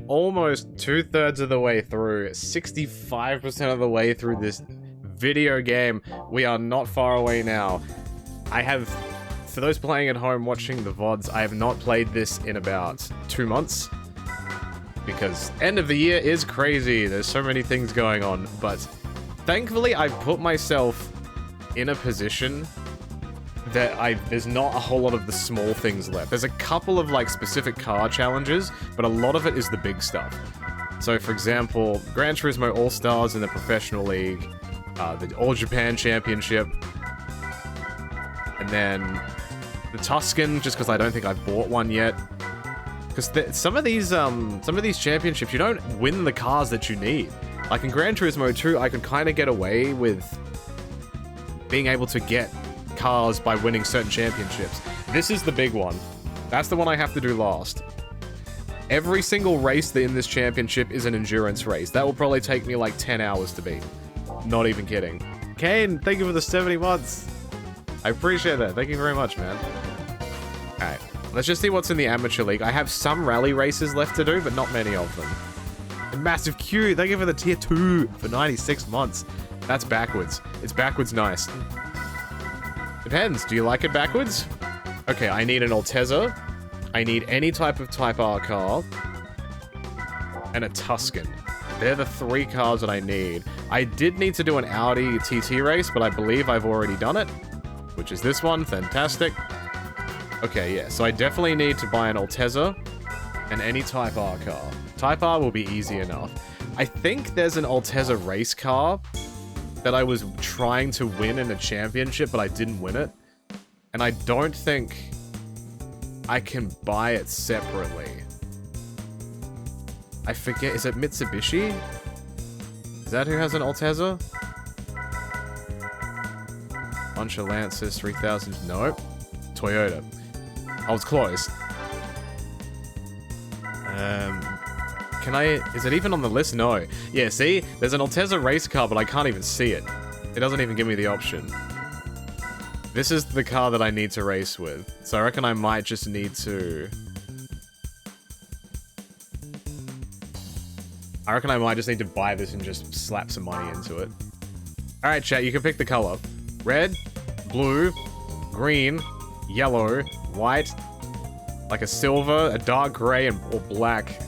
almost 2/3 of the way through, 65% of the way through this video game. We are not far away now. I have, for those playing at home watching the VODs, I have not played this in about 2 months. Because end of the year is crazy, there's so many things going on, but thankfully I've put myself in a position that there's not a whole lot of the small things left. There's a couple of like specific car challenges, but a lot of it is the big stuff. So for example, Gran Turismo All-Stars in the Professional League, the All Japan Championship, and then the Tuscan, just because I don't think I've bought one yet. Because some of these championships, you don't win the cars that you need. Like in Gran Turismo 2, I could kind of get away with being able to get cars by winning certain championships. This is the big one. That's the one I have to do last. Every single race in this championship is an endurance race. That will probably take me like 10 hours to beat. Not even kidding. Kane, thank you for the 70 months. I appreciate that. Thank you very much, man. Alright, let's just see what's in the Amateur League. I have some rally races left to do, but not many of them. And Massive Q, thank you for the tier 2 for 96 months. That's backwards. It's backwards nice. Depends. Do you like it backwards? Okay, I need an Altezza. I need any type of Type R car. And a Tuscan. They're the 3 cars that I need. I did need to do an Audi TT race, but I believe I've already done it. Which is this one. Fantastic. Okay, yeah. So I definitely need to buy an Altezza and any Type R car. Type R will be easy enough. I think there's an Altezza race car that I was trying to win in a championship, but I didn't win it. And I don't think I can buy it separately. I forget, is it Mitsubishi? Is that who has an Altezza? Bunch of Lancers, 3000, nope. Toyota. I was close. Can I... Is it even on the list? No. Yeah, see? There's an Altezza race car, but I can't even see it. It doesn't even give me the option. This is the car that I need to race with. So I reckon I might just need to... I reckon I might just need to buy this and just slap some money into it. Alright, chat, you can pick the color. Red, blue, green, yellow, white, like a silver, a dark gray, or black.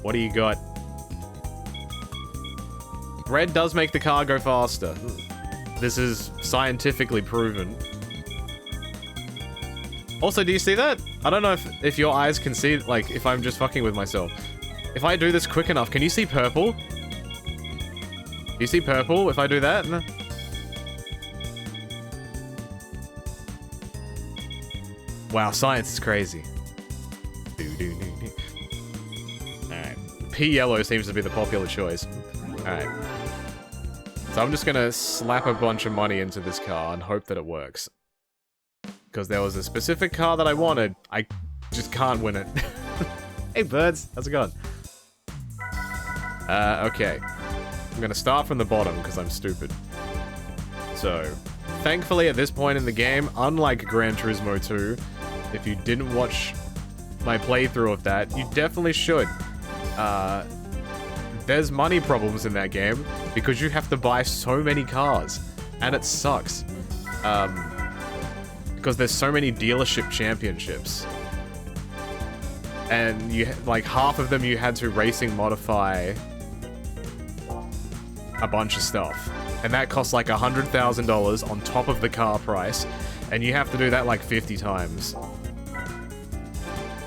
What do you got? Red does make the car go faster. This is scientifically proven. Also, do you see that? I don't know if your eyes can see, like, if I'm just fucking with myself. If I do this quick enough, can you see purple? Do you see purple if I do that? Wow, science is crazy. Alright. P yellow seems to be the popular choice. Alright. So I'm just gonna slap a bunch of money into this car and hope that it works. Because there was a specific car that I wanted. I just can't win it. Hey birds, how's it going? Okay. I'm gonna start from the bottom because I'm stupid. So, thankfully at this point in the game, unlike Gran Turismo 2, if you didn't watch my playthrough of that, you definitely should. There's money problems in that game because you have to buy so many cars, and it sucks. Because there's so many dealership championships. And you like half of them you had to racing modify a bunch of stuff. And that costs like $100,000 on top of the car price. And you have to do that like 50 times.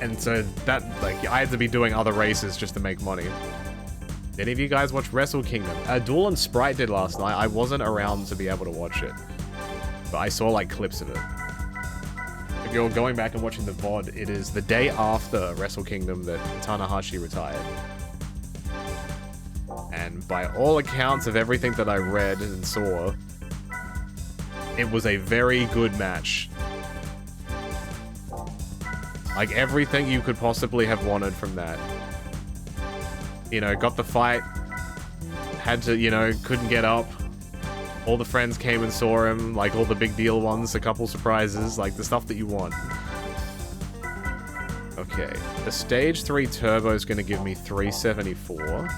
And so that, like, I had to be doing other races just to make money. Did any of you guys watch Wrestle Kingdom? Duel and Sprite did last night. I wasn't around to be able to watch it. But I saw like clips of it. If you're going back and watching the VOD, it is the day after Wrestle Kingdom that Tanahashi retired. And by all accounts of everything that I read and saw, it was a very good match. Like, everything you could possibly have wanted from that. You know, got the fight, had to, you know, couldn't get up. All the friends came and saw him, like all the big deal ones, a couple surprises, like the stuff that you want. Okay, the Stage 3 Turbo is going to give me 374.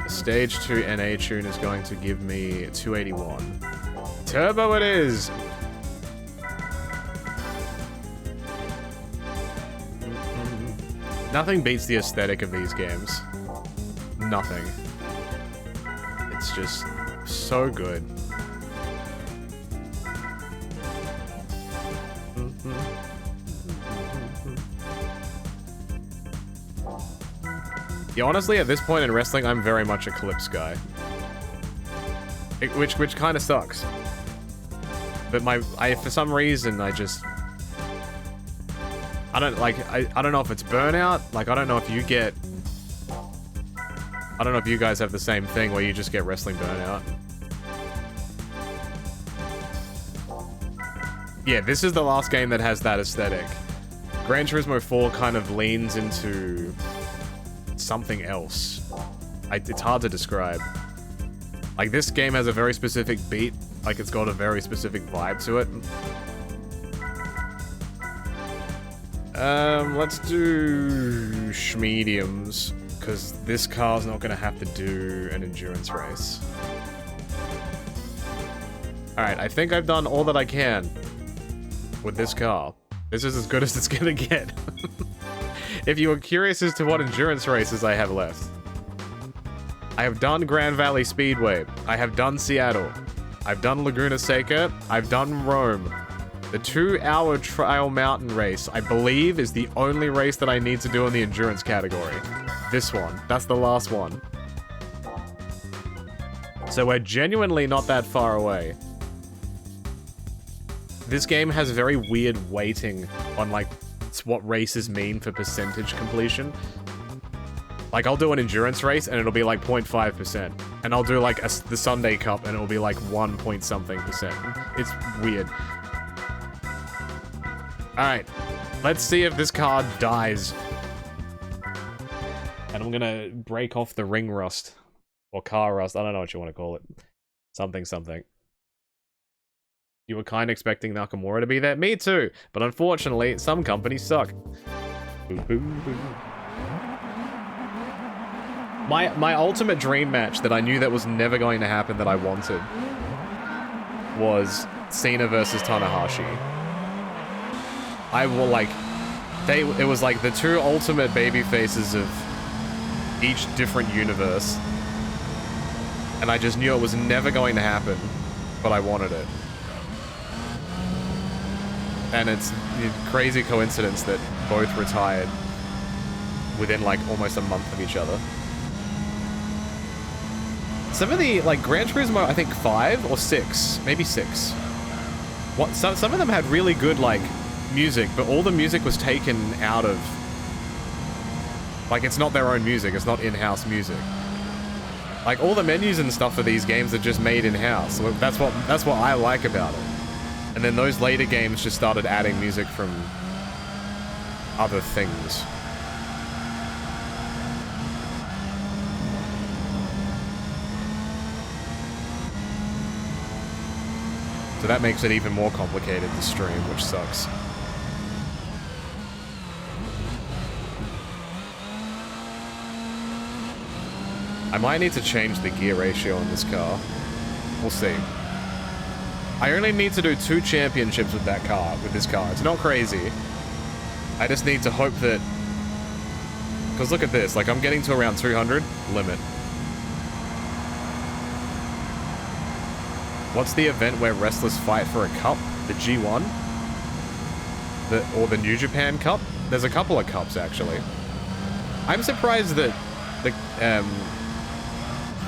The Stage 2 NA Tune is going to give me 281. Turbo it is! Nothing beats the aesthetic of these games. Nothing. It's just so good. Yeah, honestly, at this point in wrestling, I'm very much a Clips guy. Which kind of sucks. But for some reason, I don't know if it's burnout. Like, I don't know if you guys have the same thing where you just get wrestling burnout. Yeah, this is the last game that has that aesthetic. Gran Turismo 4 kind of leans into something else. It's hard to describe. Like, this game has a very specific beat. Like, it's got a very specific vibe to it. Let's do schmediums, because this car's not going to have to do an endurance race. Alright, I think I've done all that I can with this car. This is as good as it's going to get. If you were curious as to what endurance races I have left, I have done Grand Valley Speedway, I have done Seattle, I've done Laguna Seca, I've done Rome. The 2-hour trial mountain race, I believe, is the only race that I need to do in the endurance category. This one. That's the last one. So we're genuinely not that far away. This game has very weird weighting on, like, what races mean for percentage completion. Like, I'll do an endurance race, and it'll be, like, 0.5%. And I'll do, like, the Sunday Cup, and it'll be, like, 1 point something percent. It's weird. Alright, let's see if this car dies. And I'm gonna break off the ring rust. Or car rust, I don't know what you want to call it. Something, something. You were kind of expecting Nakamura to be there? Me too, but unfortunately, some companies suck. My ultimate dream match that I knew that was never going to happen that I wanted was Cena versus Tanahashi. It was like the two ultimate baby faces of each different universe. And I just knew it was never going to happen, but I wanted it. And it's a crazy coincidence that both retired within, like, almost a month of each other. Some of the, like, Gran Turismo, I think 5 or 6, maybe 6. Some of them had really good, like, music, but all the music was taken out of... Like, it's not their own music, it's not in-house music. Like, all the menus and stuff for these games are just made in-house. So that's what I like about it. And then those later games just started adding music from other things. So that makes it even more complicated to stream, which sucks. I might need to change the gear ratio on this car. We'll see. I only need to do 2 championships with that car, with this car. It's not crazy. I just need to hope that... Because look at this, like, I'm getting to around 200, limit. What's the event where wrestlers fight for a cup? The G1? Or the New Japan Cup? There's a couple of cups, actually. I'm surprised that the,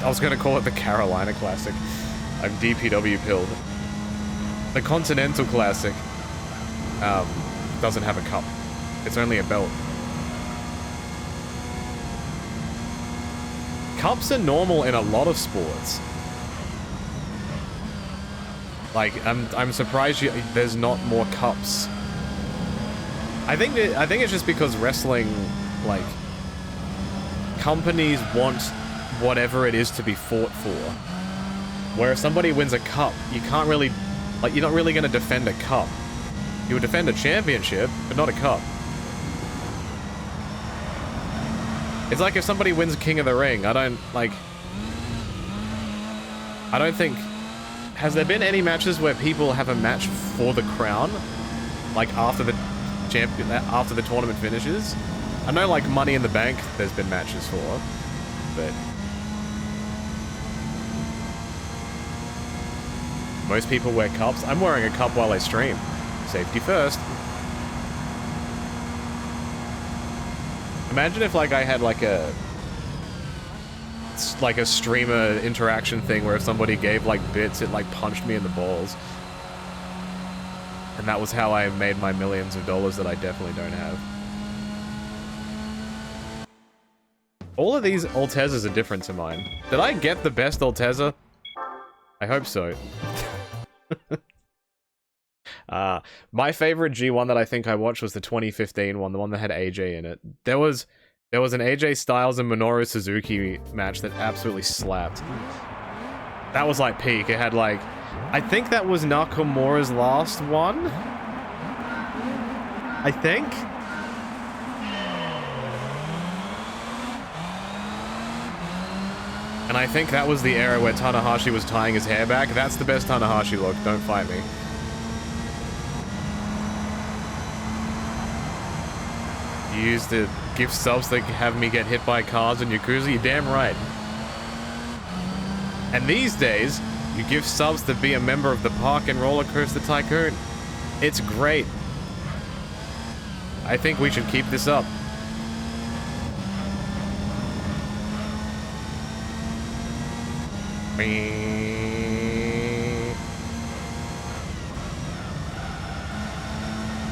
I was going to call it the Carolina Classic. I'm DPW pilled. The Continental Classic doesn't have a cup. It's only a belt. Cups are normal in a lot of sports. Like, I'm surprised there's not more cups. I think it's just because wrestling, like, companies want whatever it is to be fought for. Where if somebody wins a cup, you can't really, like, you're not really going to defend a cup. You would defend a championship, but not a cup. It's like if somebody wins King of the Ring, I don't think... Has there been any matches where people have a match for the crown? Like, after the tournament finishes? I know, like, Money in the Bank there's been matches for, but... Most people wear cups. I'm wearing a cup while I stream. Safety first. Imagine if, like, I had, like a streamer interaction thing where if somebody gave, like, bits, it, like, punched me in the balls. And that was how I made my millions of dollars that I definitely don't have. All of these Altezas are different to mine. Did I get the best Alteza? I hope so. My favorite G1 that I think I watched was the 2015 one, the one that had AJ in it. There was an AJ Styles and Minoru Suzuki match that absolutely slapped. That was like peak. It had like, I think that was Nakamura's last one. I think. And I think that was the era where Tanahashi was tying his hair back. That's the best Tanahashi look. Don't fight me. You used to give subs that have me get hit by cars in Yakuza? You're damn right. And these days, you give subs to be a member of the Park and Roller Coaster Tycoon. It's great. I think we should keep this up.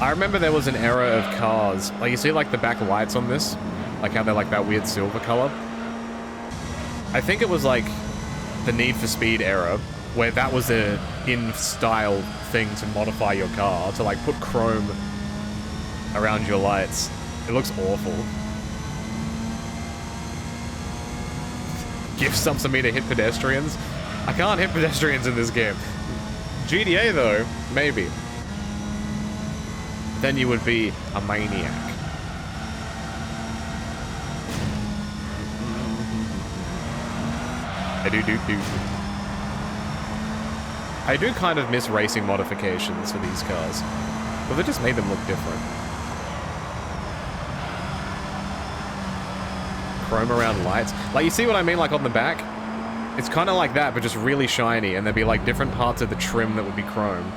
I remember there was an era of cars, like you see like the back lights on this, like how they're like that weird silver color. I think it was like the Need for Speed era, where that was a in-style thing to modify your car, to like put chrome around your lights. It looks awful. Give subs to me to hit pedestrians? I can't hit pedestrians in this game. GTA though, maybe. Then you would be a maniac. I do kind of miss racing modifications for these cars, but they just made them look different. Chrome around lights. Like, you see what I mean, like on the back? It's kind of like that, but just really shiny, and there'd be like different parts of the trim that would be chrome.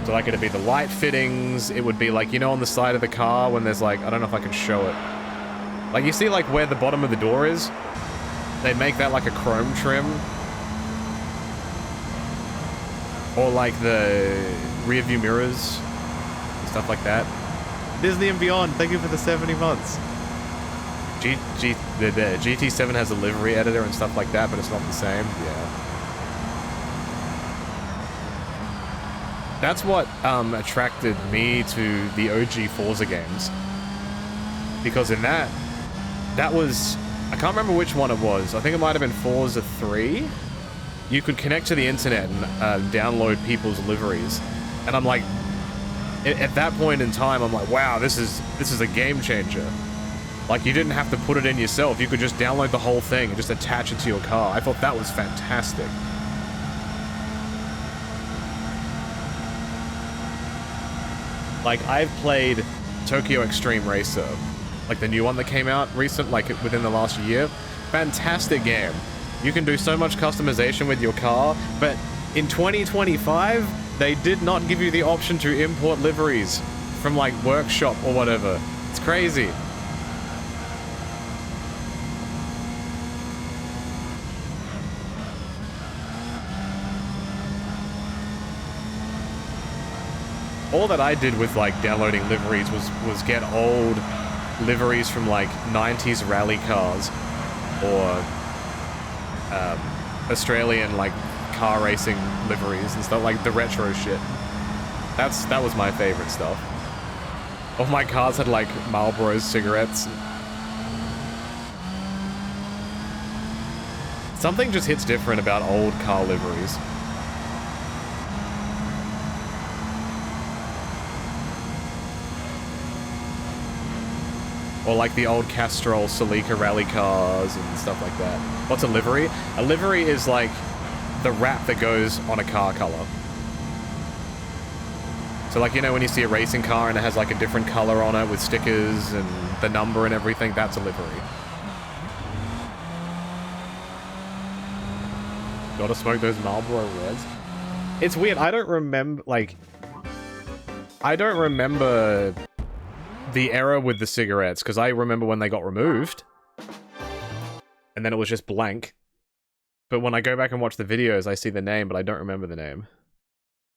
So like it'd be the light fittings, it would be like, you know, on the side of the car when there's like, I don't know if I can show it. Like you see like where the bottom of the door is? They'd make that like a chrome trim. Or like the rear view mirrors, and stuff like that. Disney and Beyond, thank you for the 70 months. The GT7 has a livery editor and stuff like that, but it's not the same. Yeah. That's what attracted me to the OG Forza games. Because in that was... I can't remember which one it was. I think it might have been Forza 3. You could connect to the internet and download people's liveries. And I'm like... At that point in time, I'm like, wow, this is a game changer. Like, you didn't have to put it in yourself. You could just download the whole thing and just attach it to your car. I thought that was fantastic. Like, I've played Tokyo Extreme Racer, like the new one that came out like within the last year. Fantastic game. You can do so much customization with your car, but in 2025, they did not give you the option to import liveries from like Workshop or whatever. It's crazy. All that I did with like downloading liveries was get old liveries from like 90s rally cars or Australian like car racing liveries and stuff, like the retro shit. That was my favorite stuff. All my cars had like Marlboro cigarettes. Something just hits different about old car liveries. Or like the old Castrol Celica rally cars and stuff like that. What's a livery? A livery is like the wrap that goes on a car color. So like, you know when you see a racing car and it has like a different color on it with stickers and the number and everything, that's a livery. Gotta smoke those Marlboro Reds. It's weird, I don't remember, like... I don't remember the era with the cigarettes, because I remember when they got removed. And then it was just blank. But when I go back and watch the videos, I see the name, but I don't remember the name.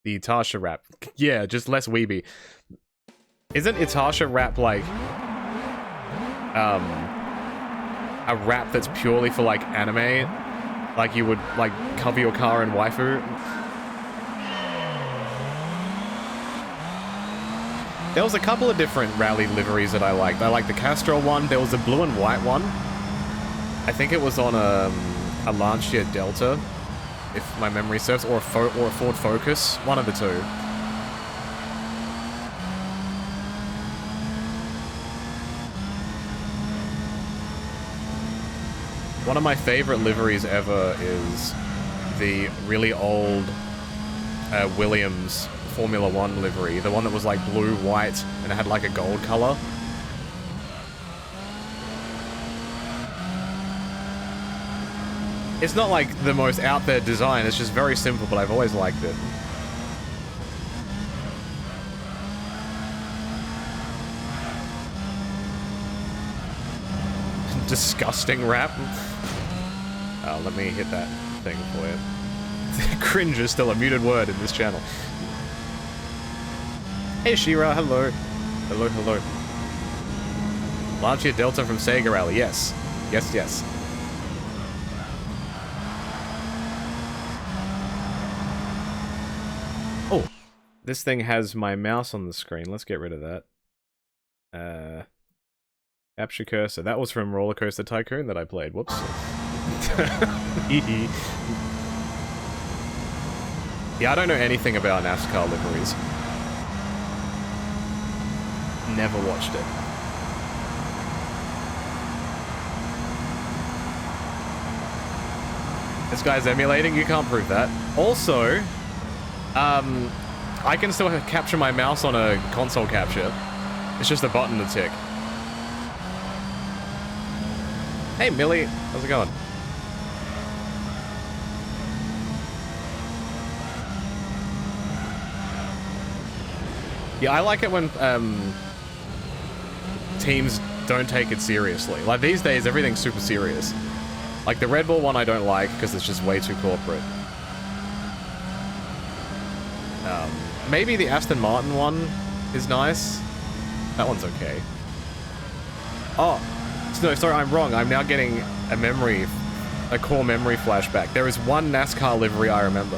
The Itasha rap. Yeah, just less weeby. Isn't Itasha rap like... a rap that's purely for, like, anime? Like you would, like, cover your car in waifu? There was a couple of different rally liveries that I liked. I liked the Castrol one. There was a blue and white one. I think it was on a Lancia Delta, if my memory serves, or a Ford Focus. One of the two. One of my favorite liveries ever is the really old Williams Formula 1 livery. The one that was like blue, white, and it had like a gold color. It's not like the most out there design, it's just very simple, but I've always liked it. Disgusting rap. Oh, let me hit that thing for you. Cringe is still a muted word in this channel. Hey Shira, hello. Hello, hello. Lancia Delta from Sega Rally, yes. Yes, yes. Oh, this thing has my mouse on the screen. Let's get rid of that. Capture cursor. That was from Roller Coaster Tycoon that I played. Whoops. Yeah, I don't know anything about NASCAR liveries. Never watched it. This guy's emulating? You can't prove that. Also, I can still capture my mouse on a console capture. It's just a button to tick. Hey Millie, how's it going? Yeah, I like it when teams don't take it seriously. Like these days, everything's super serious. Like the Red Bull one I don't like because it's just way too corporate. Maybe the Aston Martin one is nice. That one's okay. Oh, no, sorry, I'm wrong. I'm now getting a core memory flashback. There is one NASCAR livery I remember.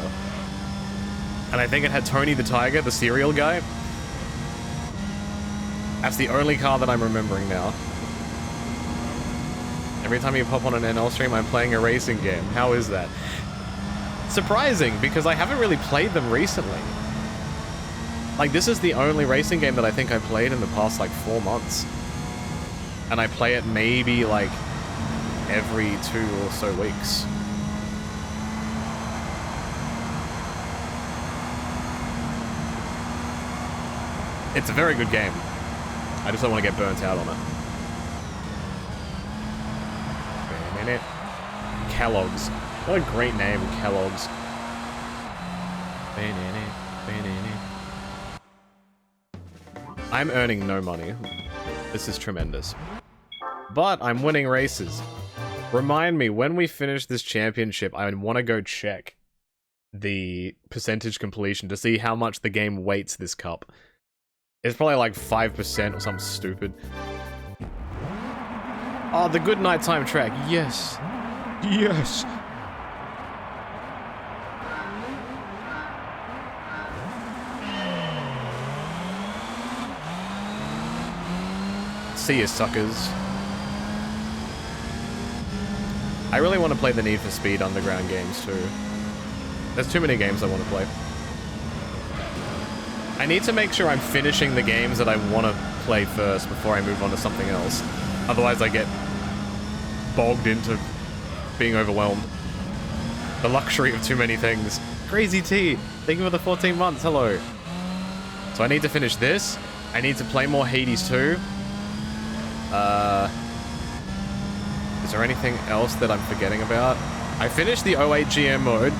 And I think it had Tony the Tiger, the cereal guy. That's the only car that I'm remembering now. Every time you pop on an NL stream, I'm playing a racing game. How is that? Surprising, because I haven't really played them recently. Like, this is the only racing game that I think I played in the past, like, 4 months. And I play it maybe, like, every 2 or so weeks. It's a very good game. I just don't want to get burnt out on it. Kellogg's. What a great name, Kellogg's. I'm earning no money. This is tremendous. But I'm winning races. Remind me, when we finish this championship, I want to go check the percentage completion to see how much the game weights this cup. It's probably like 5% or something stupid. Oh, the good nighttime track. Yes. Yes. See ya, suckers. I really want to play the Need for Speed Underground games too. There's too many games I want to play. I need to make sure I'm finishing the games that I want to play first before I move on to something else. Otherwise, I get bogged into being overwhelmed. The luxury of too many things. Crazy T, thank you for the 14 months, hello. So I need to finish this. I need to play more Hades 2. Is there anything else that I'm forgetting about? I finished the 08 GM mode,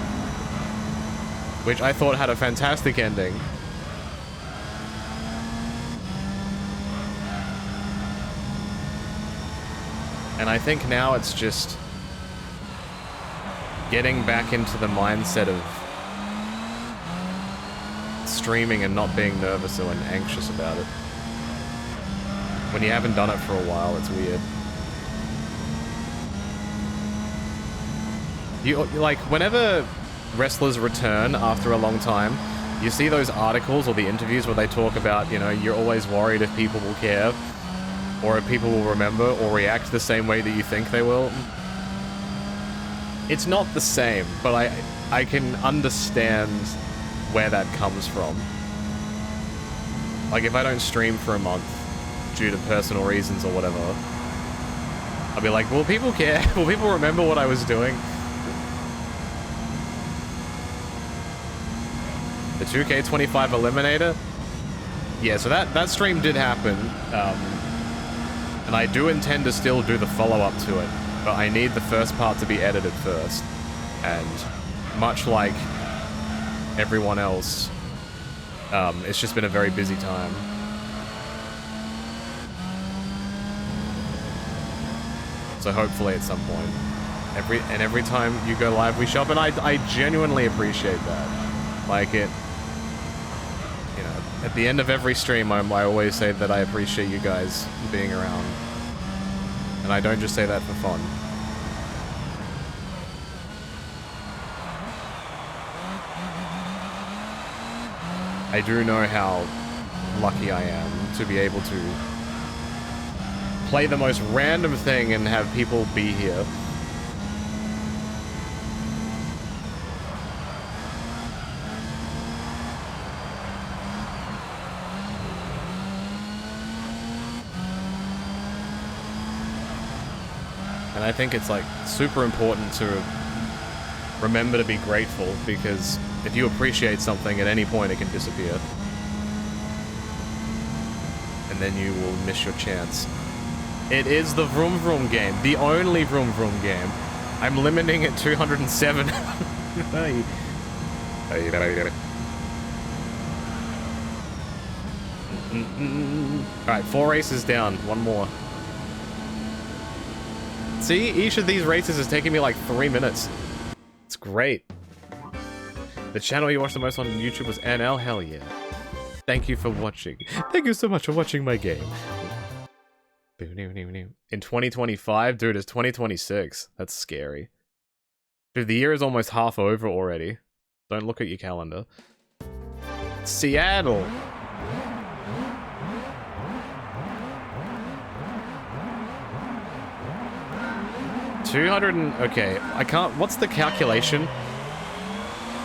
which I thought had a fantastic ending. And I think now it's just getting back into the mindset of streaming and not being nervous or anxious about it. When you haven't done it for a while, it's weird. Like, whenever wrestlers return after a long time, you see those articles or the interviews where they talk about, you know, you're always worried if people will care, or if people will remember or react the same way that you think they will. It's not the same, but I can understand where that comes from. Like, if I don't stream for a month due to personal reasons or whatever, I'll be like, will people care? Will people remember what I was doing? The 2K25 Eliminator? Yeah, so that stream did happen, and I do intend to still do the follow-up to it, but I need the first part to be edited first, and much like everyone else, it's just been a very busy time. So hopefully at some point, every time you go live we shop, and I genuinely appreciate that. Like, it, you know, at the end of every stream I always say that I appreciate you guys being around, and I don't just say that for fun. I do know how lucky I am to be able to play the most random thing and have people be here. And I think it's, like, super important to remember to be grateful, because if you appreciate something at any point, it can disappear. And then you will miss your chance. It is the Vroom Vroom game. The only Vroom Vroom game. I'm limiting at 207. Alright, 4 races down. One more. See, each of these races is taking me like 3 minutes. It's great. The channel you watch the most on YouTube was NL? Hell yeah. Thank you for watching. Thank you so much for watching my game. In 2025? Dude, it's 2026. That's scary. Dude, the year is almost half over already. Don't look at your calendar. Seattle! Okay, I can't... What's the calculation?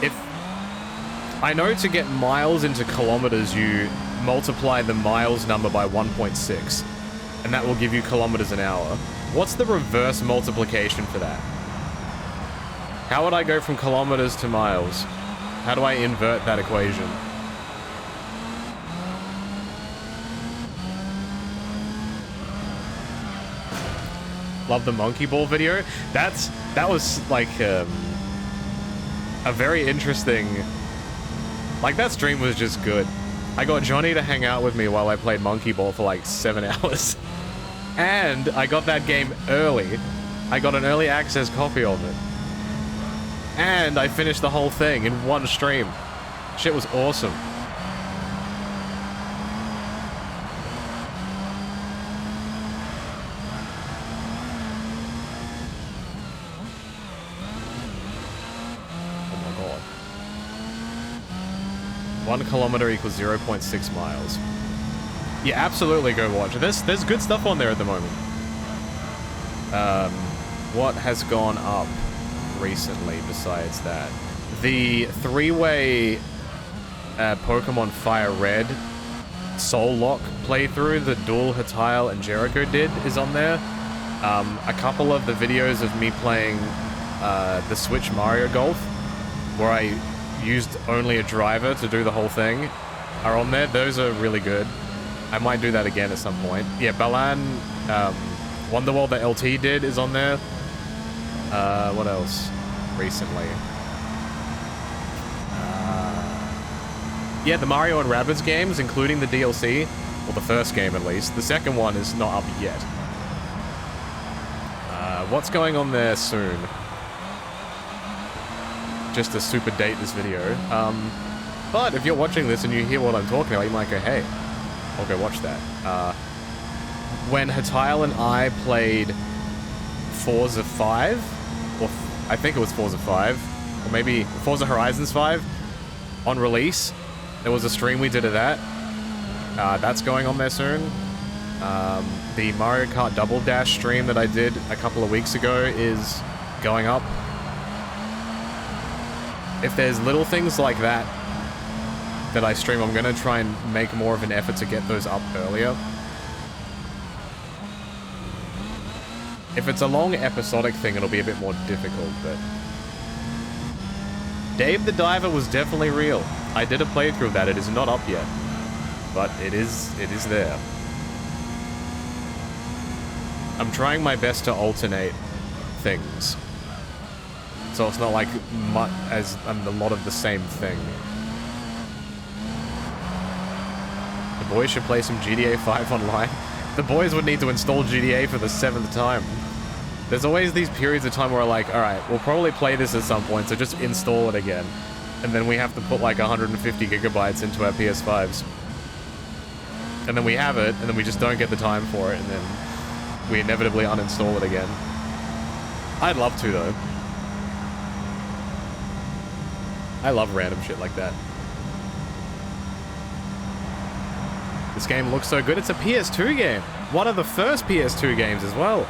If... I know to get miles into kilometers, you multiply the miles number by 1.6. And that will give you kilometers an hour. What's the reverse multiplication for that? How would I go from kilometers to miles? How do I invert that equation? Love the monkey ball video. That was like a very interesting... Like, that stream was just good. I got Johnny to hang out with me while I played monkey ball for like 7 hours. And I got that game early. I got an early access copy of it. And I finished the whole thing in one stream. Shit was awesome. Oh my god. 1 kilometer equals 0.6 miles. Yeah, absolutely go watch it. There's good stuff on there at the moment. What has gone up recently besides that? The 3-way Pokemon Fire Red Soul Lock playthrough that Duel, Hatile, and Jericho did is on there. A couple of the videos of me playing the Switch Mario Golf, where I used only a driver to do the whole thing, are on there. Those are really good. I might do that again at some point. Yeah, Balan, Wonderworld that LT did is on there. What else? Recently. Yeah, the Mario and Rabbids games, including the DLC. Well, the first game at least. The second one is not up yet. What's going on there soon? Just to super date this video. But if you're watching this and you hear what I'm talking about, you might go, hey, I'll go watch that. When Hatile and I played Forza 5, or I think it was Forza 5, or maybe Forza Horizons 5, on release, there was a stream we did of that. That's going on there soon. The Mario Kart Double Dash stream that I did a couple of weeks ago is going up. If there's little things like that that I stream, I'm gonna try and make more of an effort to get those up earlier. If it's a long episodic thing, it'll be a bit more difficult, but... Dave the Diver was definitely real. I did a playthrough of that. It is not up yet, but it is there. I'm trying my best to alternate things, so it's not like a lot of the same thing. The boys should play some GTA 5 online. The boys would need to install GTA for the 7th time. There's always these periods of time where like, alright, we'll probably play this at some point, so just install it again. And then we have to put like 150 gigabytes into our PS5s. And then we have it, and then we just don't get the time for it, and then we inevitably uninstall it again. I'd love to, though. I love random shit like that. This game looks so good. It's a PS2 game. One of the first PS2 games as well.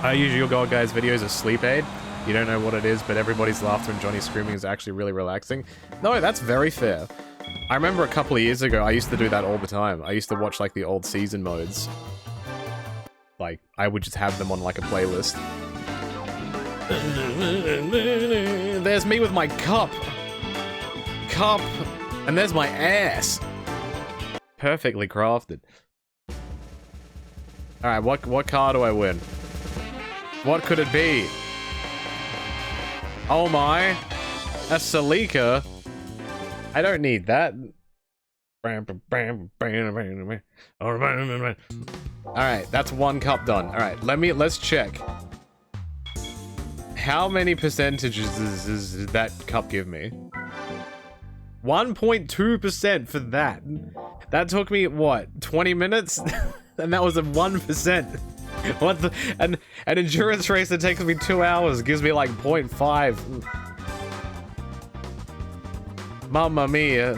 I usually go on guys' videos of Sleep Aid. You don't know what it is, but everybody's laughter and Johnny screaming is actually really relaxing. No, that's very fair. I remember a couple of years ago, I used to do that all the time. I used to watch, like, the old season modes. Like, I would just have them on, like, a playlist. There's me with my cup. And there's my ass. Perfectly crafted. Alright, what car do I win? What could it be? Oh my. A Celica? I don't need that. Alright, that's one cup done. Alright, let's check. How many percentages does that cup give me? 1.2% for that. That took me, what, 20 minutes? And that was a 1%. What the? An endurance race that takes me 2 hours gives me like 0.5. Mamma mia.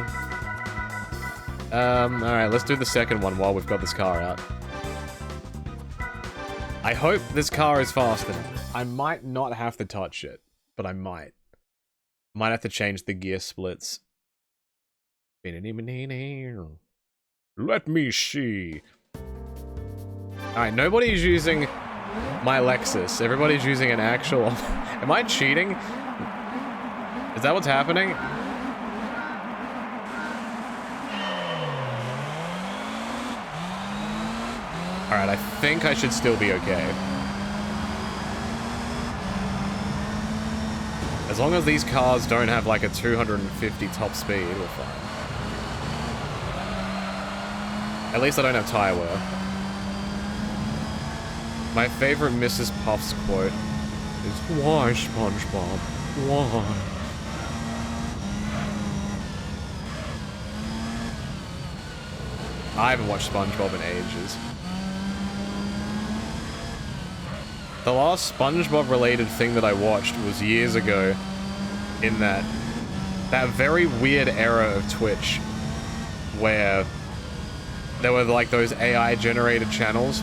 Alright, let's do the second one while we've got this car out. I hope this car is fast enough. I might not have to touch it, but I might. Might have to change the gear splits. Let me see. Alright, nobody's using my Lexus. Everybody's using an actual... Am I cheating? Is that what's happening? Alright, I think I should still be okay. As long as these cars don't have like a 250 top speed, we're fine. At least I don't have tire wear. My favorite Mrs. Puff's quote is, "Why, SpongeBob? Why?" I haven't watched SpongeBob in ages. The last SpongeBob-related thing that I watched was years ago, in that very weird era of Twitch, where there were like those AI-generated channels.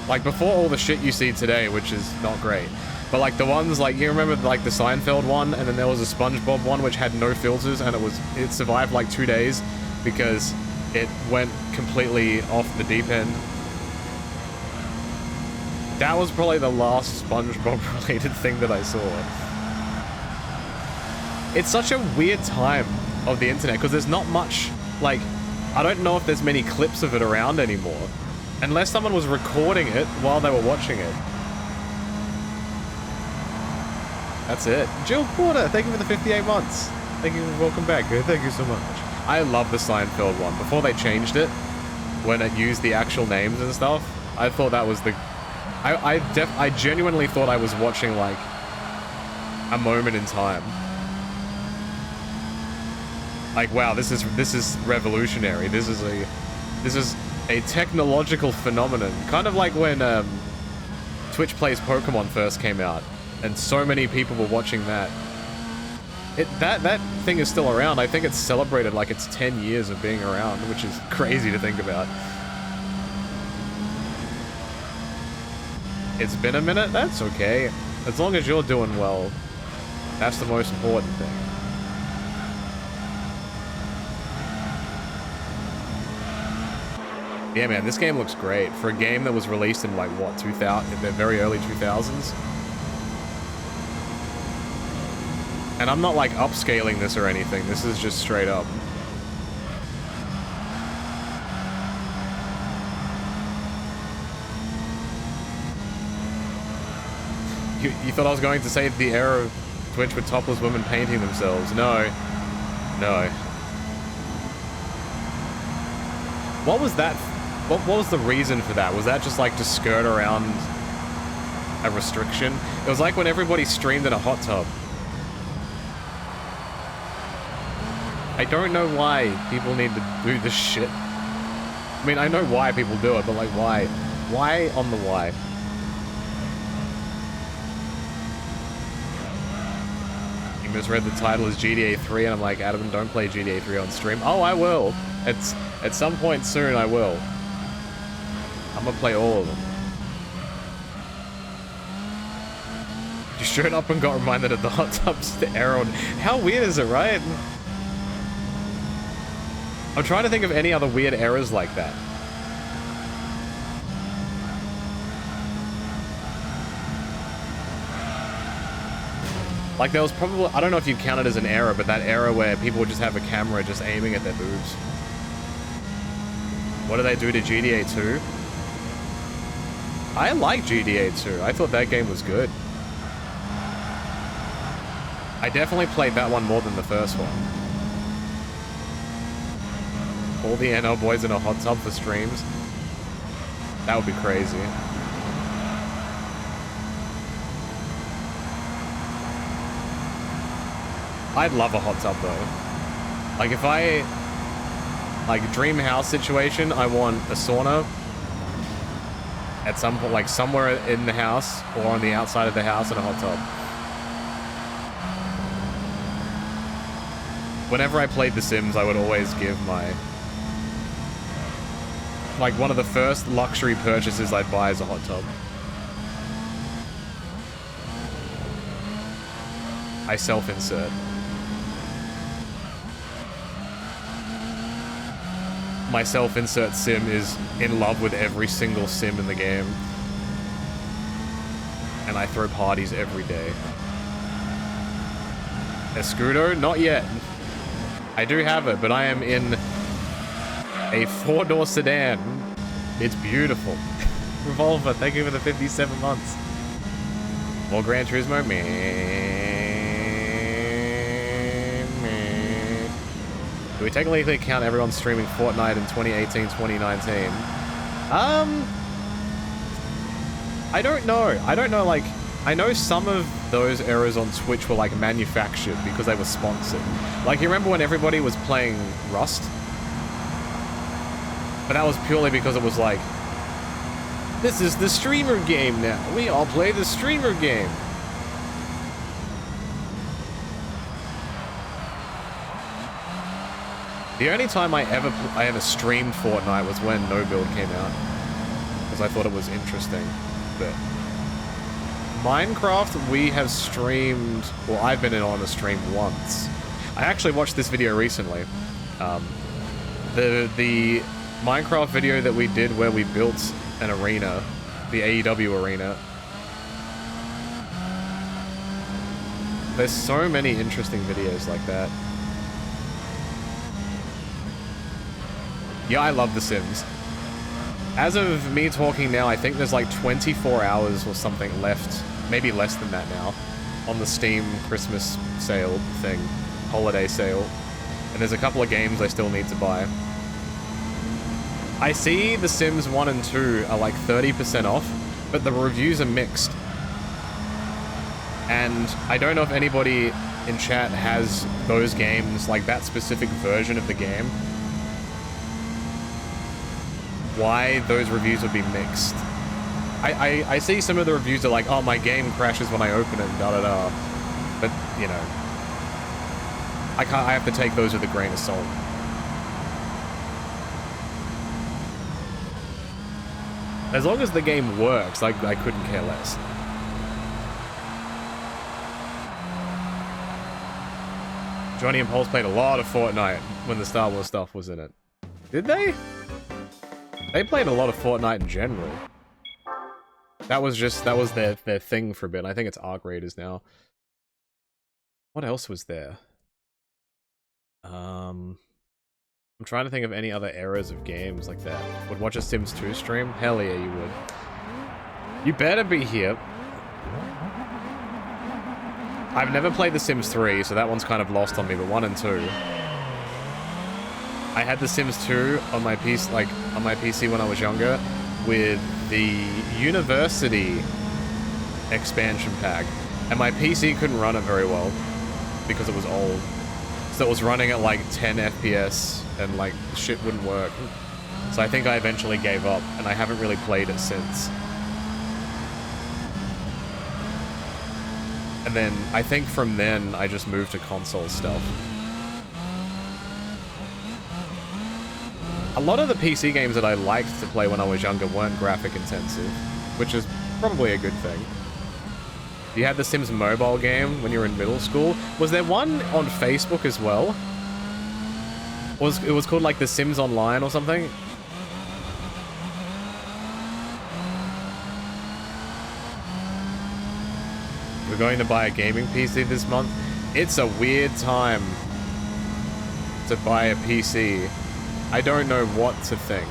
Like before all the shit you see today, which is not great. But like the ones, like you remember like the Seinfeld one, and then there was a SpongeBob one which had no filters, and it survived like 2 days. because it went completely off the deep end. That was probably the last SpongeBob-related thing that I saw. It's such a weird time of the internet, because there's not much, like, I don't know if there's many clips of it around anymore. Unless someone was recording it while they were watching it. That's it. Jill Porter, thank you for the 58 months. Thank you, welcome back. Thank you so much. I love the Seinfeld one. Before they changed it, when it used the actual names and stuff, I thought that was the... I genuinely thought I was watching, like, a moment in time. Like, wow, this is revolutionary. This is a technological phenomenon. Kind of like when Twitch Plays Pokemon first came out, and so many people were watching that. That thing is still around. I think it's celebrated like it's 10 years of being around, which is crazy to think about. It's been a minute? That's okay. As long as you're doing well, that's the most important thing. Yeah, man, this game looks great. For a game that was released in, like, what, 2000, in the very early 2000s? And I'm not, like, upscaling this or anything. This is just straight up. You thought I was going to say the era of Twitch with topless women painting themselves. No. No. What was that? What was the reason for that? Was that just like to skirt around a restriction? It was like when everybody streamed in a hot tub. I don't know why people need to do this shit. I mean, I know why people do it, but like why? Why on the why? You misread the title as GTA 3 and I'm like, Adam, don't play GTA 3 on stream. Oh, I will. At some point soon, I will. I'm gonna play all of them. You showed up and got reminded of the hot tubs to Aaron. How weird is it, right? I'm trying to think of any other weird errors like that. Like there was probably, I don't know if you'd count it as an error, but that error where people would just have a camera just aiming at their boobs. What do they do to GTA 2? I like GTA 2. I thought that game was good. I definitely played that one more than the first one. All the NL boys in a hot tub for streams. That would be crazy. I'd love a hot tub though. Like if I... Like dream house situation, I want a sauna. At some point, like somewhere in the house or on the outside of the house and a hot tub. Whenever I played The Sims, I would always give my... Like one of the first luxury purchases I'd buy is a hot tub. I self-insert. My self-insert sim is in love with every single sim in the game. And I throw parties every day. Escudo? Not yet. I do have it, but I am in a 4-door sedan. It's beautiful. Revolver, thank you for the 57 months. More Gran Turismo? Do we technically count everyone streaming Fortnite in 2018, 2019? I don't know. I don't know, like, I know some of those errors on Twitch were, like, manufactured because they were sponsored. Like, you remember when everybody was playing Rust? But that was purely because it was like, this is the streamer game now. We all play the streamer game. The only time I ever streamed Fortnite was when No Build came out. Because I thought it was interesting. But Minecraft, we have streamed... Well, I've been in on a stream once. I actually watched this video recently. The Minecraft video that we did where we built an arena, the AEW arena. There's so many interesting videos like that. Yeah, I love The Sims. As of me talking now, I think there's like 24 hours or something left, maybe less than that now, on the Steam Christmas sale thing, holiday sale. And there's a couple of games I still need to buy. I see The Sims 1 and 2 are like 30% off, but the reviews are mixed. And I don't know if anybody in chat has those games, like that specific version of the game. Why those reviews would be mixed. I see some of the reviews are like, oh, my game crashes when I open it, da-da-da. But, you know, I have to take those with a grain of salt. As long as the game works, I couldn't care less. Johnny and Pulse played a lot of Fortnite when the Star Wars stuff was in it. Did they? They played a lot of Fortnite in general. That was their thing for a bit. I think it's Arc Raiders now. What else was there? I'm trying to think of any other eras of games like that. Would watch a Sims 2 stream? Hell yeah, you would. You better be here. I've never played The Sims 3, so that one's kind of lost on me, but 1 and 2. I had The Sims 2 on my PC when I was younger with the University expansion pack, and my PC couldn't run it very well because it was old. So it was running at like 10 FPS and like shit wouldn't work. So I think I eventually gave up and I haven't really played it since. And then I think from then I just moved to console stuff. A lot of the PC games that I liked to play when I was younger weren't graphic intensive, which is probably a good thing. You had the Sims mobile game when you were in middle school. Was there one on Facebook as well? It was called like The Sims Online or something? We're going to buy a gaming PC this month. It's a weird time to buy a PC. I don't know what to think.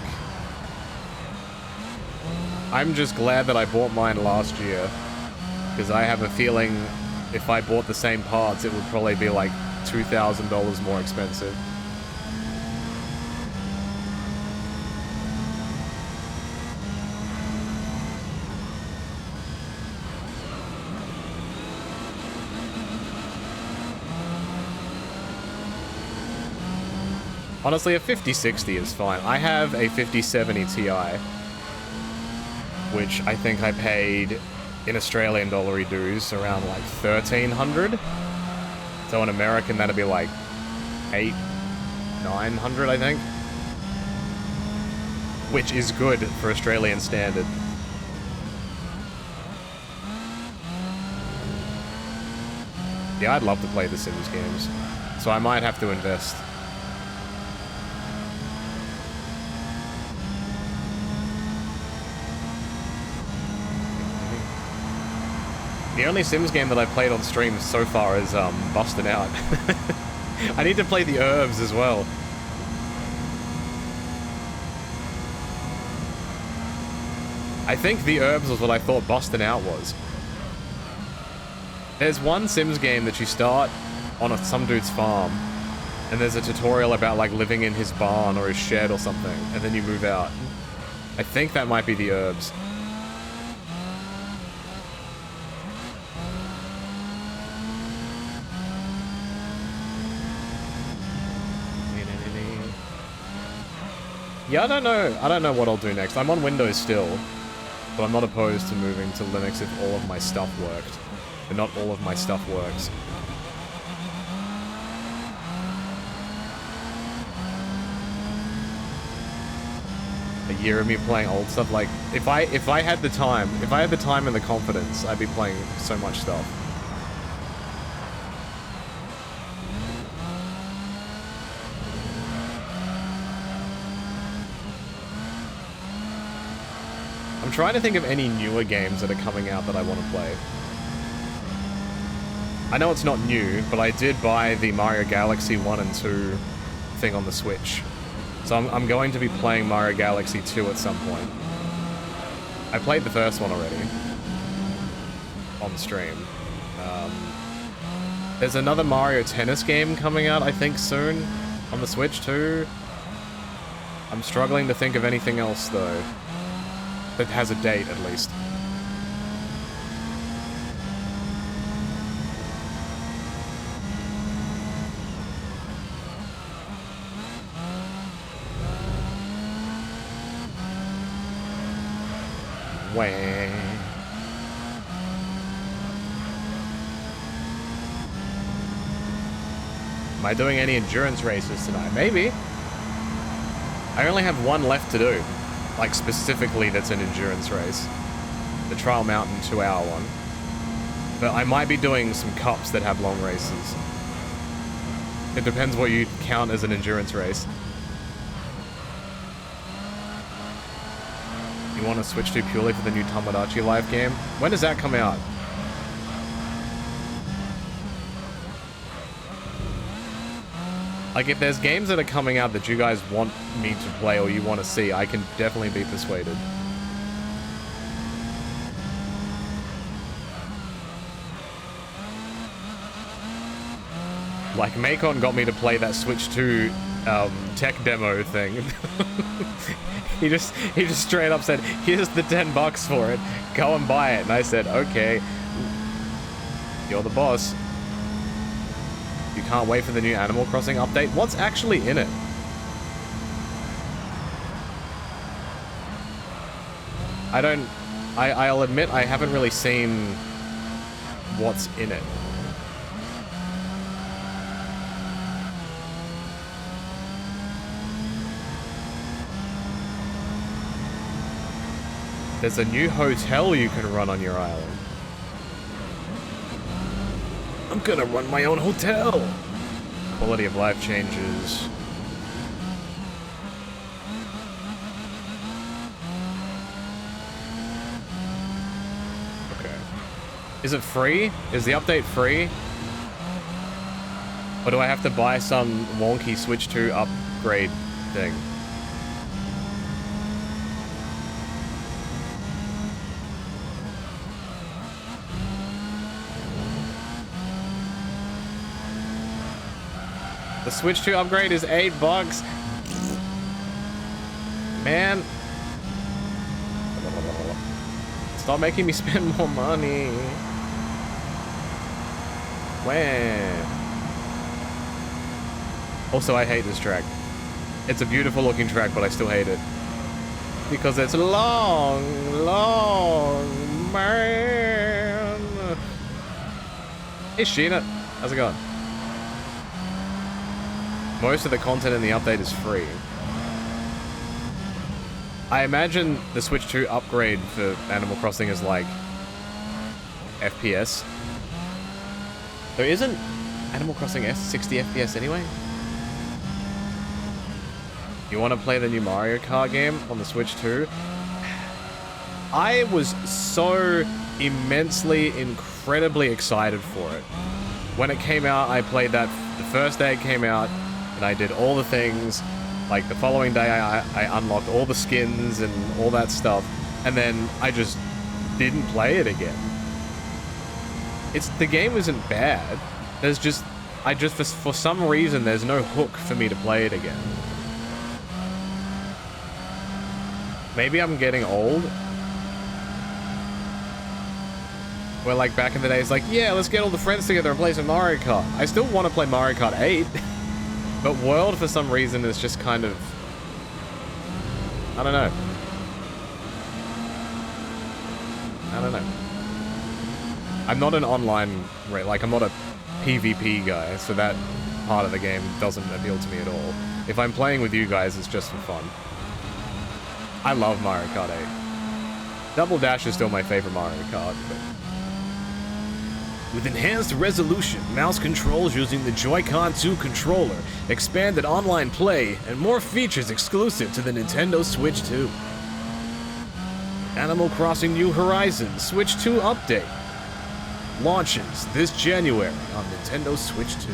I'm just glad that I bought mine last year, because I have a feeling if I bought the same parts, it would probably be like $2,000 more expensive. Honestly, a 5060 is fine. I have a 5070 Ti, which I think I paid in Australian dollar dues around like 1,300. So in American, that'd be like 900, I think. Which is good for Australian standard. Yeah, I'd love to play the Sims games, so I might have to invest. The only Sims game that I've played on stream so far is Bustin' Out. I need to play the Herbs as well. I think the Herbs was what I thought Bustin' Out was. There's one Sims game that you start on some dude's farm, and there's a tutorial about like living in his barn or his shed or something, and then you move out. I think that might be the Herbs. Yeah, I don't know what I'll do next. I'm on Windows still, but I'm not opposed to moving to Linux if all of my stuff worked. But not all of my stuff works. A year of me playing old stuff, like if I had the time and the confidence, I'd be playing so much stuff. I'm trying to think of any newer games that are coming out that I want to play. I know it's not new, but I did buy the Mario Galaxy 1 and 2 thing on the Switch. So I'm going to be playing Mario Galaxy 2 at some point. I played the first one already. On stream. There's another Mario Tennis game coming out, I think, soon. On the Switch, too. I'm struggling to think of anything else, though. That has a date, at least. Wah. Am I doing any endurance races tonight? Maybe. I only have one left to do. Like, specifically that's an endurance race. The Trial Mountain 2-hour one. But I might be doing some cups that have long races. It depends what you count as an endurance race. You want to switch to purely for the new Tomodachi Life game? When does that come out? Like, if there's games that are coming out that you guys want me to play or you want to see, I can definitely be persuaded. Like, Macon got me to play that Switch 2 tech demo thing. He just straight up said, here's the $10 for it, go and buy it. And I said, okay, you're the boss. You can't wait for the new Animal Crossing update. What's actually in it? I'll admit I haven't really seen what's in it. There's a new hotel you can run on your island. I'm gonna run my own hotel! Quality of life changes. Okay. Is it free? Is the update free? Or do I have to buy some wonky Switch 2 upgrade thing? The Switch 2 upgrade is $8. Man. Stop making me spend more money. When? Also, I hate this track. It's a beautiful looking track, but I still hate it. Because it's long, man. Hey, Sheena. How's it going? Most of the content in the update is free. I imagine the Switch 2 upgrade for Animal Crossing is like FPS. There isn't Animal Crossing 60 FPS anyway? You want to play the new Mario Kart game on the Switch 2? I was so immensely, incredibly excited for it. When it came out, I played that the first day it came out. And I did all the things, like the following day I unlocked all the skins and all that stuff, and then I just didn't play it again. The game isn't bad, there's just, for some reason there's no hook for me to play it again. Maybe I'm getting old? Where like back in the day it's like, yeah, let's get all the friends together and play some Mario Kart. I still want to play Mario Kart 8. But World, for some reason, is just kind of... I don't know. I don't know. I'm not an online... Like, I'm not a PvP guy, so that part of the game doesn't appeal to me at all. If I'm playing with you guys, it's just for fun. I love Mario Kart 8. Double Dash is still my favorite Mario Kart, but... With enhanced resolution, mouse controls using the Joy-Con 2 controller, expanded online play, and more features exclusive to the Nintendo Switch 2. Animal Crossing New Horizons Switch 2 update launches this January on Nintendo Switch 2.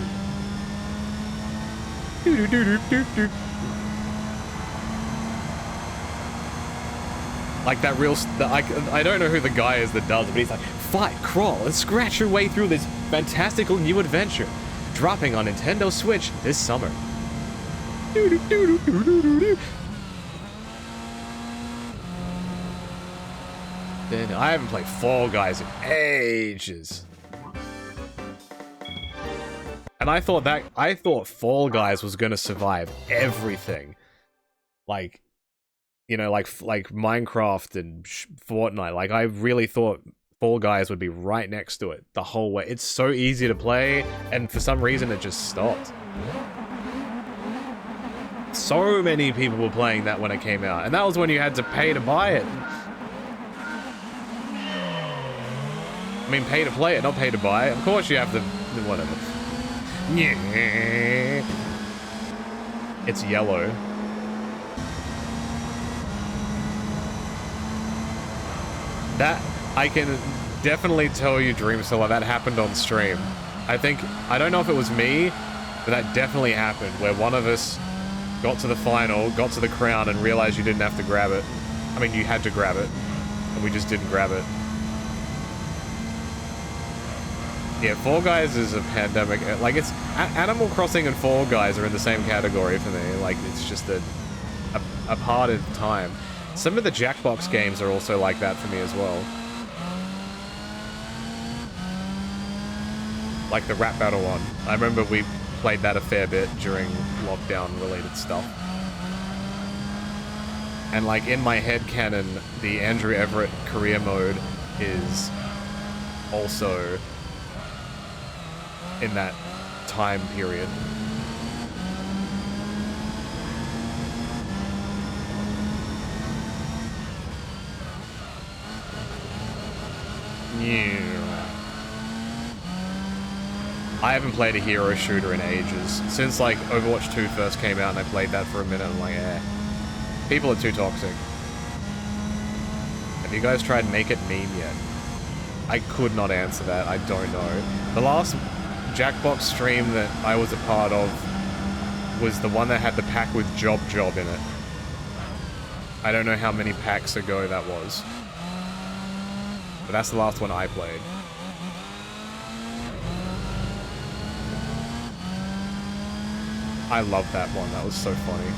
Like that real... I don't know who the guy is that does it, but he's like, fight, crawl, and scratch your way through this fantastical new adventure, dropping on Nintendo Switch this summer. Then I haven't played Fall Guys in ages. And I thought Fall Guys was gonna survive everything. Like, you know, like Minecraft and Fortnite. Like, I really thought Fall Guys would be right next to it the whole way. It's so easy to play, and for some reason it just stopped. So many people were playing that when it came out, and that was when you had to pay to buy it. I mean, pay to play it, not pay to buy it. Of course you have to... whatever. It's yellow. That, I can definitely tell you, Dreamseller, that happened on stream. I don't know if it was me, but that definitely happened, where one of us got to the final, got to the crown, and realized you didn't have to grab it. I mean, you had to grab it, and we just didn't grab it. Yeah, Fall Guys is a pandemic. Like, it's... Animal Crossing and Fall Guys are in the same category for me. Like, it's just a part of time. Some of the Jackbox games are also like that for me as well. Like the Rap Battle one. I remember we played that a fair bit during lockdown-related stuff. And, like, in my headcanon, the Andrew Everett career mode is also in that time period. I haven't played a hero shooter in ages. Since, like, Overwatch 2 first came out and I played that for a minute, I'm like, eh. People are too toxic. Have you guys tried Make It Meme yet? I could not answer that. I don't know. The last Jackbox stream that I was a part of was the one that had the pack with Job in it. I don't know how many packs ago that was. But that's the last one I played. I love that one. That was so funny.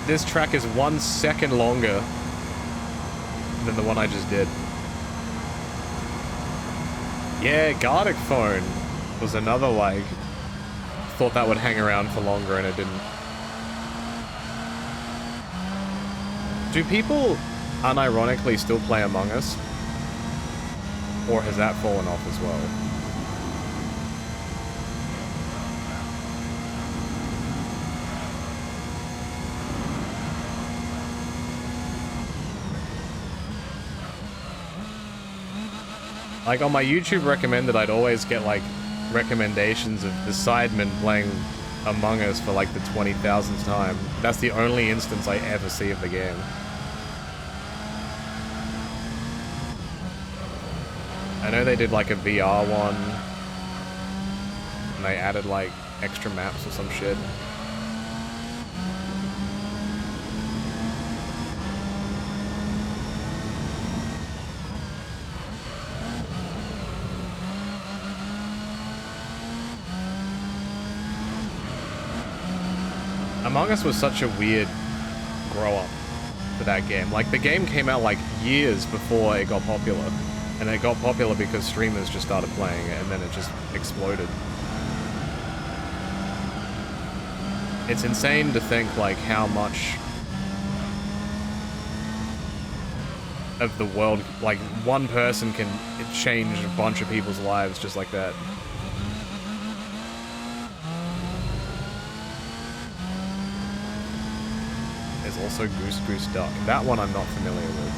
This track is 1 second longer than the one I just did. Yeah, Gardic Phone was another, like, thought that would hang around for longer and it didn't. Do people unironically still play Among Us? Or has that fallen off as well? Like, on my YouTube recommended, I'd always get, like, recommendations of the Sidemen playing Among Us for, like, the 20,000th time. That's the only instance I ever see of the game. I know they did, like, a VR one. And they added, like, extra maps or some shit. Among Us was such a weird grow-up for that game. Like, the game came out, like, years before it got popular. And it got popular because streamers just started playing it, and then it just exploded. It's insane to think, like, how much of the world, like, one person can change a bunch of people's lives just like that. There's also Goose Goose Duck. That one I'm not familiar with.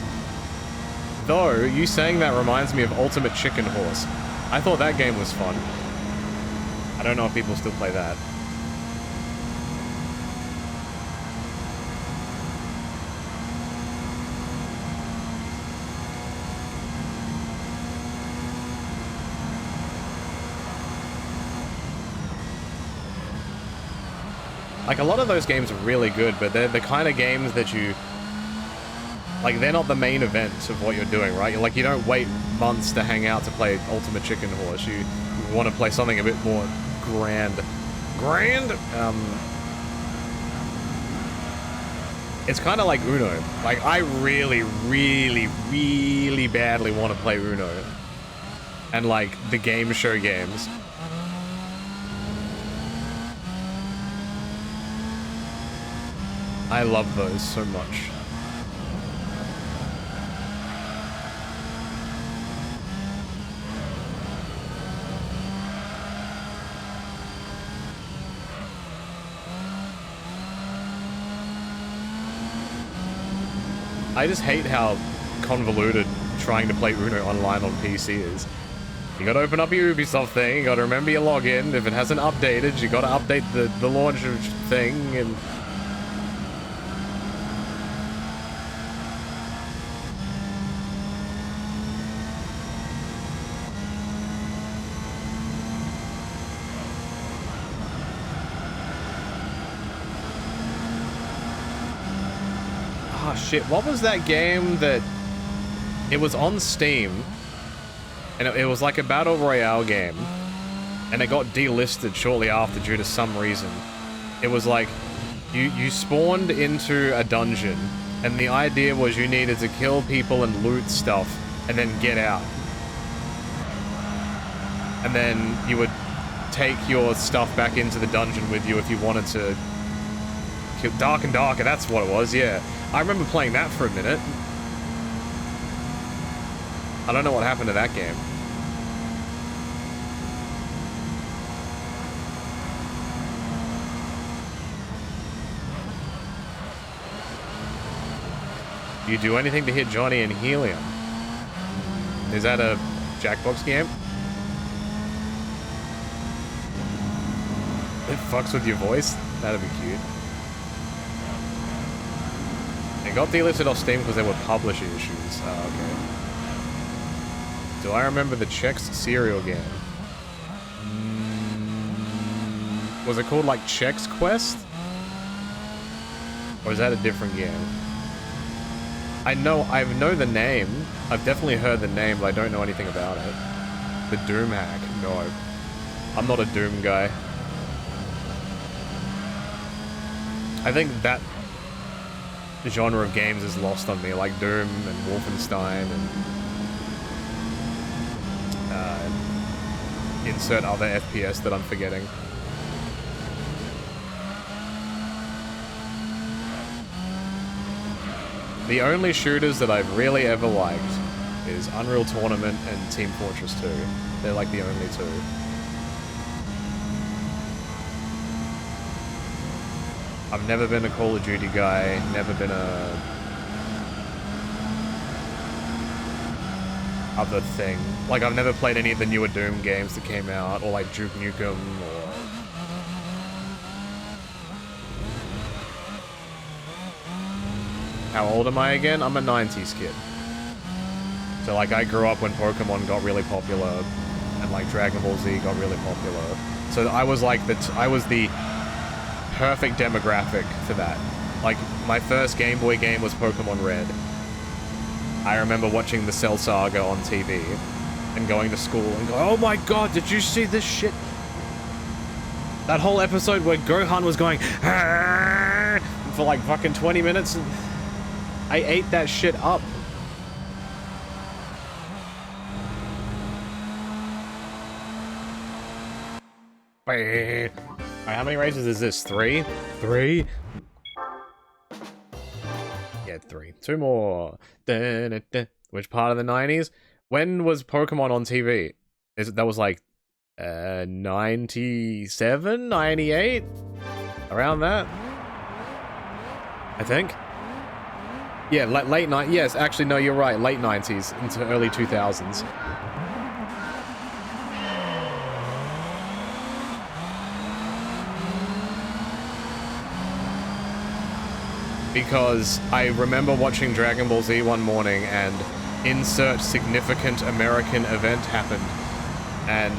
Though, you saying that reminds me of Ultimate Chicken Horse. I thought that game was fun. I don't know if people still play that. Like, a lot of those games are really good, but they're the kind of games that you... Like, they're not the main event of what you're doing, right? Like, you don't wait months to hang out to play Ultimate Chicken Horse. You want to play something a bit more grand. It's kind of like Uno. Like, I really, really, really badly want to play Uno. And, like, the game show games. I love those so much. I just hate how convoluted trying to play Uno online on PC is. You gotta open up your Ubisoft thing, you gotta remember your login, if it hasn't updated, you gotta update the launcher thing, and... Oh shit, what was that game that... It was on Steam, and it was like a Battle Royale game, and it got delisted shortly after due to some reason. It was like, you spawned into a dungeon, and the idea was you needed to kill people and loot stuff, and then get out. And then you would take your stuff back into the dungeon with you if you wanted to... Dark and Darker, that's what it was, yeah. I remember playing that for a minute. I don't know what happened to that game. Do you do anything to hit Johnny and Helium? Is that a Jackbox game? It fucks with your voice? That'd be cute. It got delisted off Steam because there were publisher issues. Oh, okay. Do I remember the Chex cereal game? Was it called, like, Chex Quest? Or is that a different game? I know the name. I've definitely heard the name, but I don't know anything about it. The Doom hack? No. I'm not a Doom guy. I think that genre of games is lost on me, like Doom and Wolfenstein and insert other FPS that I'm forgetting. The only shooters that I've really ever liked is Unreal Tournament and Team Fortress 2. They're like the only two. I've never been a Call of Duty guy, never been a... other thing. Like, I've never played any of the newer Doom games that came out, or like Duke Nukem, or... How old am I again? I'm a 90s kid. So, like, I grew up when Pokemon got really popular, and, like, Dragon Ball Z got really popular. So I was, like, I was the perfect demographic for that. Like, my first Game Boy game was Pokemon Red. I remember watching the Cell Saga on TV, and going to school and go, oh my god, did you see this shit? That whole episode where Gohan was going, Arr! For, like, fucking 20 minutes, and I ate that shit up. Alright, how many races is this? 3? 3? Yeah, 3. 2 more. Which part of the 90s? When was Pokemon on TV? That was like 97? 98? Around that? I think. Yeah, late night. Yes, actually, no, you're right. Late 90s into early 2000s. Because I remember watching Dragon Ball Z one morning and insert significant American event happened, and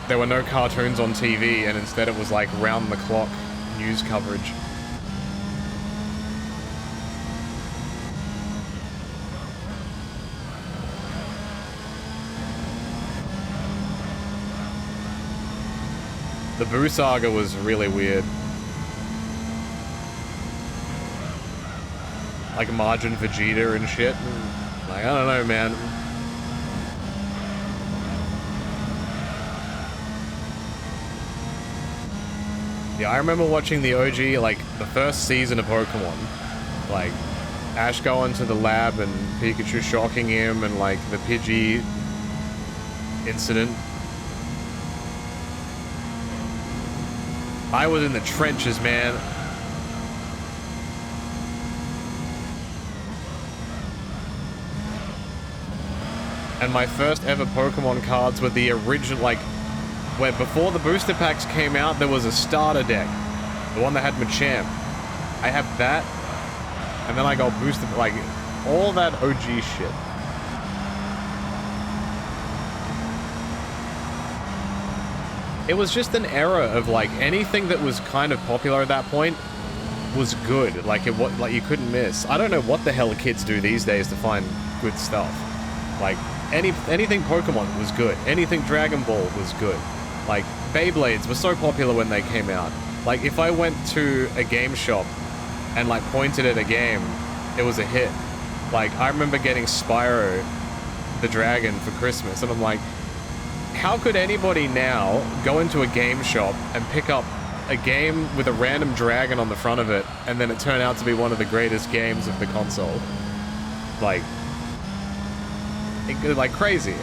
there were no cartoons on TV, and instead it was like round-the-clock news coverage. The Boo Saga was really weird. Like Margin Vegeta and shit. Like, I don't know, man. Yeah, I remember watching the OG, like, the first season of Pokemon. Like, Ash going to the lab and Pikachu shocking him and, like, the Pidgey incident. I was in the trenches, man. And my first ever Pokemon cards were the original, like, where before the booster packs came out, there was a starter deck. The one that had Machamp. I have that. And then I got booster, like, all that OG shit. It was just an era of, like, anything that was kind of popular at that point was good. Like, like, you couldn't miss. I don't know what the hell kids do these days to find good stuff. Like, anything Pokemon was good. Anything Dragon Ball was good. Like, Beyblades were so popular when they came out. Like, if I went to a game shop and, like, pointed at a game, it was a hit. Like, I remember getting Spyro the Dragon for Christmas, and I'm like, how could anybody now go into a game shop and pick up a game with a random dragon on the front of it, and then it turn out to be one of the greatest games of the console? Like, like crazy.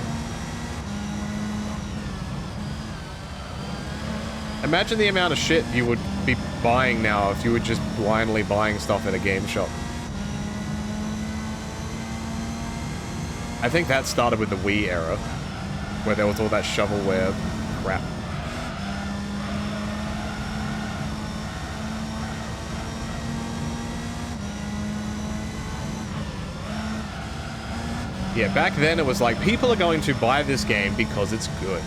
Imagine the amount of shit you would be buying now if you were just blindly buying stuff at a game shop. I think that started with the Wii era, where there was all that shovelware crap. Yeah, back then it was like, people are going to buy this game because it's good.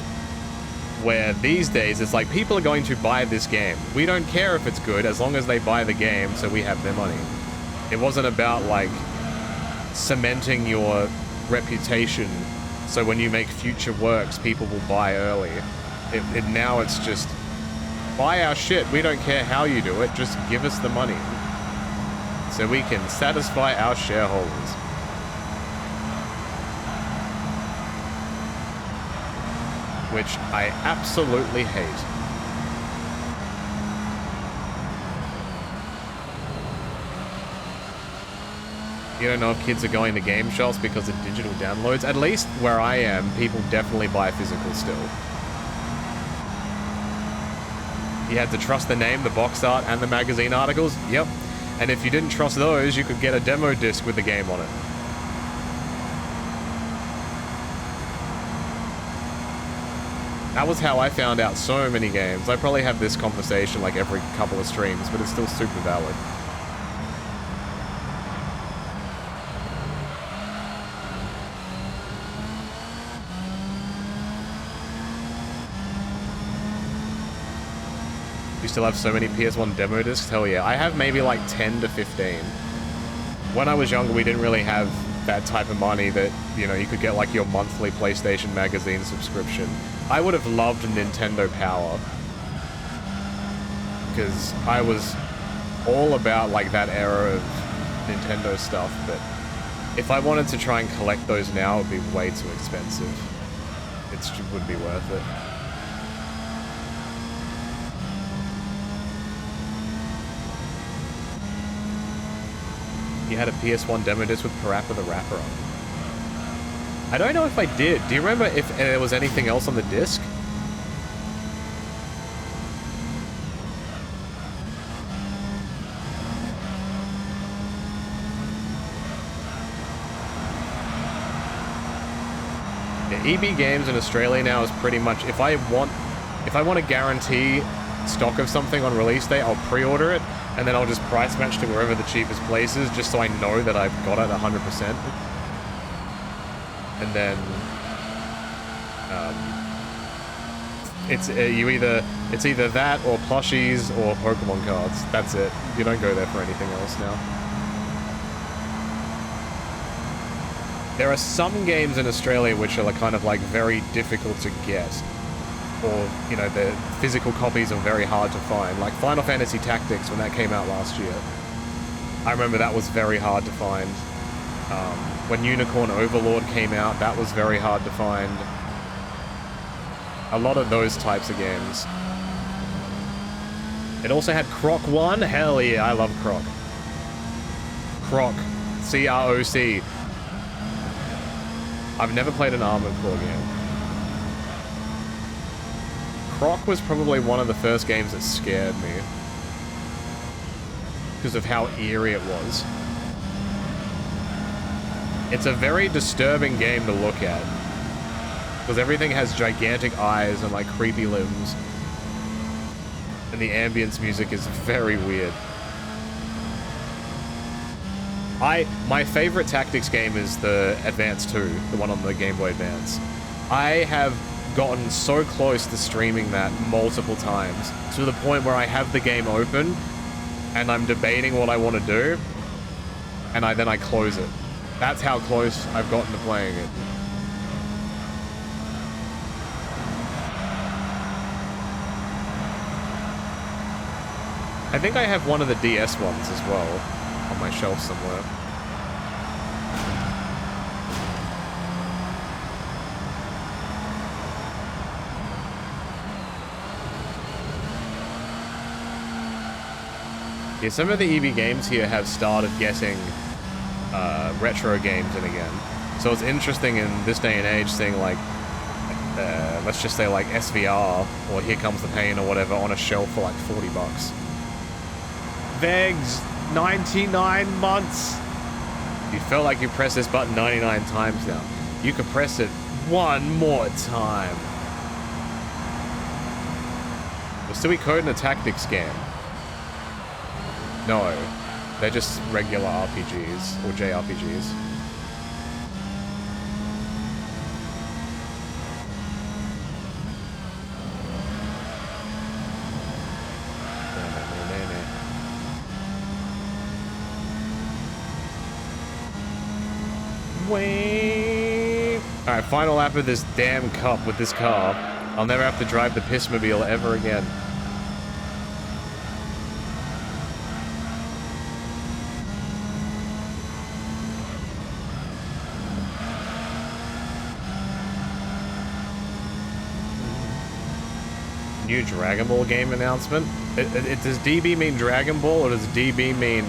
Where these days, it's like, people are going to buy this game. We don't care if it's good, as long as they buy the game, so we have their money. It wasn't about, like, cementing your reputation, so when you make future works, people will buy early. Now it's just, buy our shit, we don't care how you do it, just give us the money. So we can satisfy our shareholders. Which I absolutely hate. You don't know if kids are going to game shops because of digital downloads. At least where I am, people definitely buy physical still. You had to trust the name, the box art, and the magazine articles? Yep. And if you didn't trust those, you could get a demo disc with the game on it. That was how I found out so many games. I probably have this conversation like every couple of streams, but it's still super valid. You still have so many PS1 demo discs? Hell yeah. I have maybe like 10 to 15. When I was younger, we didn't really have that type of money that, you know, you could get like your monthly PlayStation magazine subscription. I would have loved Nintendo Power, because I was all about like that era of Nintendo stuff, but if I wanted to try and collect those now, it would be way too expensive. It would be worth it. You had a PS1 demo disc with Parappa the Rapper on it. I don't know if I did. Do you remember if there was anything else on the disc? Yeah, EB Games in Australia now is pretty much, if I want to guarantee stock of something on release day, I'll pre-order it, and then I'll just price match to wherever the cheapest place is, just so I know that I've got it 100%. And then, it's either that or plushies or Pokemon cards. That's it. You don't go there for anything else now. There are some games in Australia which are kind of like very difficult to get, or you know, the physical copies are very hard to find. Like Final Fantasy Tactics, when that came out last year, I remember that was very hard to find. When Unicorn Overlord came out, that was very hard to find. A lot of those types of games. It also had Croc 1. Hell yeah, I love Croc. Croc. C-R-O-C. I've never played an Armored Core game. Croc was probably one of the first games that scared me. Because of how eerie it was. It's a very disturbing game to look at. Because everything has gigantic eyes and like creepy limbs. And the ambience music is very weird. My favorite tactics game is the Advance 2, the one on the Game Boy Advance. I have gotten so close to streaming that multiple times, to the point where I have the game open, and I'm debating what I want to do, and then I close it. That's how close I've gotten to playing it. I think I have one of the DS ones as well, on my shelf somewhere. Yeah, some of the EB games here have started getting retro games in again. So it's interesting in this day and age seeing like, let's just say like SVR, or Here Comes the Pain or whatever, on a shelf for like 40 bucks. Vegs, 99 months. You felt like you pressed this button 99 times now. You could press it one more time. We're still coding a tactics game. No, they're just regular RPGs, or JRPGs. Alright, final lap of this damn cup with this car. I'll never have to drive the Pissmobile ever again. New Dragon Ball game announcement? Does DB mean Dragon Ball, or does DB mean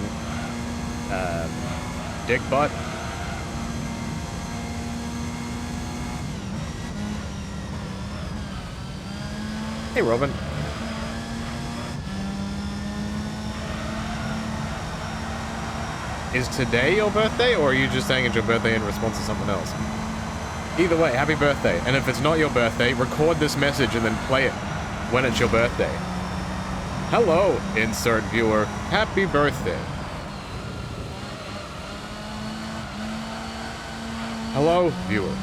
dick butt? Hey, Robin. Is today your birthday, or are you just saying it's your birthday in response to something else? Either way, happy birthday. And if it's not your birthday, record this message and then play it when it's your birthday. Hello, insert viewer. Happy birthday. Hello, viewer.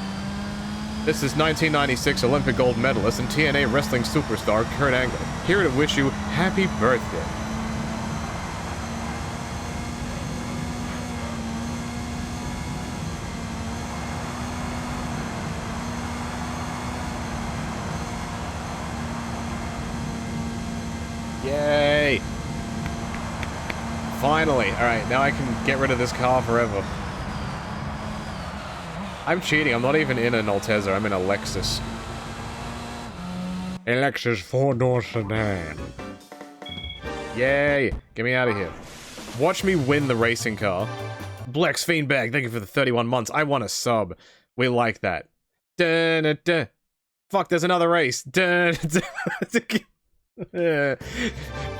This is 1996 Olympic gold medalist and TNA wrestling superstar Kurt Angle, here to wish you happy birthday. Yay! Finally! Alright, now I can get rid of this car forever. I'm cheating, I'm not even in an Altezza, I'm in a Lexus. A Lexus 4-door sedan. Yay! Get me out of here. Watch me win the racing car. Blex Fiendbag, thank you for the 31 months. I want a sub. We like that. Dun, dun, dun. Fuck, there's another race. Dun, dun, dun.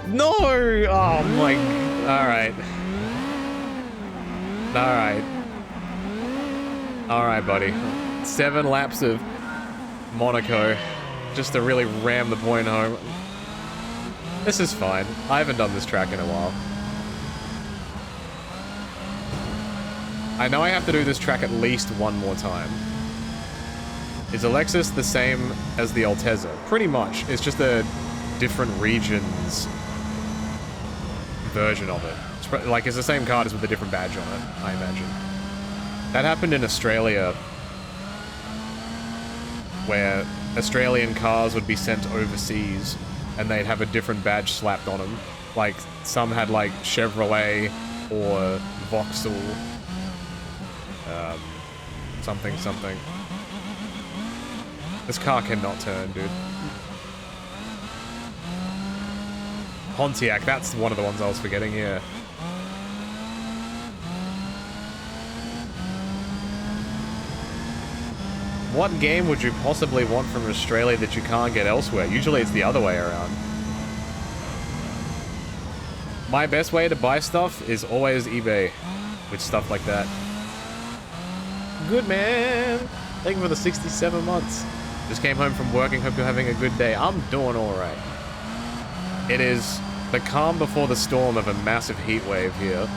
No! Oh my... Alright. Alright. Alright, buddy. 7 laps of Monaco just to really ram the point home. This is fine. I haven't done this track in a while. I know I have to do this track at least one more time. Is Alexis the same as the Altezza? Pretty much. It's just a different region's version of it. It's like, it's the same card as with a different badge on it, I imagine. That happened in Australia, where Australian cars would be sent overseas and they'd have a different badge slapped on them. Like, some had like Chevrolet or Vauxhall. Something, something. This car cannot turn, dude. Pontiac, that's one of the ones I was forgetting, yeah. What game would you possibly want from Australia that you can't get elsewhere? Usually it's the other way around. My best way to buy stuff is always eBay with stuff like that. Good man! Thank you for the 67 months. Just came home from working, hope you're having a good day. I'm doing alright. It is the calm before the storm of a massive heat wave here.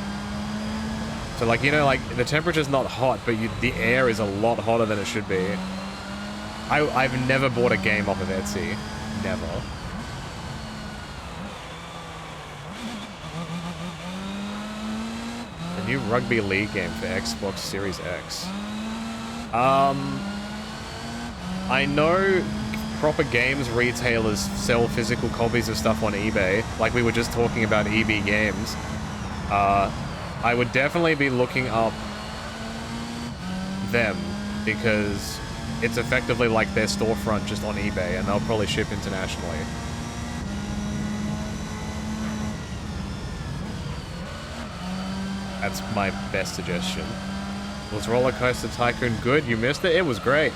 So like, you know, like, the temperature's not hot, but the air is a lot hotter than it should be. I've never bought a game off of Etsy. Never. A new rugby league game for Xbox Series X. I know proper games retailers sell physical copies of stuff on eBay, like we were just talking about EB Games. I would definitely be looking up them, because it's effectively like their storefront just on eBay, and they'll probably ship internationally. That's my best suggestion. Was Roller Coaster Tycoon good? You missed it? It was great.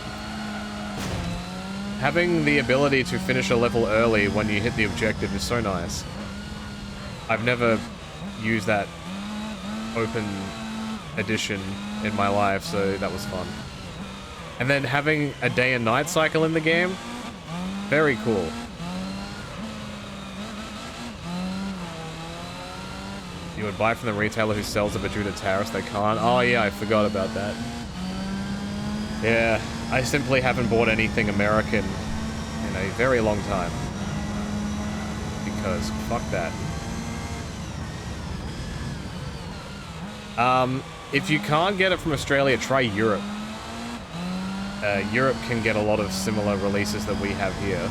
Having the ability to finish a level early when you hit the objective is so nice. I've never used that open edition in my life, so that was fun. And then having a day and night cycle in the game, very cool. You would buy from the retailer who sells it, but due to tariffs they can't. Oh yeah, I forgot about that. Yeah, I simply haven't bought anything American in a very long time. Because fuck that. If you can't get it from Australia, try Europe. Europe can get a lot of similar releases that we have here.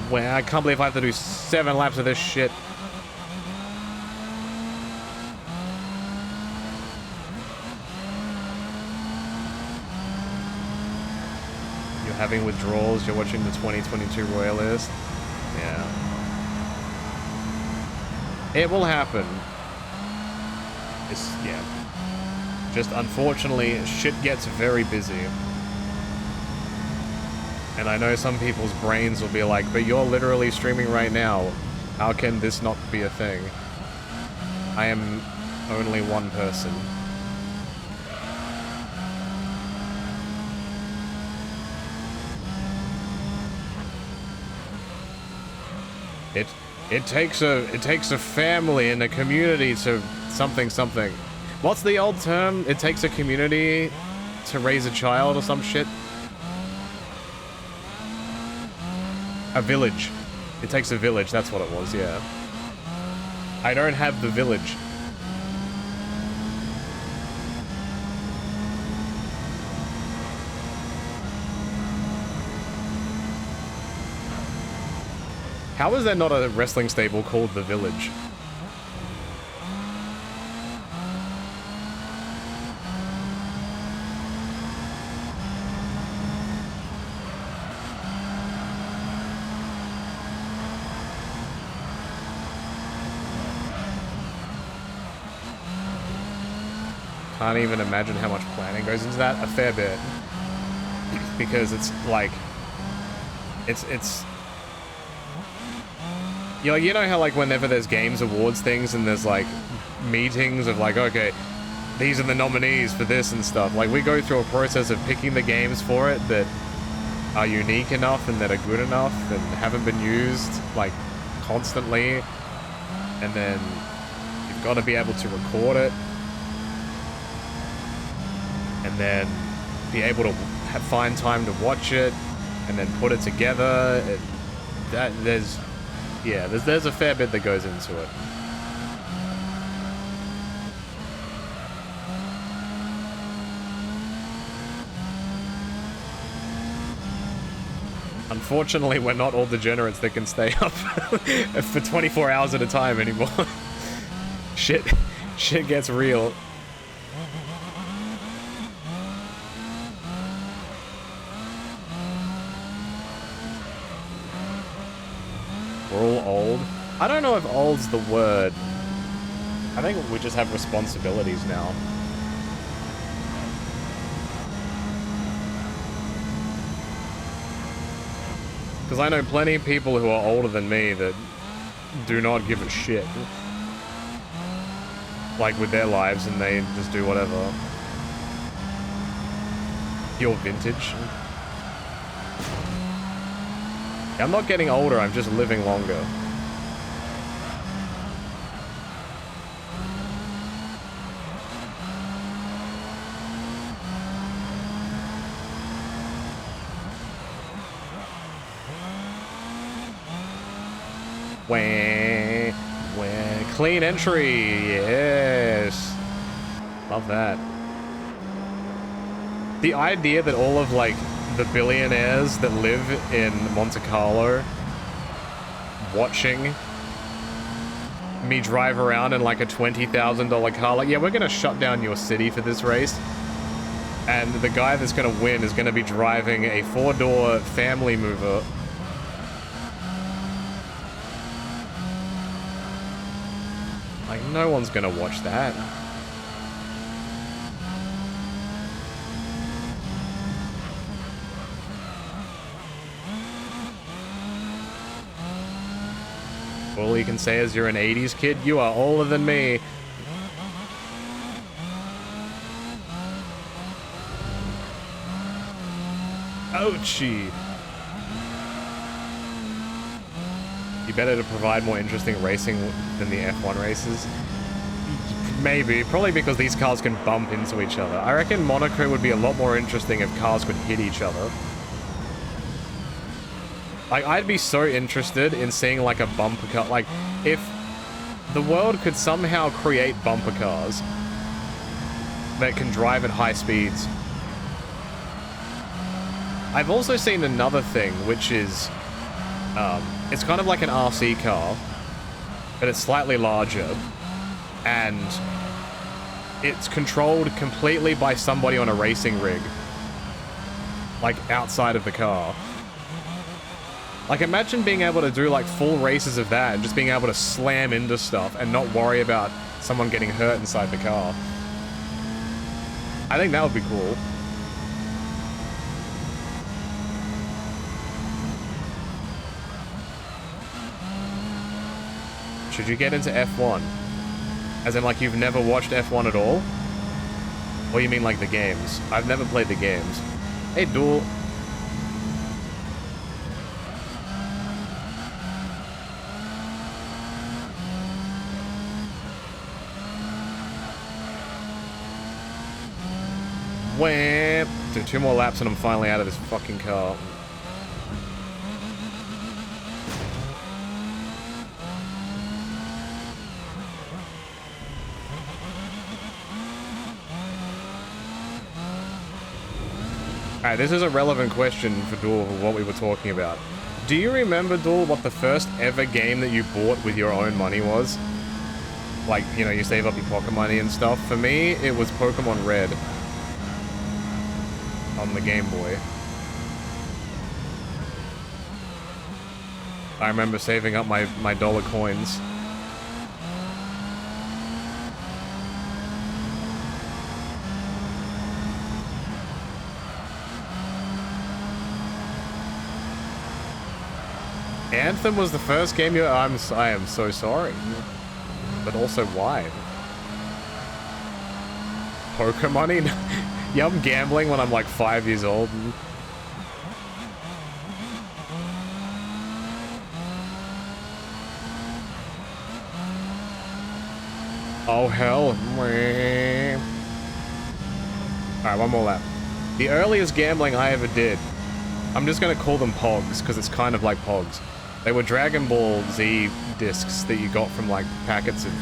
Where I can't believe I have to do 7 laps of this shit. You're having withdrawals, you're watching the 2022 Royalist. Yeah. It will happen. It's, yeah. Just unfortunately, shit gets very busy. And I know some people's brains will be like, but you're literally streaming right now. How can this not be a thing? I am only one person. It takes a family and a community to something. What's the old term? It takes a community to raise a child or some shit? A village. It takes a village, that's what it was, yeah. I don't have the village. How is there not a wrestling stable called The Village? can't even imagine how much planning goes into that. A fair bit. Because it's like... It's... You know how like whenever there's games awards things and there's like meetings of like, okay, these are the nominees for this and stuff. Like we go through a process of picking the games for it that are unique enough and that are good enough and haven't been used like constantly. And then you've got to be able to record it. And then be able to find time to watch it and then put it together. There's a fair bit that goes into it. Unfortunately, we're not all degenerates that can stay up for 24 hours at a time anymore. Shit gets real. We're all old. I don't know if old's the word. I think we just have responsibilities now. Because I know plenty of people who are older than me that do not give a shit. Like with their lives and they just do whatever. Pure vintage. I'm not getting older, I'm just living longer. Wah. Clean entry, yes. Love that. The idea that all of, like, the billionaires that live in Monte Carlo watching me drive around in like a $20,000 car, like, yeah, we're gonna shut down your city for this race, and the guy that's gonna win is gonna be driving a 4-door family mover. Like, no one's gonna watch that. All you can say is you're an 80s kid. You are older than me. Ouchie. You better to provide more interesting racing than the F1 races. Maybe. Probably because these cars can bump into each other. I reckon Monaco would be a lot more interesting if cars could hit each other. Like, I'd be so interested in seeing, like, a bumper car. Like, if the world could somehow create bumper cars that can drive at high speeds. I've also seen another thing, which is, it's kind of like an RC car, but it's slightly larger, and it's controlled completely by somebody on a racing rig, like, outside of the car. Like, imagine being able to do, like, full races of that and just being able to slam into stuff and not worry about someone getting hurt inside the car. I think that would be cool. Should you get into F1? As in, like, you've never watched F1 at all? Or you mean, like, the games? I've never played the games. Hey, Duel. Wham! Do 2 more laps and I'm finally out of this fucking car. Alright, this is a relevant question for Duel, for what we were talking about. Do you remember, Duel, what the first ever game that you bought with your own money was? Like, you know, you save up your pocket money and stuff. For me, it was Pokemon Red. On the Game Boy. I remember saving up my dollar coins. Anthem was the first game you... I am so sorry. But also, why? Poker money? Yeah, I'm gambling when I'm like 5 years old. Oh, hell. Alright, one more lap. The earliest gambling I ever did, I'm just gonna call them Pogs, because it's kind of like Pogs. They were Dragon Ball Z discs that you got from, like, packets of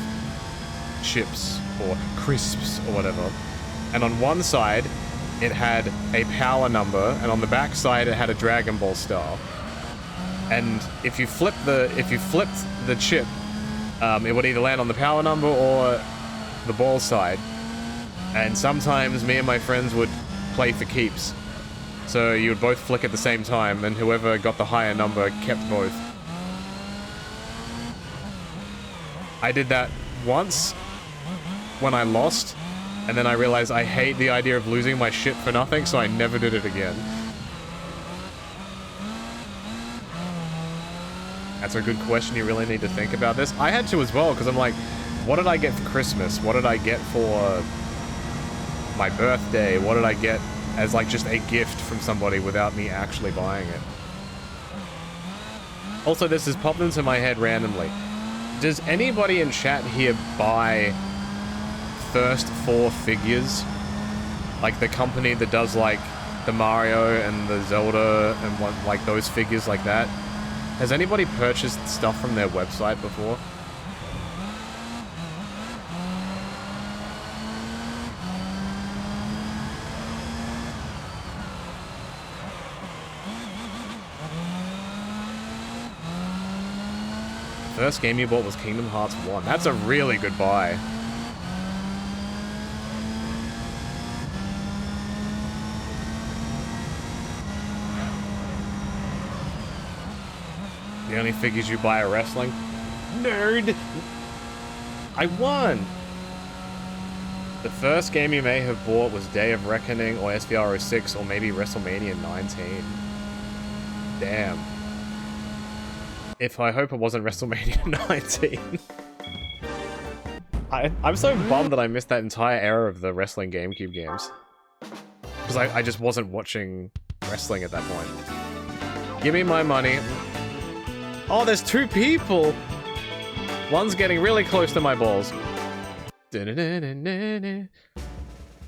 chips or crisps or whatever. And on one side, it had a power number, and on the back side, it had a Dragon Ball star. And if you flipped the chip, it would either land on the power number or the ball side. And sometimes me and my friends would play for keeps. So you would both flick at the same time, and whoever got the higher number kept both. I did that once when I lost, and then I realized I hate the idea of losing my shit for nothing, so I never did it again. That's a good question. You really need to think about this. I had to as well, because I'm like, what did I get for Christmas? What did I get for my birthday? What did I get as like just a gift from somebody without me actually buying it? Also, this has popped into my head randomly. Does anybody in chat here buy first 4 figures? Like the company that does like the Mario and the Zelda and what, like those figures like that? Has anybody purchased stuff from their website before? First game you bought was Kingdom Hearts 1. That's a really good buy. The only figures you buy are wrestling? Nerd! I won! The first game you may have bought was Day of Reckoning or SVR 06 or maybe WrestleMania 19. Damn. I hope it wasn't WrestleMania 19. I'm so bummed that I missed that entire era of the wrestling GameCube games. Because I just wasn't watching wrestling at that point. Give me my money. Oh, there's 2 people! One's getting really close to my balls.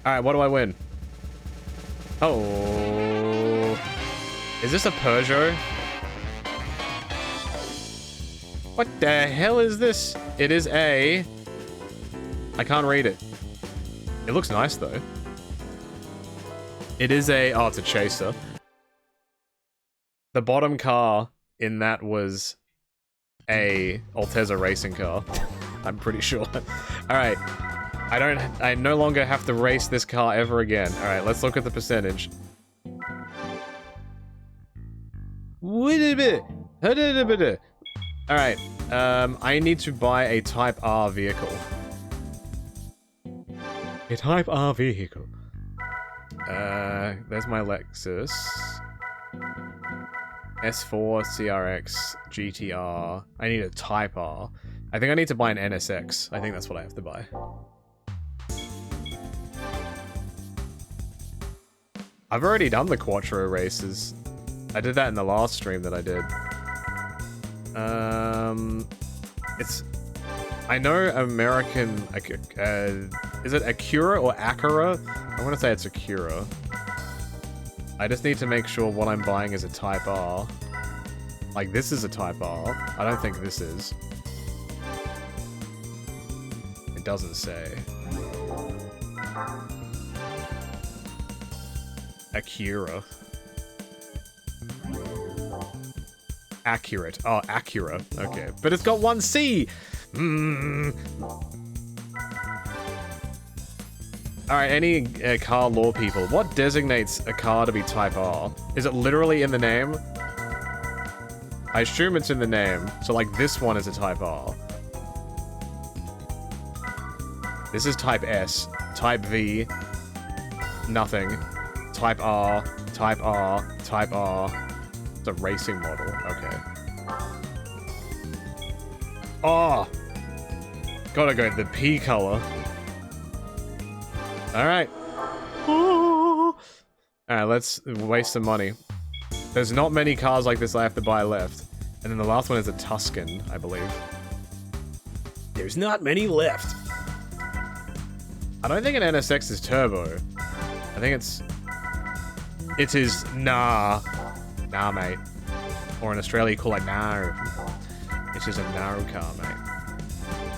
Alright, what do I win? Oh. Is this a Peugeot? What the hell is this? It is a... I can't read it. It looks nice, though. It is a... Oh, it's a Chaser. The bottom car in that was a Altezza racing car. I'm pretty sure. Alright. I no longer have to race this car ever again. Alright, let's look at the percentage. Alright, I need to buy a Type R vehicle. A Type R vehicle. There's my Lexus. S4, CRX, GTR. I need a Type R. I think I need to buy an NSX. I think that's what I have to buy. I've already done the Quattro races. I did that in the last stream that I did. I know American, is it Acura or Acura? I want to say it's Acura. I just need to make sure what I'm buying is a Type R. Like, this is a Type R. I don't think this is. It doesn't say. Acura. Accurate. Oh, Acura. Okay. But it's got 1 C! Alright, any car law people. What designates a car to be Type R? Is it literally in the name? I assume it's in the name. So, like, this one is a Type R. This is Type S. Type V. Nothing. Type R. Type R. Type R. It's a racing model. Okay. Oh! Gotta go the P color. Alright. Alright, let's waste some money. There's not many cars like this I have to buy left. And then the last one is a Tuscan, I believe. There's not many left. I don't think an NSX is turbo. I think it is nah. Nah, mate. Or in Australia you call it nah. It's just a narrow car, mate.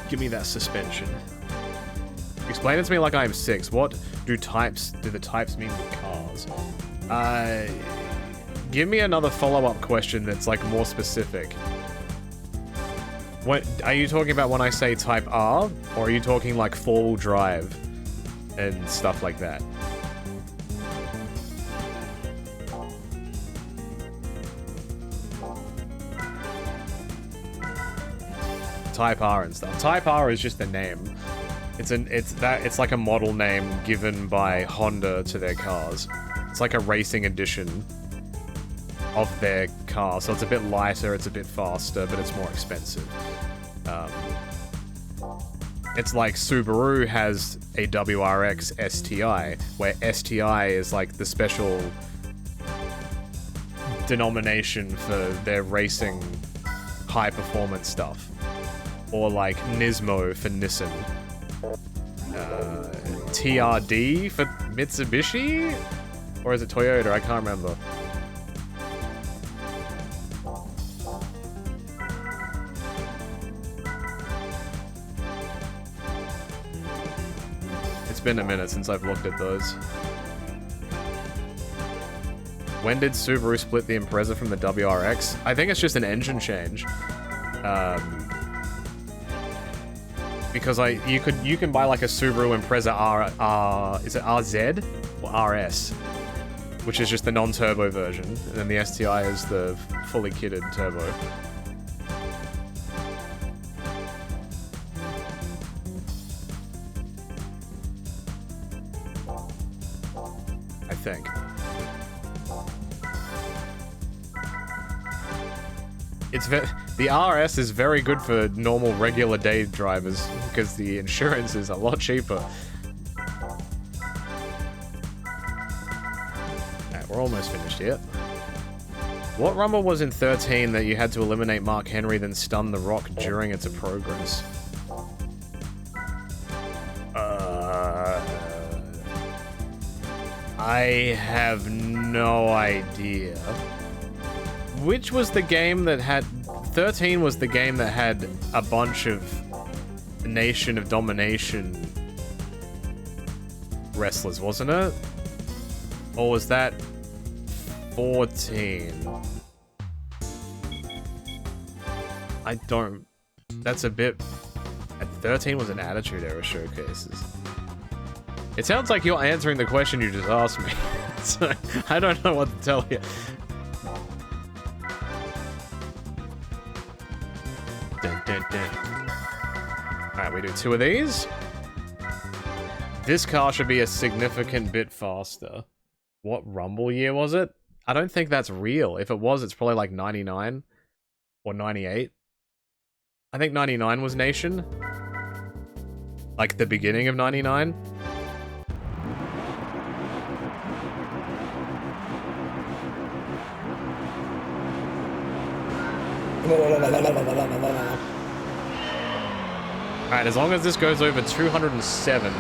Give me that suspension. Explain it to me like I'm 6. What do the types mean with cars? Give me another follow-up question that's like more specific. What are you talking about when I say type R, or are you talking like 4-wheel drive and stuff like that? Type R and stuff. Type R is just a name. It's like a model name given by Honda to their cars. It's like a racing edition of their car, so it's a bit lighter, it's a bit faster, but it's more expensive. It's like Subaru has a WRX STI, where STI is like the special denomination for their racing high-performance stuff. Or like Nismo for Nissan. TRD for Mitsubishi? Or is it Toyota? I can't remember. It's been a minute since I've looked at those. When did Subaru split the Impreza from the WRX? I think it's just an engine change. Because you can buy like a Subaru Impreza is it RZ or RS, which is just the non-turbo version, and then the STI is the fully kitted turbo. I think. The RS is very good for normal, regular day drivers, because the insurance is a lot cheaper. Alright, we're almost finished here. What rumble was in 13 that you had to eliminate Mark Henry, then stun the Rock during its progress? I have no idea. Which was the game that had... 13 was the game that had a bunch of Nation of Domination wrestlers, wasn't it? Or was that 14? I don't... That's a bit... 13 was an Attitude Era Showcases. It sounds like you're answering the question you just asked me. So, I don't know what to tell you. Alright, we do 2 of these. This car should be a significant bit faster. What rumble year was it? I don't think that's real. If it was, it's probably like 99 or 98. I think 99 was Nation. Like the beginning of 99. Alright, as long as this goes over 207.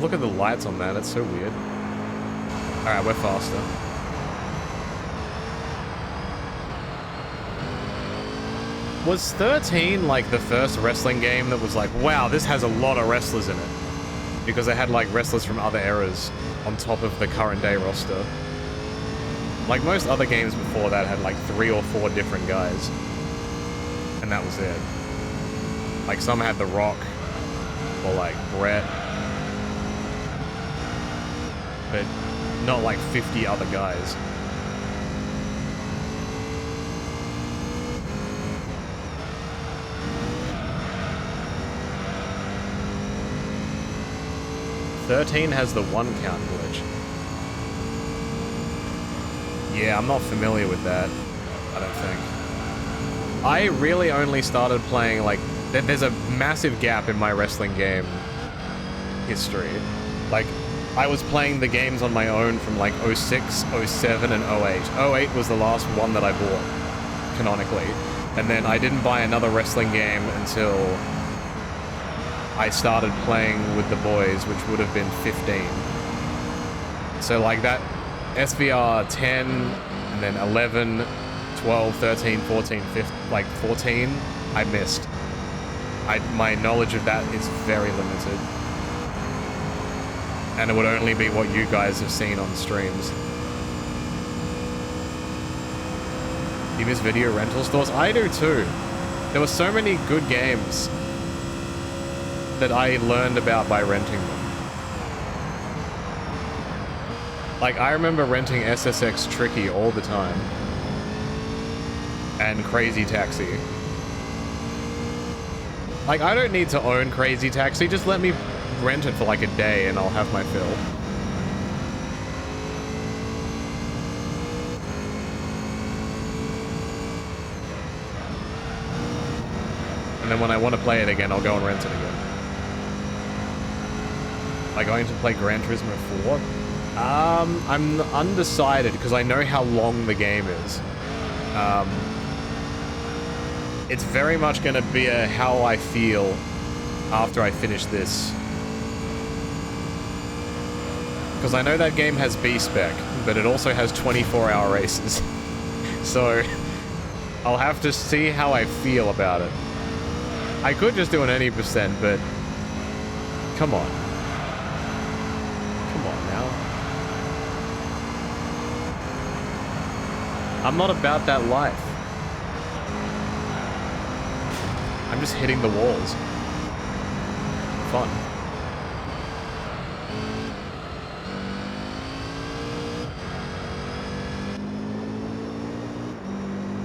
Look at the lights on that, it's so weird. Alright, we're faster. Was 13 like the first wrestling game that was like, wow, this has a lot of wrestlers in it? Because they had like wrestlers from other eras on top of the current day roster. Like most other games before that had like 3 or 4 different guys. And that was it. Like some had The Rock, or like Brett. But not like 50 other guys. "13 has the 1 count glitch. Yeah, I'm not familiar with that, I don't think. I really only started playing, like, there's a massive gap in my wrestling game history. Like, I was playing the games on my own from, like, 06, 07, and 08. 08 was the last one that I bought, canonically. And then I didn't buy another wrestling game until I started playing with the boys, which would have been 15. So, like, that SVR 10, and then 11, 12, 13, 14, 15, like 14, I missed. My knowledge of that is very limited. And it would only be what you guys have seen on streams. You miss video rental stores? I do too. There were so many good games that I learned about by renting them. Like, I remember renting SSX Tricky all the time. And Crazy Taxi. Like, I don't need to own Crazy Taxi, just let me rent it for like a day and I'll have my fill. And then when I want to play it again, I'll go and rent it again. Am I going to play Gran Turismo 4? I'm undecided because I know how long the game is. It's very much going to be how I feel after I finish this. Because I know that game has B-Spec, but it also has 24-hour races. So, I'll have to see how I feel about it. I could just do an 80%, but... Come on. Come on now. I'm not about that life. I'm just hitting the walls. Fun.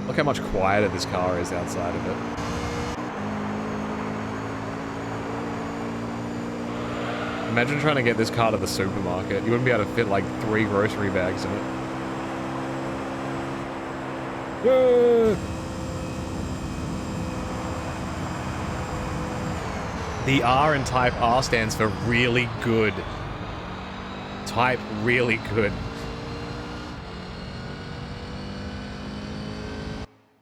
Look how much quieter this car is outside of it. Imagine trying to get this car to the supermarket. You wouldn't be able to fit like 3 grocery bags in it. Whoa! The R in Type R stands for really good. Type really good.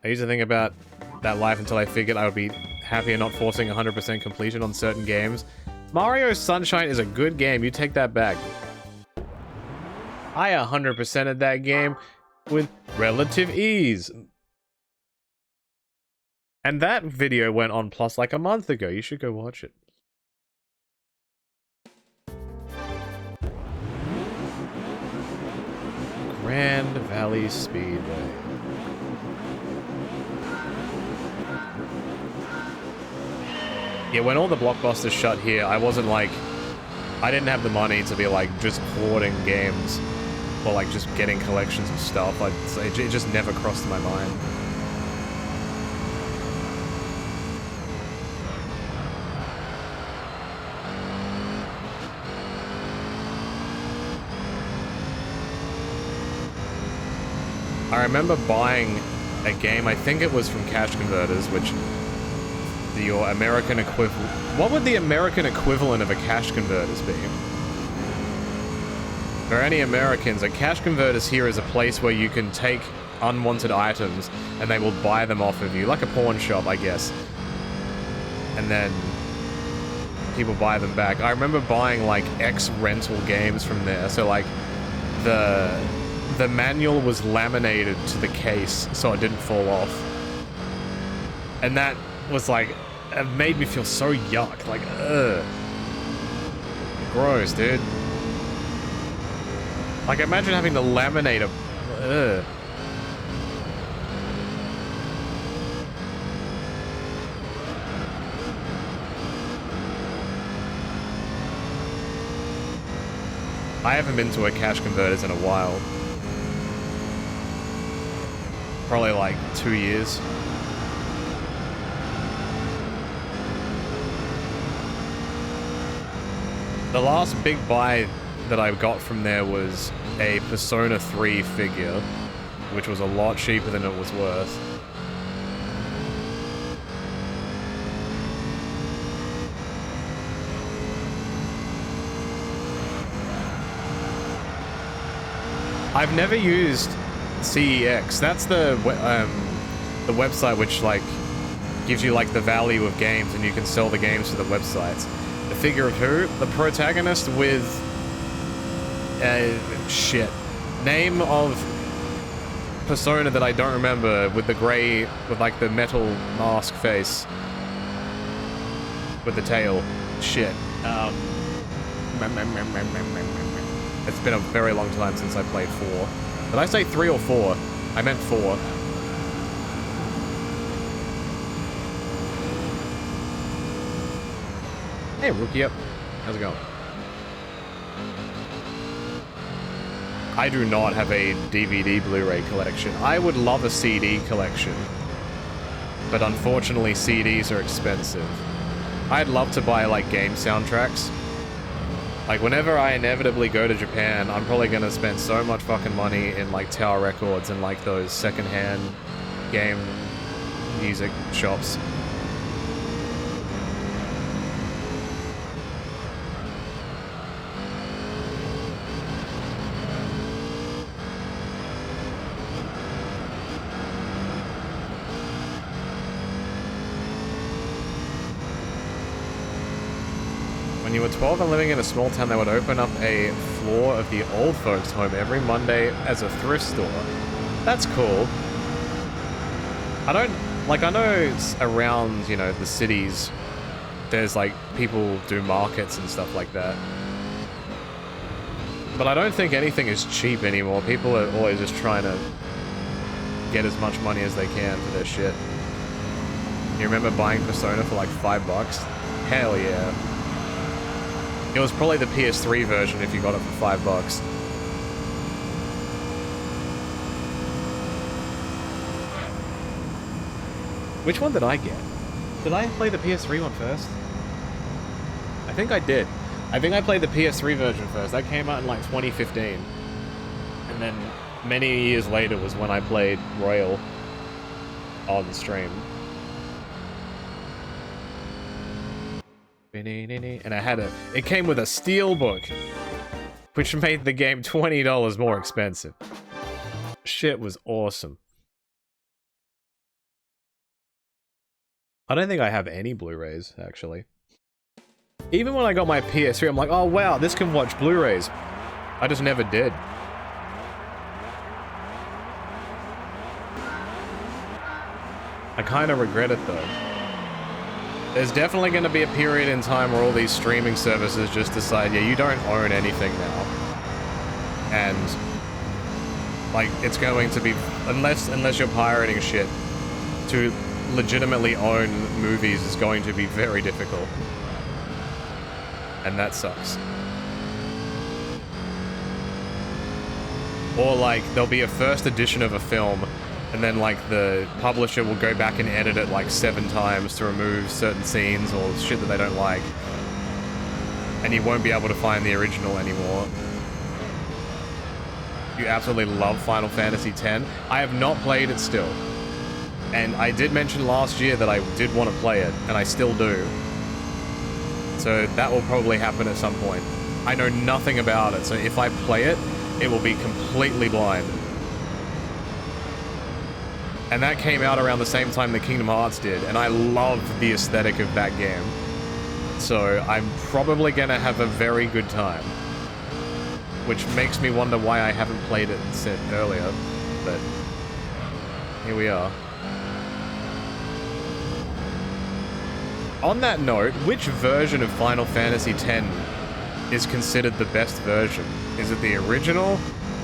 I used to think about that life until I figured I would be happier not forcing 100% completion on certain games. Mario Sunshine is a good game, you take that back. I 100%ed that game with relative ease. And that video went on Plus like a month ago, you should go watch it. Grand Valley Speedway. Yeah, when all the blockbusters shut here, I wasn't like... I didn't have the money to be like just hoarding games or like just getting collections of stuff. It just never crossed my mind. I remember buying a game, I think it was from Cash Converters, which... your American equivalent... What would the American equivalent of a Cash Converters be? For any Americans, a Cash Converters here is a place where you can take unwanted items and they will buy them off of you. Like a pawn shop, I guess. And then people buy them back. I remember buying like X rental games from there. So like the manual was laminated to the case so it didn't fall off. And that was like... It made me feel so yuck. Like, ugh. Gross, dude. Like, imagine having to laminate a... Ugh. I haven't been to a Cash Converters in a while. Probably like 2 years. The last big buy that I got from there was a Persona 3 figure, which was a lot cheaper than it was worth. I've never used CEX. That's the website which like gives you like the value of games, and you can sell the games to the websites. The figure of who? The protagonist with shit. Name of persona that I don't remember, with the grey, with like the metal mask face. With the tail. Shit. It's been a very long time since I played 4. Did I say 3 or 4? I meant 4. Hey, Rookie up. How's it going? I do not have a DVD Blu-ray collection. I would love a CD collection. But unfortunately, CDs are expensive. I'd love to buy, like, game soundtracks. Like, whenever I inevitably go to Japan, I'm probably gonna spend so much fucking money in, like, Tower Records and, like, those secondhand game music shops. When you were 12 and living in a small town, they would open up a floor of the old folks' home every Monday as a thrift store. That's cool. I know it's around, you know, the cities, there's like, people do markets and stuff like that. But I don't think anything is cheap anymore. People are always just trying to get as much money as they can for their shit. You remember buying Persona for like $5? Hell yeah. It was probably the PS3 version if you got it for $5. Which one did I get? Did I play the PS3 one first? I think I did. I think I played the PS3 version first. That came out in like 2015. And then many years later was when I played Royal on stream. And I had it came with a steelbook, which made the game $20 more expensive. Shit was awesome. I don't think I have any Blu-rays, actually. Even when I got my PS3, I'm like, oh wow, this can watch Blu-rays. I just never did. I kind of regret it though. There's definitely going to be a period in time where all these streaming services just decide, yeah, you don't own anything now. And, like, it's going to be, unless you're pirating shit, to legitimately own movies is going to be very difficult. And that sucks. Or, like, there'll be a first edition of a film, and then, like, the publisher will go back and edit it, like, 7 times to remove certain scenes or shit that they don't like. And you won't be able to find the original anymore. You absolutely love Final Fantasy X. I have not played it still. And I did mention last year that I did want to play it, and I still do. So that will probably happen at some point. I know nothing about it, so if I play it, it will be completely blind. And that came out around the same time that Kingdom Hearts did, and I love the aesthetic of that game. So I'm probably gonna have a very good time. Which makes me wonder why I haven't played it since earlier, but here we are. On that note, which version of Final Fantasy X is considered the best version? Is it the original?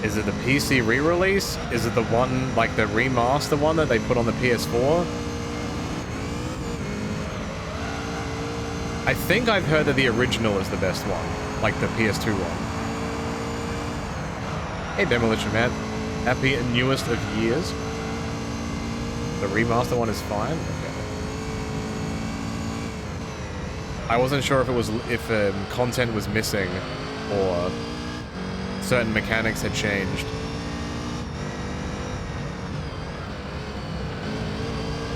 Is it the PC re-release? Is it the one, like the remaster one that they put on the PS4? I think I've heard that the original is the best one, like the PS2 one. Hey Demolition Man, happy newest of years. The remaster one is fine? Okay. I wasn't sure if it was, if content was missing, or certain mechanics had changed.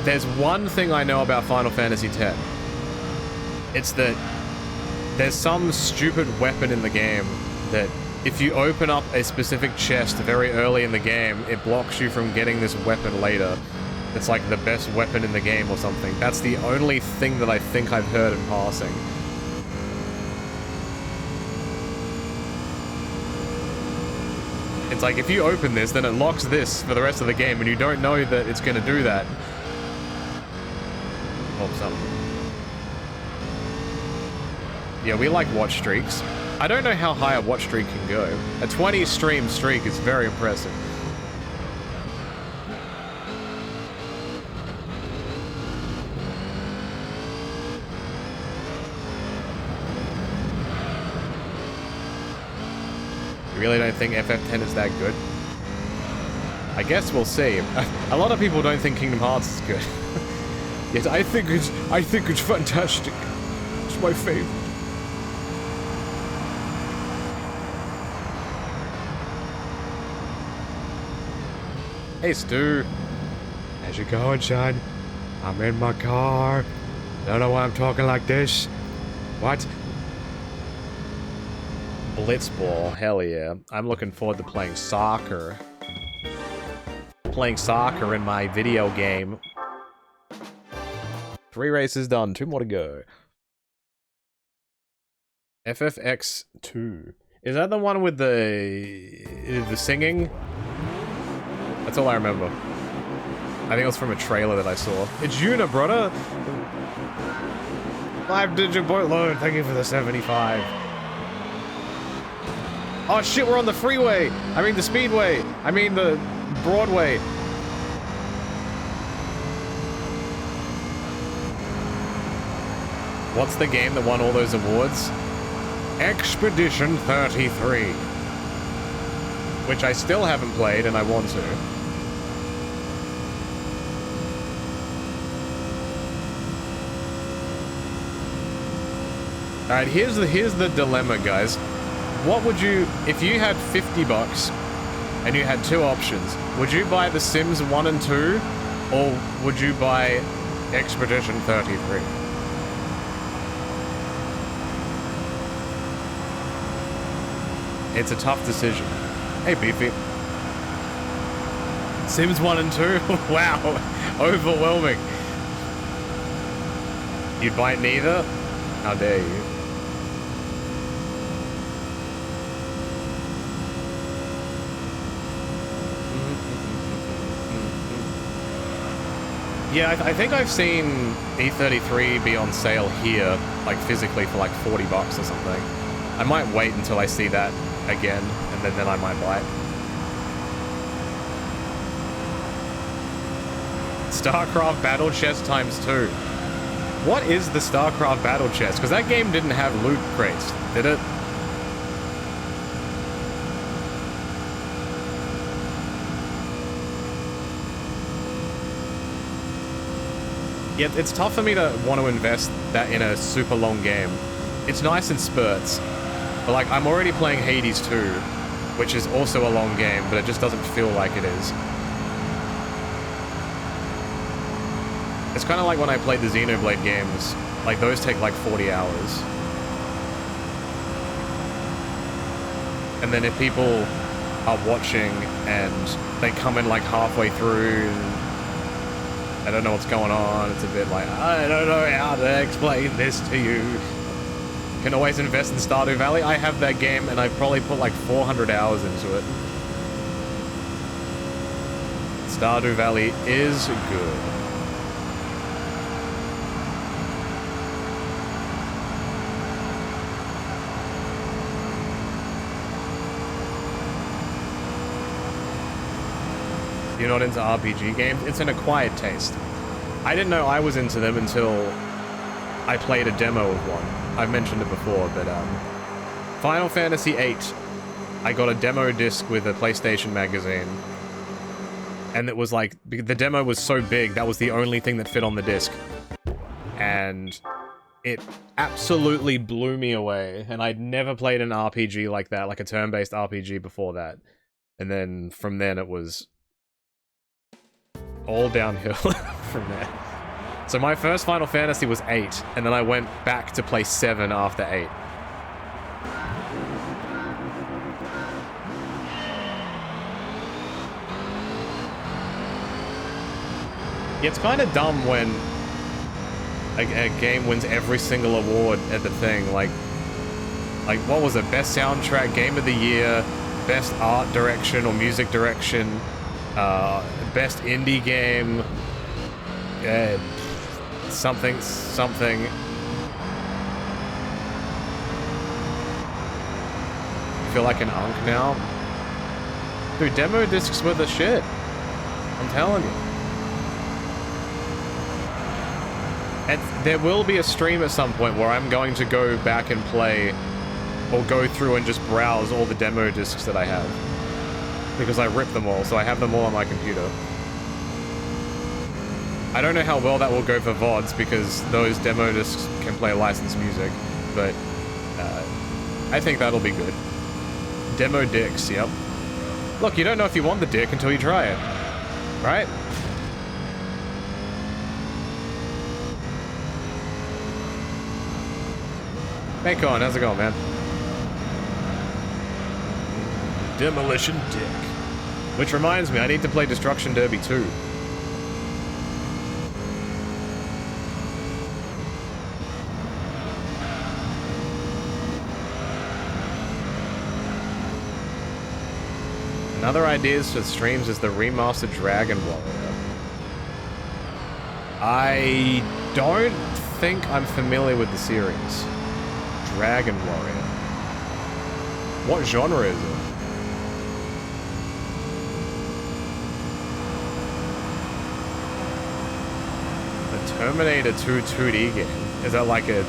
there's one thing I know about Final Fantasy X. It's that there's some stupid weapon in the game that if you open up a specific chest very early in the game, it blocks you from getting this weapon later. It's like the best weapon in the game or something. That's the only thing that I think I've heard in passing. It's like, if you open this, then it locks this for the rest of the game, and you don't know that it's gonna do that. Oh, something. Yeah, we like watch streaks. I don't know how high a watch streak can go. A 20 stream streak is very impressive. You really don't think FF10 is that good? I guess we'll see. A lot of people don't think Kingdom Hearts is good. Yes, I think it's fantastic. It's my favorite. Hey, Stu. How's it going, son? I'm in my car. Don't know why I'm talking like this. What? Blitzball, hell yeah. I'm looking forward to playing soccer. Playing soccer in my video game. 3 races done, 2 more to go. FFX2. Is that the one with the singing? That's all I remember. I think it was from a trailer that I saw. It's Yuna, brother! 5-digit boatload, thank you for the 75. Oh shit, we're on the freeway! I mean the speedway! I mean the Broadway! What's the game that won all those awards? Expedition 33. Which I still haven't played and I want to. Alright, here's the dilemma, guys. What would you, if you had 50 bucks and you had 2 options, would you buy The Sims 1 and 2 or would you buy Expedition 33? It's a tough decision. Hey, Beefy. Sims 1 and 2? Wow, overwhelming. You'd buy neither? How dare you? Yeah, I think I've seen E33 be on sale here, like physically for like 40 bucks or something. I might wait until I see that again, and then I might buy it. StarCraft Battle Chest ×2. What is the StarCraft Battle Chest? Because that game didn't have loot crates, did it? Yeah, it's tough for me to want to invest that in a super long game. It's nice in spurts, but like I'm already playing Hades 2, which is also a long game, but it just doesn't feel like it is. It's kind of like when I played the Xenoblade games, like those take like 40 hours. And then if people are watching and they come in like halfway through, I don't know what's going on, it's a bit like, I don't know how to explain this to you. You can always invest in Stardew Valley. I have that game and I've probably put like 400 hours into it. Stardew Valley is good. You're not into RPG games? It's an acquired taste. I didn't know I was into them until I played a demo of one. I've mentioned it before, but Final Fantasy VIII, I got a demo disc with a PlayStation magazine. And it was like, the demo was so big, that was the only thing that fit on the disc. And it absolutely blew me away. And I'd never played an RPG like that, like a turn-based RPG before that. And then from then it was all downhill from there. So my first Final Fantasy was 8, and then I went back to play 7 after 8. Yeah, it's kind of dumb when a game wins every single award at the thing. Like what was it? Best soundtrack, game of the year, best art direction or music direction, best indie game, something. I feel like an unk now. Dude, demo discs were the shit. I'm telling you. And there will be a stream at some point where I'm going to go back and play, or go through and just browse all the demo discs that I have. Because I ripped them all, so I have them all on my computer. I don't know how well that will go for VODs, because those demo discs can play licensed music, but I think that'll be good. Demo dicks, yep. Look, you don't know if you want the dick until you try it. Right? Hey, Con, how's it going, man? Demolition Dick. Which reminds me, I need to play Destruction Derby 2. Another ideas for streams is the remastered Dragon Warrior. I don't think I'm familiar with the series. Dragon Warrior. What genre is it? The Terminator 2 2D game. Is that like a...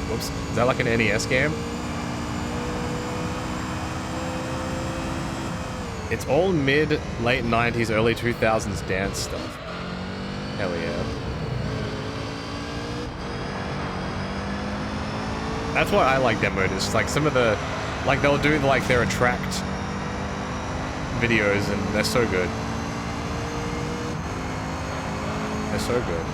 Whoops. Is that like an NES game? It's all mid-late 90s, early 2000s dance stuff. Hell yeah. That's why I like demo discs. Like some of the, like they'll do like their attract videos and they're so good. They're so good.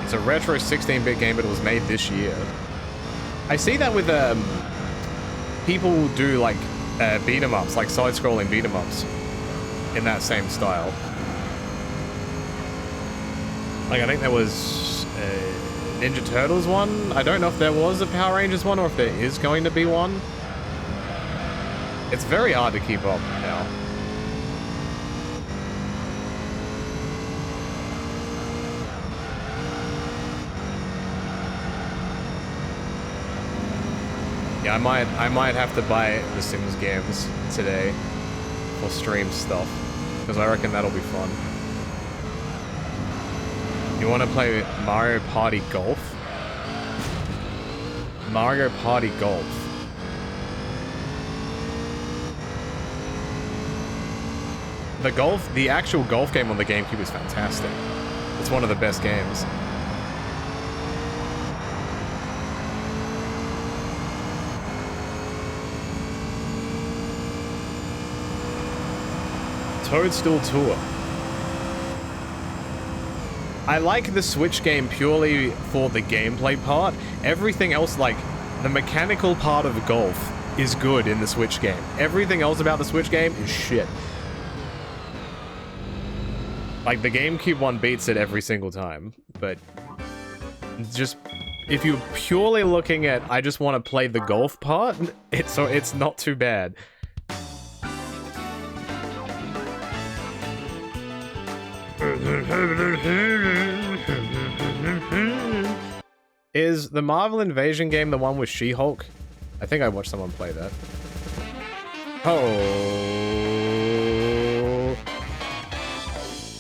It's a retro 16-bit game, but it was made this year. I see that with people do like beat 'em ups, like side-scrolling beat 'em ups in that same style. Like I think there was Ninja Turtles one. I don't know if there was a Power Rangers one or if there is going to be one. It's very hard to keep up now. Yeah, I might have to buy the Sims games today for stream stuff, because I reckon that'll be fun. You want to play Mario Party Golf? Mario Party Golf. The actual golf game on the GameCube is fantastic. It's one of the best games. Toadstool Tour. I like the Switch game purely for the gameplay part. Everything else, like, the mechanical part of golf is good in the Switch game. Everything else about the Switch game is shit. Like, the GameCube one beats it every single time, but just, if you're purely looking at, I just want to play the golf part, it's not too bad. Is the Marvel Invasion game the one with She-Hulk? I think I watched someone play that.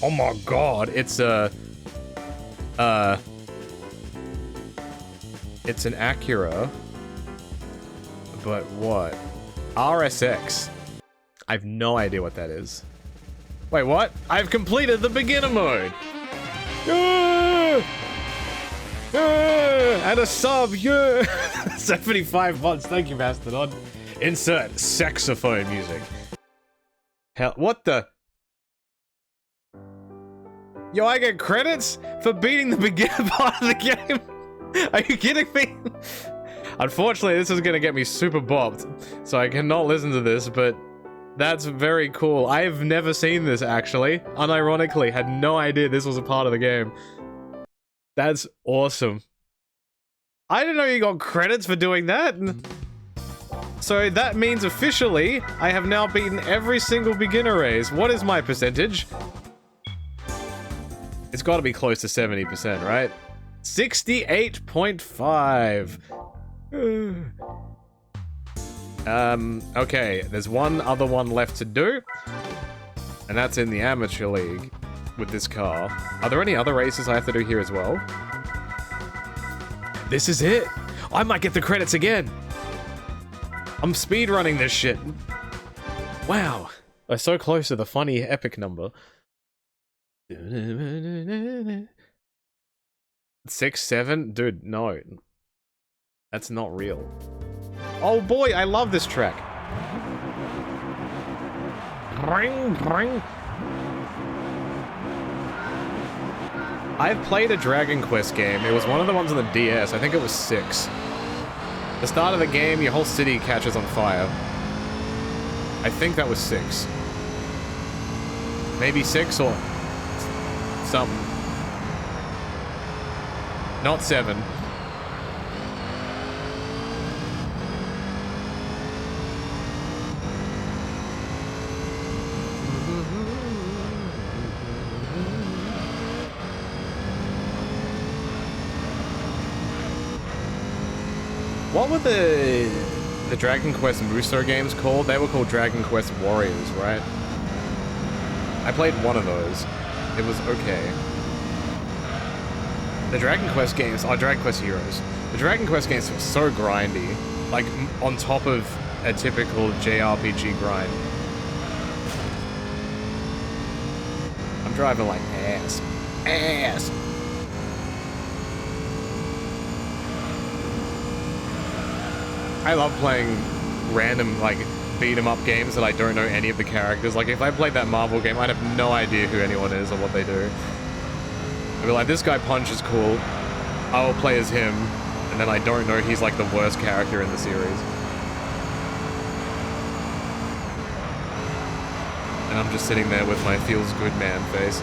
Oh my god, it's an Acura, but what? RSX. I have no idea what that is. Wait, what? I've completed the beginner mode! Yeah! Yeah! And a sub, yeah! 75 months, thank you, Mastodon. Insert saxophone music. Hell, what the? Yo, I get credits for beating the beginner part of the game? Are you kidding me? Unfortunately, this is gonna get me super bopped, so I cannot listen to this, but that's very cool. I've never seen this, actually. Unironically, had no idea this was a part of the game. That's awesome. I didn't know you got credits for doing that. So that means officially, I have now beaten every single beginner race. What is my percentage? It's gotta be close to 70%, right? 68.5. Okay, there's one other one left to do. And that's in the amateur league with this car. Are there any other races I have to do here as well? This is it. I might get the credits again. I'm speedrunning this shit. Wow. I'm so close to the funny epic number. 6, 7? Dude, no. That's not real. Oh boy, I love this track. Bring, bring. I've played a Dragon Quest game. It was one of the ones on the DS. I think it was 6. The start of the game, your whole city catches on fire. I think that was 6. Maybe 6 or something. Not 7. What were the Dragon Quest Muso games called? They were called Dragon Quest Warriors, right? I played one of those. It was okay. The Dragon Quest games are Dragon Quest Heroes. The Dragon Quest games were so grindy, like on top of a typical JRPG grind. I'm driving like ass. Ass! I love playing random, like, beat-em-up games that I don't know any of the characters. Like, if I played that Marvel game, I'd have no idea who anyone is or what they do. I'd be like, this guy punches cool. I will play as him, and then I don't know he's, like, the worst character in the series. And I'm just sitting there with my feels-good man face.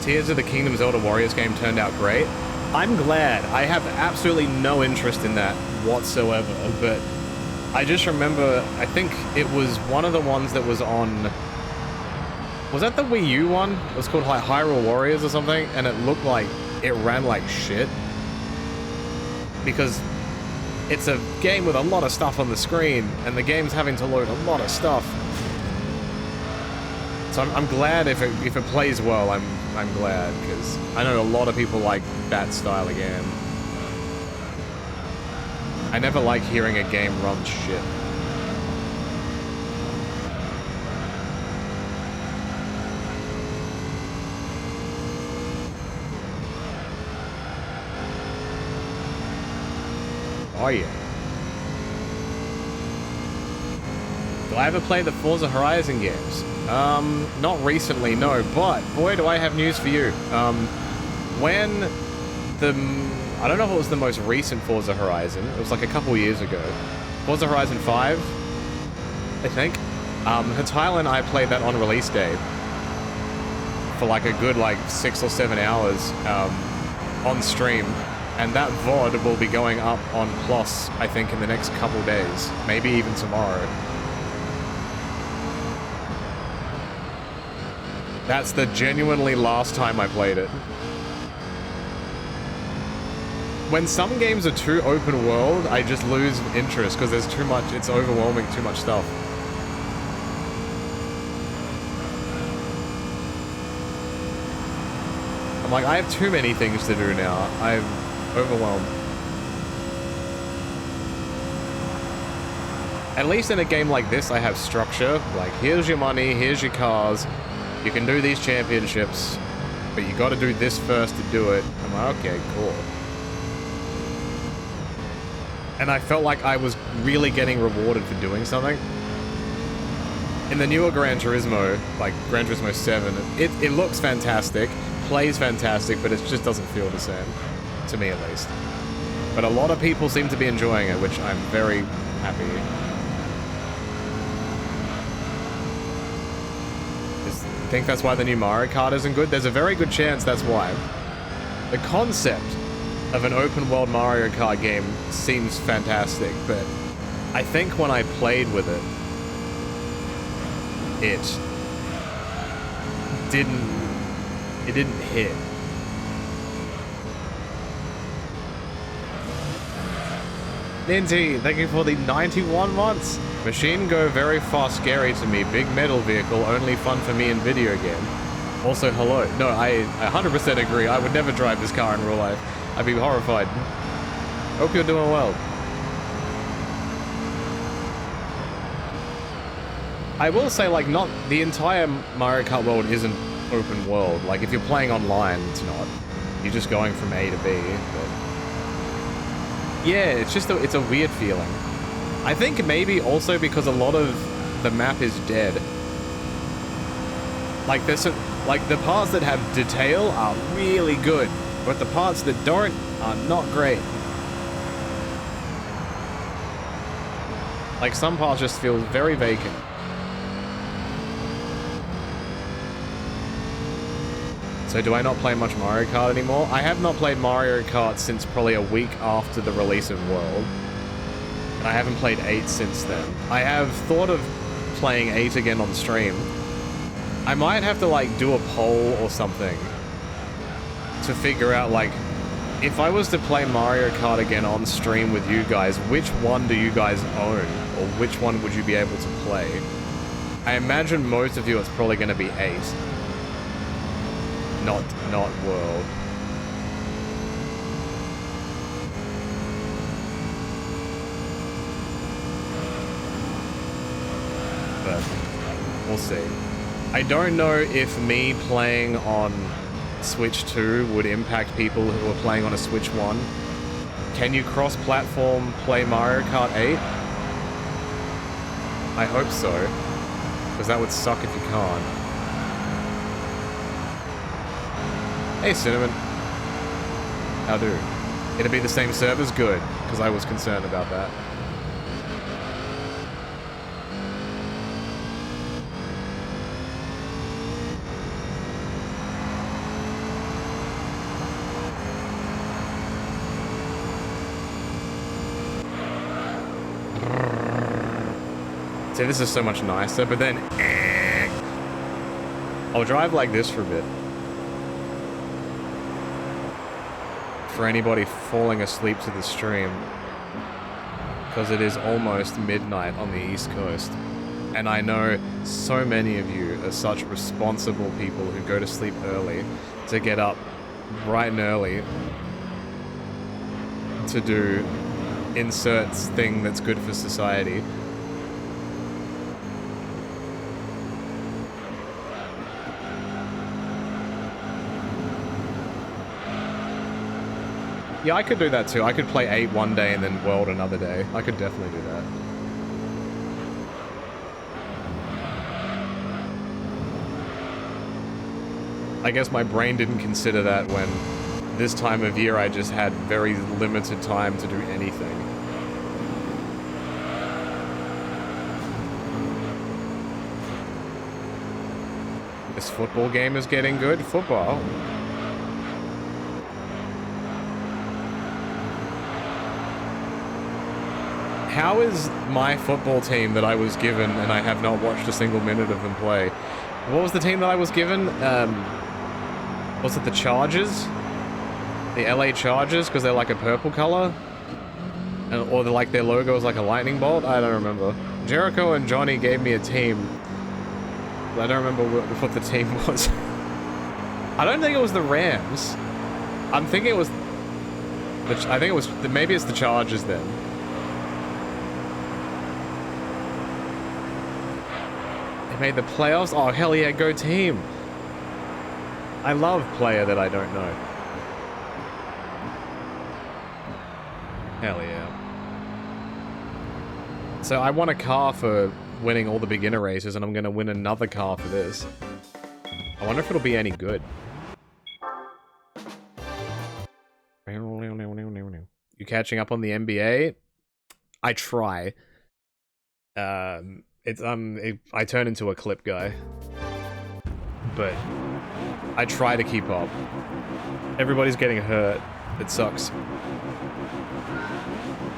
Tears of the Kingdom Zelda Warriors game turned out great. I'm glad. I have absolutely no interest in that whatsoever, but I just remember, I think it was one of the ones that was on... Was that the Wii U one? It was called like Hyrule Warriors or something, and it looked like it ran like shit. Because it's a game with a lot of stuff on the screen, and the game's having to load a lot of stuff. So I'm glad if it plays well, I'm glad, because I know a lot of people like that style of game. I never like hearing a game run shit. Oh yeah. Do I ever play the Forza Horizon games? Not recently, no, but boy, do I have news for you. When I don't know if it was the most recent Forza Horizon, it was like a couple years ago. Forza Horizon 5, I think. Hatila and I played that on release day for like a good like 6 or 7 hours on stream, and that VOD will be going up on Plus, I think, in the next couple days, maybe even tomorrow. That's the genuinely last time I played it. When some games are too open world, I just lose interest because there's too much, it's overwhelming, too much stuff. I'm like, I have too many things to do now. I'm overwhelmed. At least in a game like this, I have structure. Like, here's your money, here's your cars. You can do these championships, but you got to do this first to do it. I'm like, okay, cool. And I felt like I was really getting rewarded for doing something. In the newer Gran Turismo, like Gran Turismo 7, it looks fantastic, plays fantastic, but it just doesn't feel the same. To me, at least. But a lot of people seem to be enjoying it, which I'm very happy. I think that's why the new Mario Kart isn't good. There's a very good chance that's why. The concept of an open world Mario Kart game seems fantastic, but I think when I played with it, it didn't hit. Ninty, thank you for the 91 months. Machine Go very far scary to me. Big metal vehicle, only fun for me in video game. Also, hello. No, I 100% agree. I would never drive this car in real life. I'd be horrified. Hope you're doing well. I will say, like, not the entire Mario Kart world isn't open world. Like, if you're playing online, it's not. You're just going from A to B. But yeah, it's just it's a weird feeling. I think maybe also because a lot of the map is dead. Like, there's some, like, the parts that have detail are really good, but the parts that don't are not great. Like, some parts just feel very vacant. So do I not play much Mario Kart anymore? I have not played Mario Kart since probably a week after the release of World. And I haven't played 8 since then. I have thought of playing 8 again on stream. I might have to, like, do a poll or something to figure out, like, if I was to play Mario Kart again on stream with you guys, which one do you guys own? Or which one would you be able to play? I imagine most of you it's probably going to be 8. Not World. But we'll see. I don't know if me playing on Switch 2 would impact people who are playing on a Switch 1. Can you cross-platform play Mario Kart 8? I hope so, because that would suck if you can't. Hey, Cinnamon. How do? It'll be the same servers? Good, because I was concerned about that. See, this is so much nicer, but then... I'll drive like this for a bit. For anybody falling asleep to the stream, because it is almost midnight on the East Coast, and I know so many of you are such responsible people who go to sleep early to get up bright and early to do insert thing that's good for society. Yeah, I could do that too. I could play 8 one day and then World another day. I could definitely do that. I guess my brain didn't consider that when this time of year I just had very limited time to do anything. This football game is getting good. Football. How is my football team that I was given, and I have not watched a single minute of them play? What was the team that I was given? Was it the Chargers? The LA Chargers, because they're like a purple color? Or like their logo is like a lightning bolt? I don't remember. Jericho and Johnny gave me a team. But I don't remember what the team was. I don't think it was the Rams. I'm thinking it was... I think it was... Maybe it's the Chargers then. made the playoffs? Oh, hell yeah, go team. I love player that I don't know. Hell yeah. So I won a car for winning all the beginner races, and I'm going to win another car for this. I wonder if it'll be any good. You catching up on the NBA? I try. I turn into a clip guy. But I try to keep up. Everybody's getting hurt. It sucks.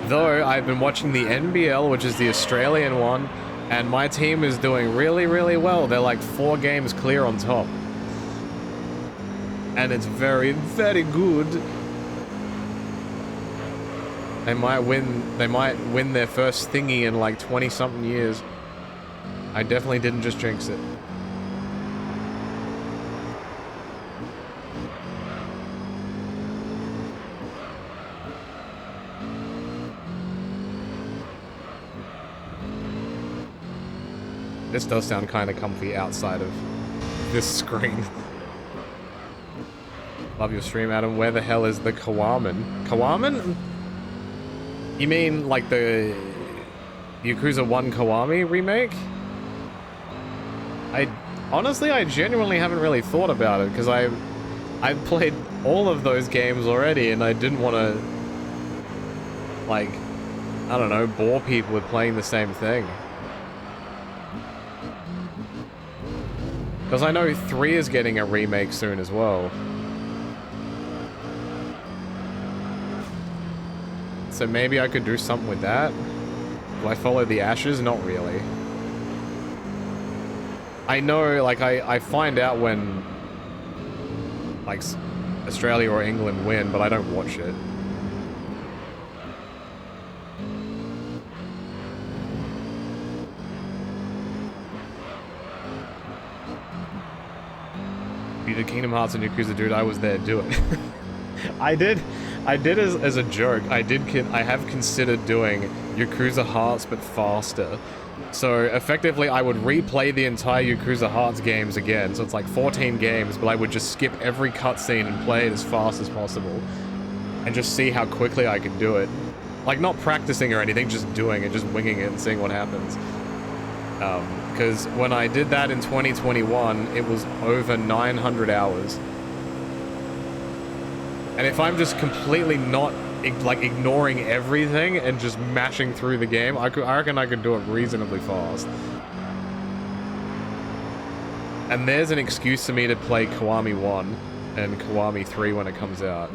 Though, I've been watching the NBL, which is the Australian one, and my team is doing really, really well. They're like 4 games clear on top. And it's very, very good. They might win their first thingy in like 20-something years. I definitely didn't just jinx it. This does sound kind of comfy outside of this screen. Love your stream, Adam. Where the hell is the Kawaman? Kawaman? You mean like the Yakuza 1 Kiwami remake? Honestly, I genuinely haven't really thought about it, because I've played all of those games already, and I didn't want to, like, I don't know, bore people with playing the same thing. Because I know 3 is getting a remake soon as well. So maybe I could do something with that? Do I follow the ashes? Not really. I know, like, I find out when, like, Australia or England win, but I don't watch it. You did Kingdom Hearts and Yakuza, dude. I was there. Do it. I did as a joke. I have considered doing Yakuza Hearts, but faster. So effectively, I would replay the entire Yakuza Hearts games again. So it's like 14 games, but I would just skip every cutscene and play it as fast as possible, and just see how quickly I could do it. Like, not practicing or anything, just doing it, just winging it and seeing what happens. Because when I did that in 2021, it was over 900 hours. And if I'm just completely not, like, ignoring everything and just mashing through the game, I reckon I could do it reasonably fast. And there's an excuse for me to play Kiwami 1 and Kiwami 3 when it comes out.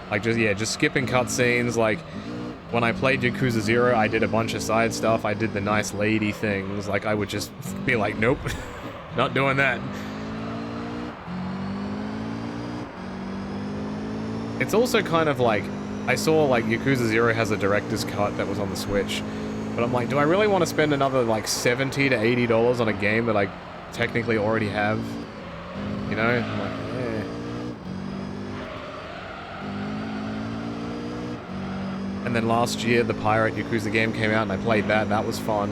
Like, just skipping cutscenes. Like, when I played Yakuza 0, I did a bunch of side stuff. I did the nice lady things. Like, I would just be like, nope, not doing that. It's also kind of like, I saw, like, Yakuza 0 has a director's cut that was on the Switch. But I'm like, do I really want to spend another, like, $70 to $80 on a game that I technically already have? You know? I'm like, And then last year, the Pirate Yakuza game came out, and I played that. That was fun.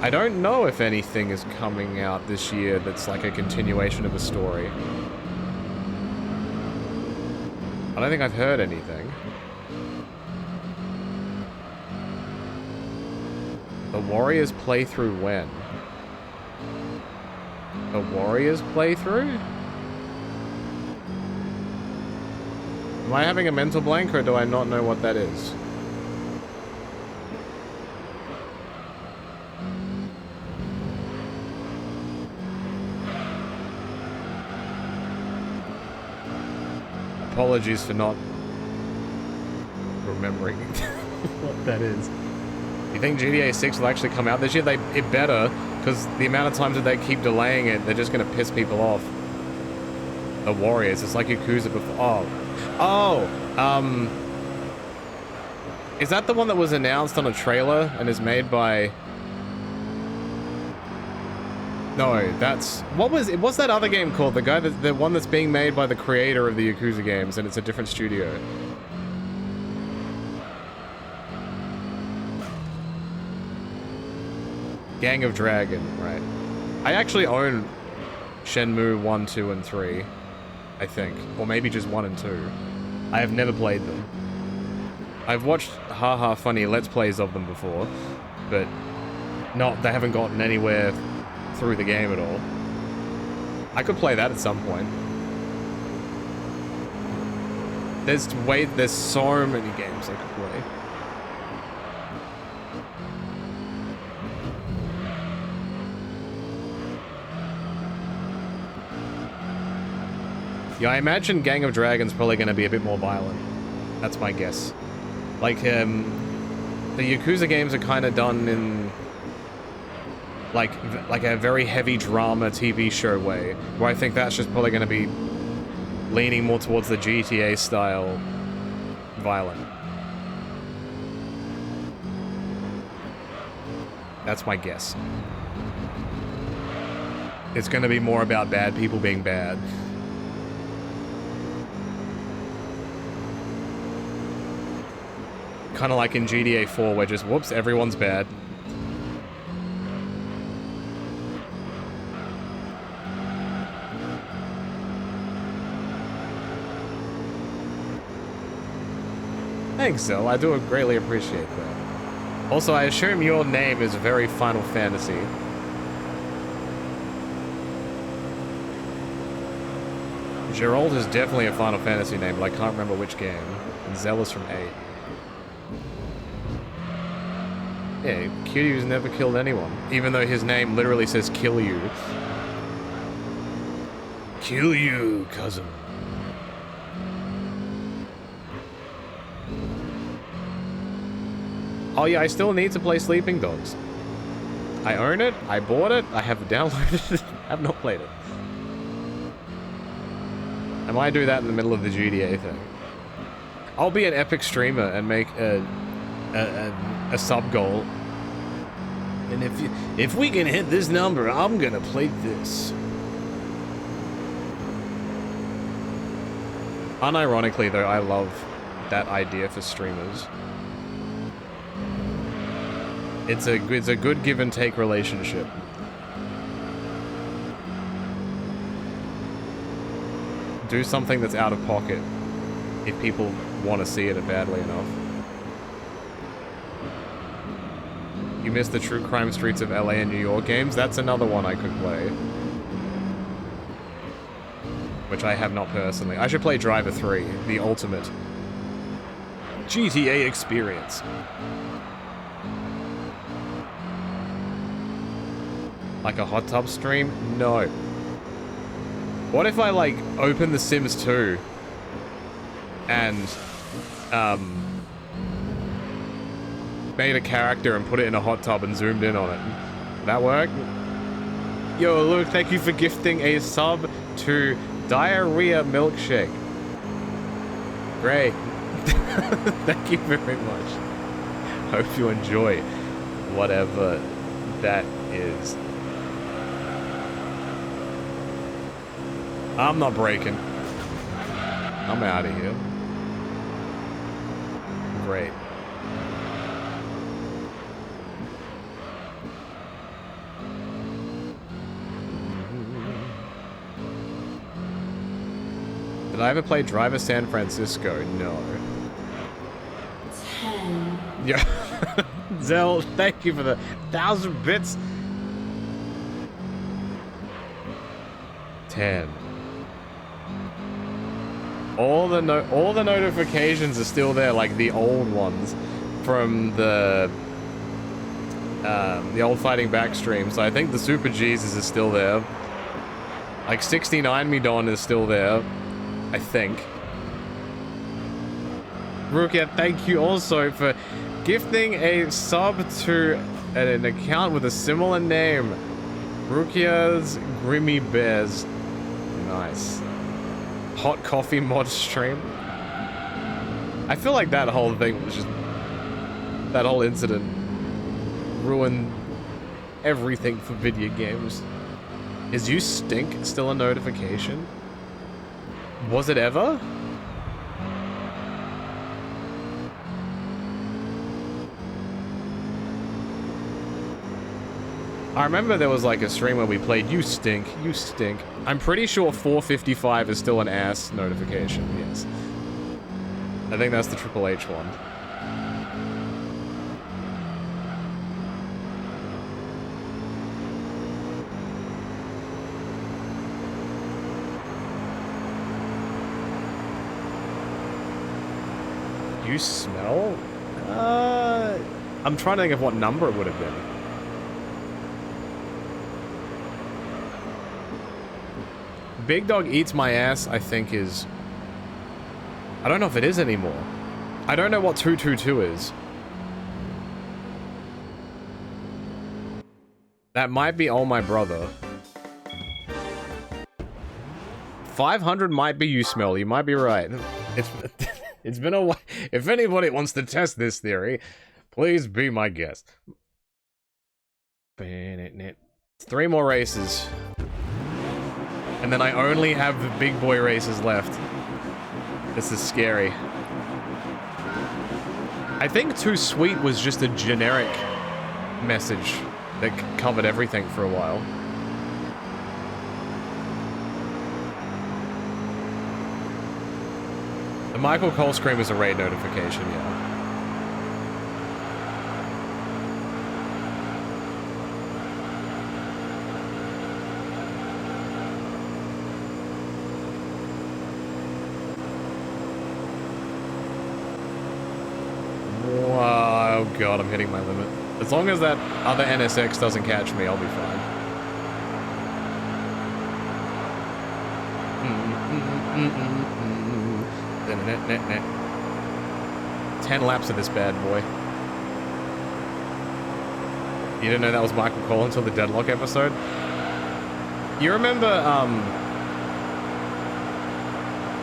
I don't know if anything is coming out this year that's like a continuation of a story. I don't think I've heard anything. The Warriors playthrough when? The Warriors playthrough? Am I having a mental blank, or do I not know what that is? Apologies for not remembering what that is. You think GTA 6 will actually come out this year? It better, because the amount of times that they keep delaying it, they're just going to piss people off. The Warriors, it's like Yakuza before. Is that the one that was announced on a trailer and is made by... No, that's... What's that other game called? The one that's being made by the creator of the Yakuza games, and it's a different studio. Gang of Dragon, right. I actually own Shenmue 1, 2, and 3, I think. Or maybe just 1 and 2. I have never played them. I've watched haha funny Let's Plays of them before, but they haven't gotten anywhere through the game at all. I could play that at some point. There's so many games I could play. Yeah, I imagine Gang of Dragons probably going to be a bit more violent. That's my guess. Like, the Yakuza games are kind of done in like a very heavy drama TV show way, where I think that's just probably going to be leaning more towards the GTA style violent. That's my guess. It's going to be more about bad people being bad. Kind of like in GTA 4, where just, whoops, everyone's bad. Thanks, Zell. I do greatly appreciate that. Also, I assume your name is very Final Fantasy. Gerald is definitely a Final Fantasy name, but I can't remember which game. And Zell is from 8. Yeah, Kiryu's never killed anyone, even though his name literally says kill you. Kill you, cousin. Oh yeah, I still need to play Sleeping Dogs. I own it, I bought it, I have downloaded it, I have not played it. I might do that in the middle of the GTA thing. I'll be an epic streamer and make a sub goal. And if we can hit this number, I'm gonna play this. Unironically though, I love that idea for streamers. It's a good give and take relationship. Do something that's out of pocket if people want to see it badly enough. You missed the True Crime Streets of LA and New York games? That's another one I could play. Which I have not personally. I should play Driver 3, the ultimate GTA experience. Like a hot tub stream? No. What if I, like, open The Sims 2 and, made a character and put it in a hot tub and zoomed in on it? Would that work? Yo, Luke, thank you for gifting a sub to Diarrhea Milkshake. Great. Thank you very much. Hope you enjoy whatever that is. I'm not breaking. I'm out of here. Great. Did I ever play Driver San Francisco? No. 10. Yeah. Zell, thank you for the 1,000 bits. 10. All the notifications are still there, like the old ones from the old Fighting Back stream. So I think the Super Jesus is still there. Like 69 Me Don is still there, I think. Rukia, thank you also for gifting a sub to an account with a similar name. Rukia's Grimmy Bears. Nice. Hot coffee mod stream. I feel like that whole thing was just... that whole incident ruined everything for video games. Is you stink still a notification? Was it ever? I remember there was like a stream where we played You Stink, You Stink. I'm pretty sure 455 is still an ass notification, yes. I think that's the Triple H one. You smell? I'm trying to think of what number it would have been. Big Dog Eats My Ass, I think is... I don't know if it is anymore. I don't know what 222 is. That might be Oh My Brother. 500 might be You Smell, you might be right. It's been a while. If anybody wants to test this theory, please be my guest. 3 more races. And then I only have the big boy races left. This is scary. I think Too Sweet was just a generic message that covered everything for a while. The Michael Cole scream is a raid notification, yeah. Oh god, I'm hitting my limit. As long as that other NSX doesn't catch me, I'll be fine. 10 laps of this bad boy. You didn't know that was Michael Cole until the Deadlock episode? You remember,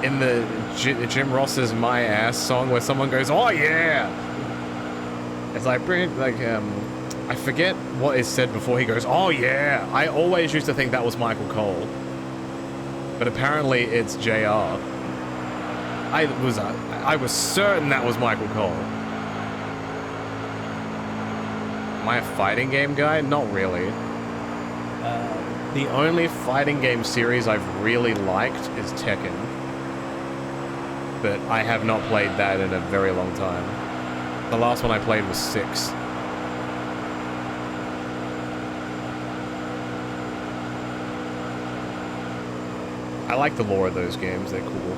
in the Jim Ross's My Ass song where someone goes, oh yeah! It's like, I forget what is said before he goes, oh yeah! I always used to think that was Michael Cole. But apparently it's JR. I was certain that was Michael Cole. Am I a fighting game guy? Not really. The only fighting game series I've really liked is Tekken. But I have not played that in a very long time. The last one I played was 6. I like the lore of those games, they're cool.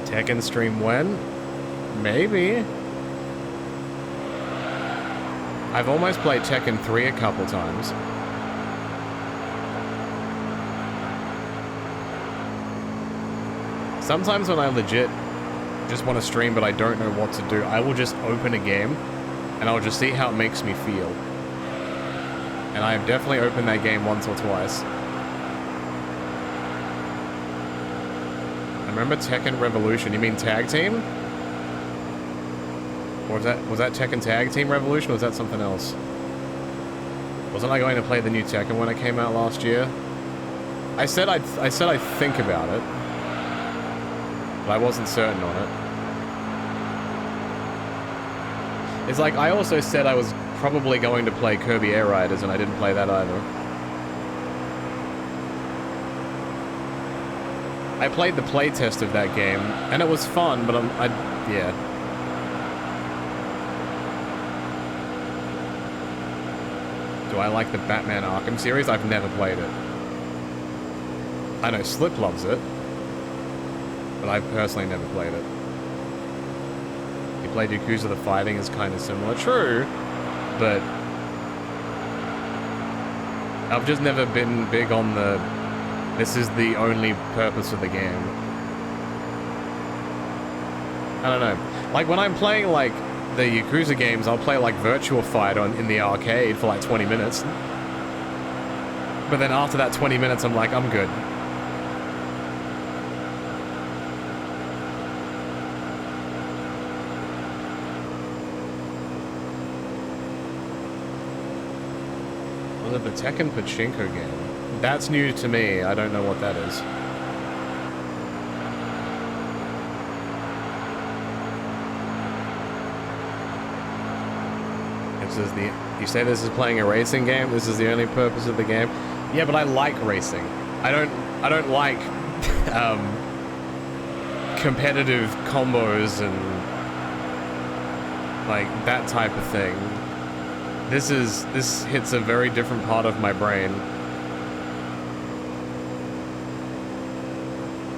Tekken stream when? Maybe. I've almost played Tekken 3 a couple times. Sometimes when I legit just want to stream but I don't know what to do, I will just open a game and I'll just see how it makes me feel. And I have definitely opened that game once or twice. I remember Tekken Revolution. You mean Tag Team? Or was that Tekken Tag Team Revolution, or was that something else? Wasn't I going to play the new Tekken when it came out last year? I said I'd think about it, but I wasn't certain on it. It's like I also said I was probably going to play Kirby Air Riders, and I didn't play that either. I played the playtest of that game, and it was fun, but yeah. Do I like the Batman Arkham series? I've never played it. I know Slip loves it, but I've personally never played it. You played Yakuza the Fighting is kind of similar. True, but I've just never been big on the... This is the only purpose of the game. I don't know. Like, when I'm playing, like, the Yakuza games, I'll play, like, Virtua Fighter in the arcade for, like, 20 minutes. But then after that 20 minutes, I'm like, I'm good. Was it the Tekken Pachinko game? That's new to me. I don't know what that is. This is the... You say this is playing a racing game? This is the only purpose of the game? Yeah, but I like racing. I don't like competitive combos and like that type of thing. This hits a very different part of my brain.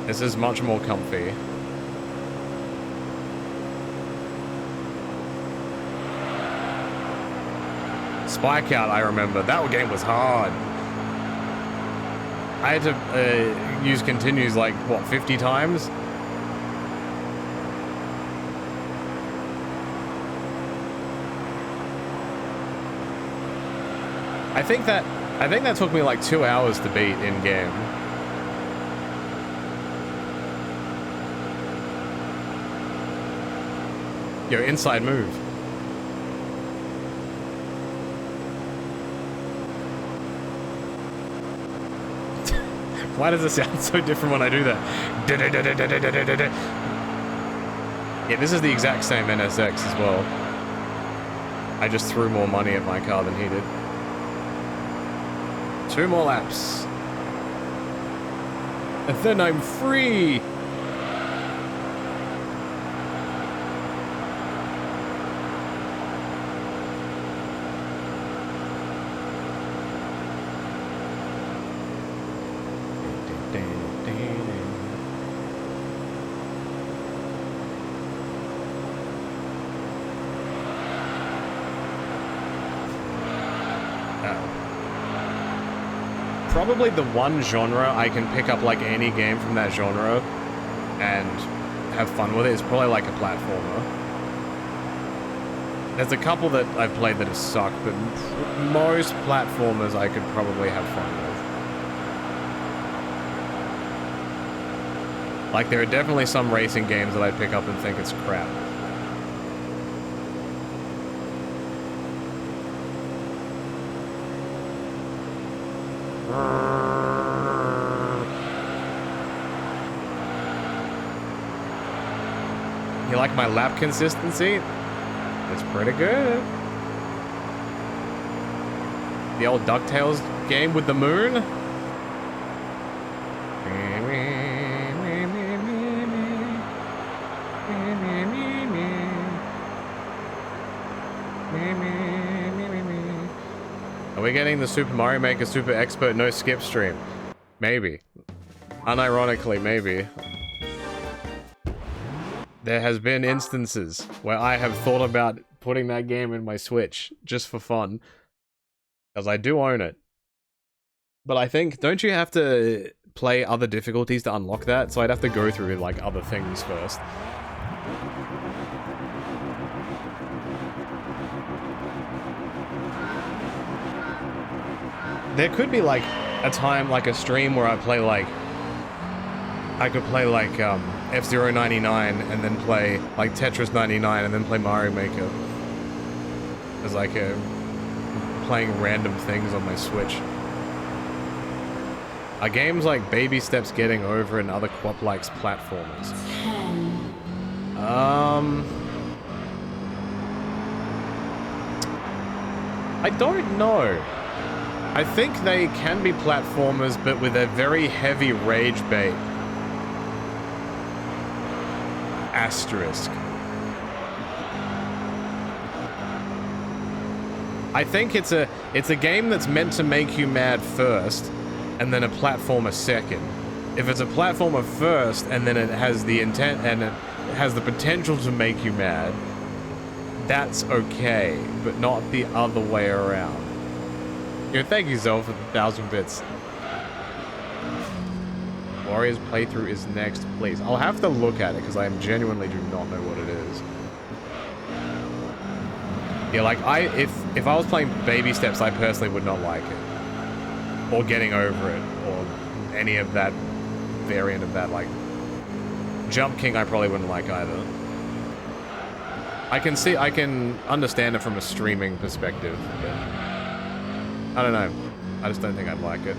This is much more comfy. Spike Out, I remember. That game was hard. I had to use continues like, what, 50 times? I think that took me like 2 hours to beat in game. Yo, inside move. Why does it sound so different when I do that? Yeah, this is the exact same NSX as well. I just threw more money at my car than he did. 2 more laps. And then I'm free! Probably the one genre I can pick up like any game from that genre and have fun with it is probably like a platformer. There's a couple that I've played that have sucked, but most platformers I could probably have fun with. Like there are definitely some racing games that I pick up and think it's crap. You like my lap consistency? It's pretty good. The old DuckTales game with the moon? Are we getting the Super Mario Maker Super Expert No Skip stream? Maybe. Unironically, maybe. There has been instances where I have thought about putting that game in my Switch just for fun. Because I do own it. But I think, don't you have to play other difficulties to unlock that? So I'd have to go through like other things first. There could be like a time, like a stream where I play like... I could play like F-Zero 99 and then play like Tetris 99 and then play Mario Maker. As like playing random things on my Switch. Are games like Baby Steps Getting Over and other Quap-likes platformers? I don't know. I think they can be platformers, but with a very heavy rage bait. Asterisk. I think it's a game that's meant to make you mad first, and then a platformer second. If it's a platformer first, and then it has the intent, and it has the potential to make you mad, that's okay, but not the other way around. Yo, thank you, Zoe, for the 1,000 bits. Warriors playthrough is next, please. I'll have to look at it, because I genuinely do not know what it is. Yeah, like, if I was playing Baby Steps, I personally would not like it. Or Getting Over It, or any of that variant of that, like... Jump King I probably wouldn't like either. I can understand it from a streaming perspective, but... I don't know. I just don't think I'd like it.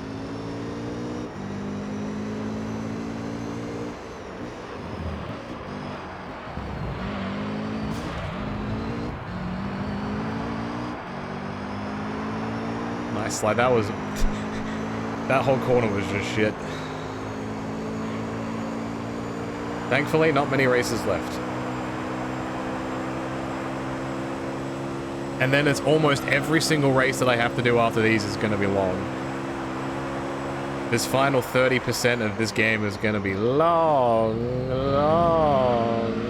Nice, like that was... that whole corner was just shit. Thankfully, not many races left. And then it's almost every single race that I have to do after these is going to be long. This final 30% of this game is going to be long, long.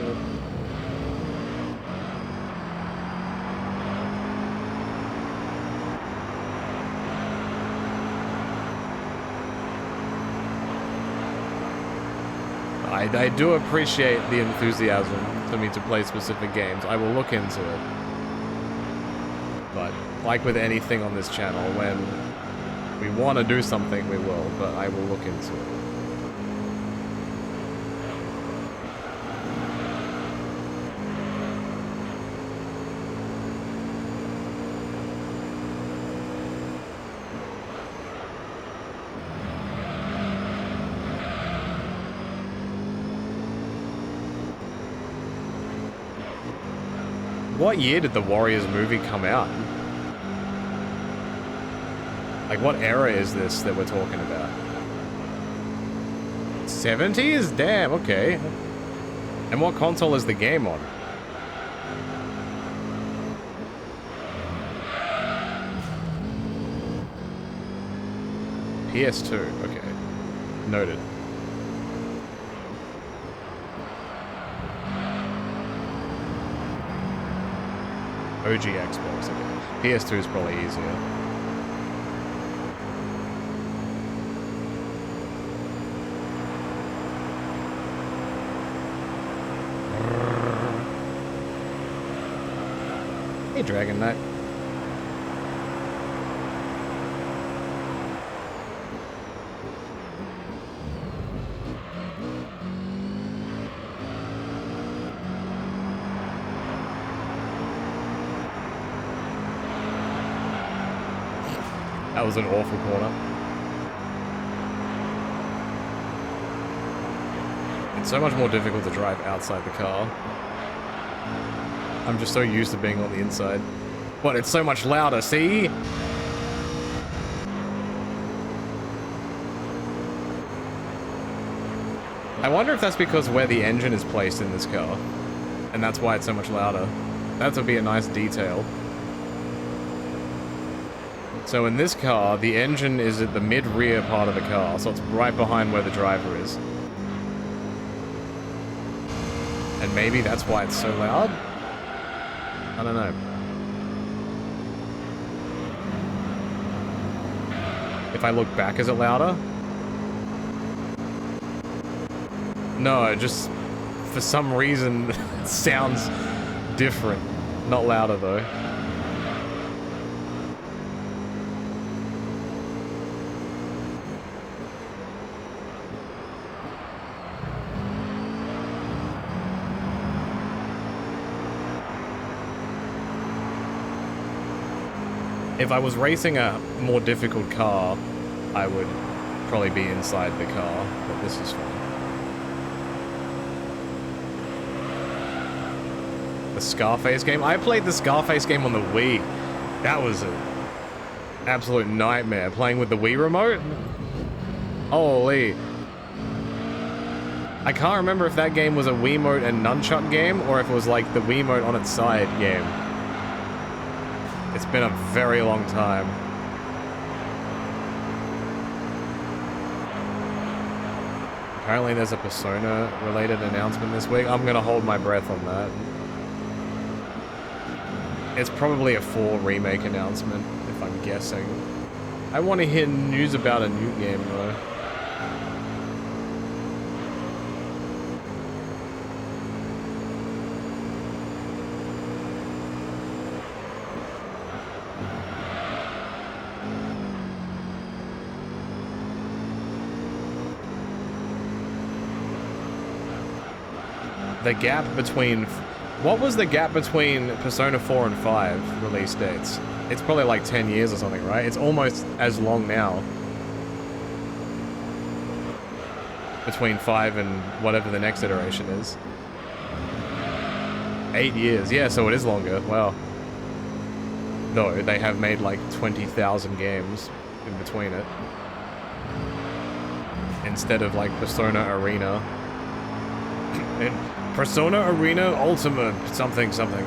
I do appreciate the enthusiasm for me to play specific games. I will look into it. But, like with anything on this channel, when we want to do something, we will, but I will look into it. What year did the Warriors movie come out? Like, what era is this that we're talking about? 70s? Damn, okay. And what console is the game on? PS2, okay. Noted. OG Xbox, okay. PS2 is probably easier. Hey, Dragon Knight. That was an awful corner. It's so much more difficult to drive outside the car. I'm just so used to being on the inside. But it's so much louder, see? I wonder if that's because where the engine is placed in this car. And that's why it's so much louder. That would be a nice detail. So in this car, the engine is at the mid-rear part of the car, so it's right behind where the driver is. And maybe that's why it's so loud? I don't know. If I look back, is it louder? No, just for some reason it sounds different. Not louder though. If I was racing a more difficult car, I would probably be inside the car, but this is fine. The Scarface game? I played the Scarface game on the Wii. That was an absolute nightmare. Playing with the Wii remote? Holy. I can't remember if that game was a Wiimote and nunchuck game, or if it was like the Wiimote on its side game. It's been a very long time. Apparently there's a Persona-related announcement this week. I'm gonna hold my breath on that. It's probably a 4 remake announcement, if I'm guessing. I want to hear news about a new game, though. The gap between What was the gap between Persona 4 and 5 release dates? It's probably like 10 years or something, right? It's almost as long now. Between 5 and whatever the next iteration is. 8 years. Yeah, so it is longer. Wow. Though, they have made like 20,000 games in between it. Instead of like Persona Arena. And Persona Arena Ultimate something something.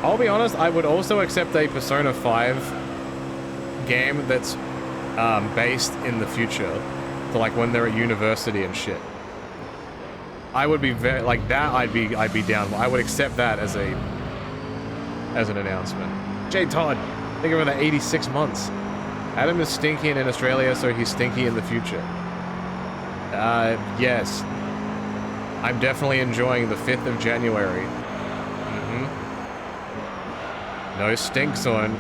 I'll be honest, I would also accept a Persona 5 game that's based in the future. So like when they're at university and shit. I would be very like that. I'd be down. I would accept that as an announcement. J Todd, think of the 86 months. Adam is stinky in Australia, so he's stinky in the future. Yes. I'm definitely enjoying the 5th of January. No stink zone.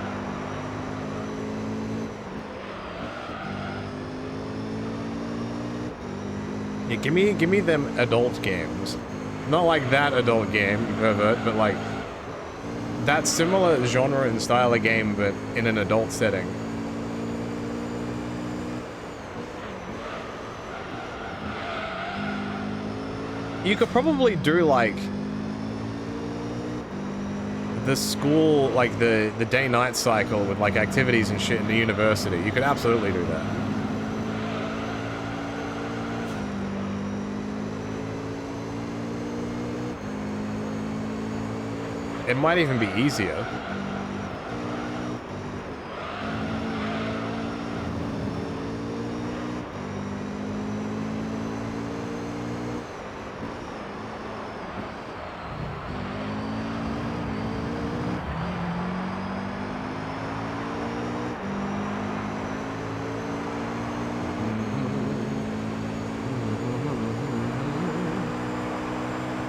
Yeah, give me them adult games. Not like that adult game, you pervert, but like that similar genre and style of game, but in an adult setting. You could probably do like the school, like the day-night cycle with like activities and shit in the university. You could absolutely do that. It might even be easier.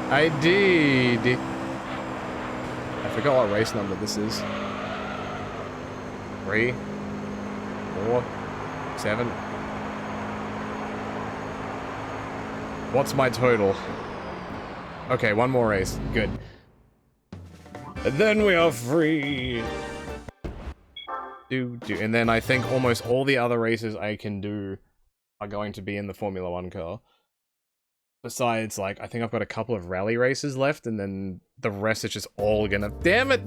I did. I forgot what race number this is. 3, 4, 7. What's my total? Okay, one more race. Good. And then we are free. And then I think almost all the other races I can do are going to be in the Formula 1 car. Besides, like, I think I've got a couple of rally races left, and then the rest is just all gonna... Damn it!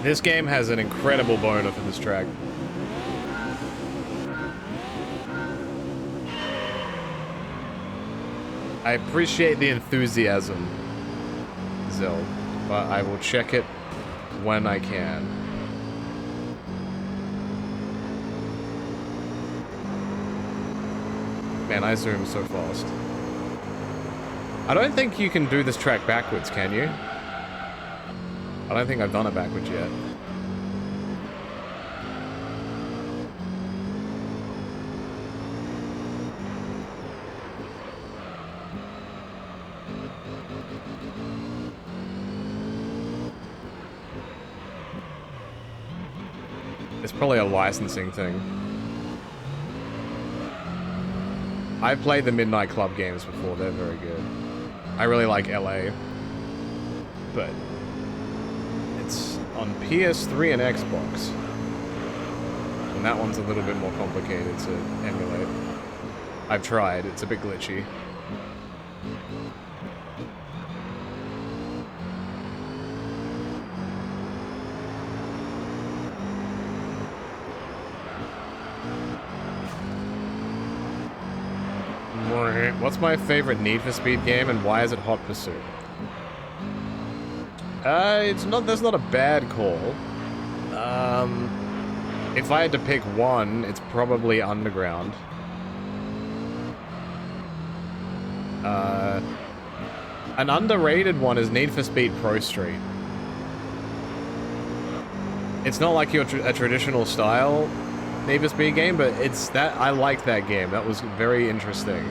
This game has an incredible boner for this track. I appreciate the enthusiasm, Zell, but I will check it when I can. Man, I zoom so fast. I don't think you can do this track backwards, can you? I don't think I've done it backwards yet. It's probably a licensing thing. I've played the Midnight Club games before, they're very good. I really like LA. But it's on PS3 and Xbox. And that one's a little bit more complicated to emulate. I've tried, it's a bit glitchy. What's my favorite Need for Speed game and why is it Hot Pursuit? That's not a bad call. If I had to pick one, it's probably Underground. An underrated one is Need for Speed Pro Street. It's not like a traditional style Need for Speed game, but it's that I liked that game. That was very interesting.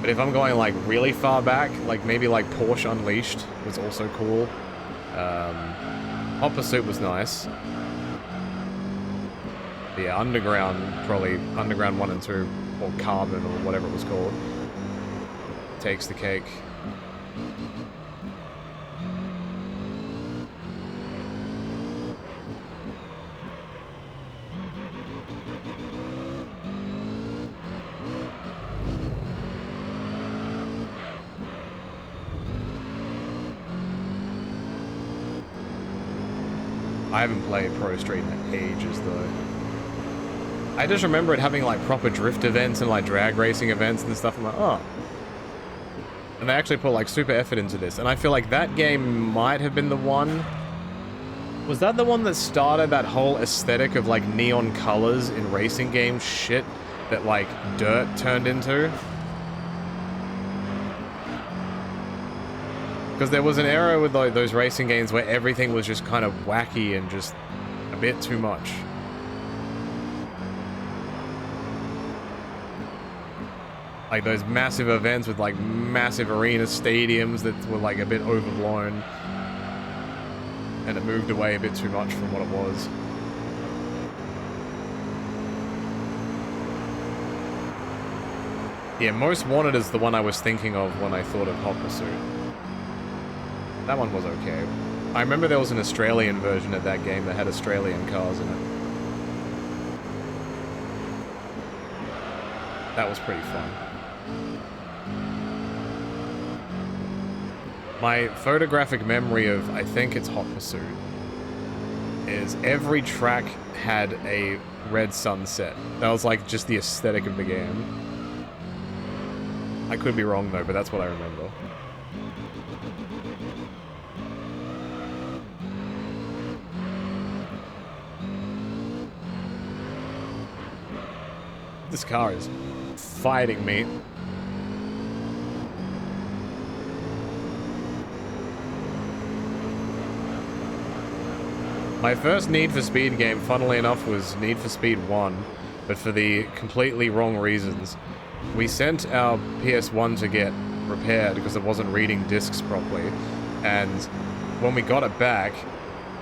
But if I'm going like really far back, like maybe like Porsche Unleashed was also cool. Hot Pursuit was nice. But yeah, Underground, probably Underground 1 and 2, or Carbon, or whatever it was called, takes the cake. I haven't played Pro Street in ages, though. I just remember it having, like, proper drift events and, like, drag racing events and stuff. I'm like, oh. And they actually put, like, super effort into this. And I feel like that game might have been the one... Was that the one that started that whole aesthetic of, like, neon colors in racing games shit that, like, Dirt turned into? Because there was an era with like, those racing games where everything was just kind of wacky and just a bit too much. Like those massive events with like massive arena stadiums that were like a bit overblown. And it moved away a bit too much from what it was. Yeah, Most Wanted is the one I was thinking of when I thought of Hot Pursuit. That one was okay. I remember there was an Australian version of that game that had Australian cars in it. That was pretty fun. My photographic memory of, I think it's Hot Pursuit, is every track had a red sunset. That was like just the aesthetic of the game. I could be wrong though, but that's what I remember. This car is fighting me. My first Need for Speed game, funnily enough, was Need for Speed 1, but for the completely wrong reasons. We sent our PS1 to get repaired because it wasn't reading discs properly, and when we got it back,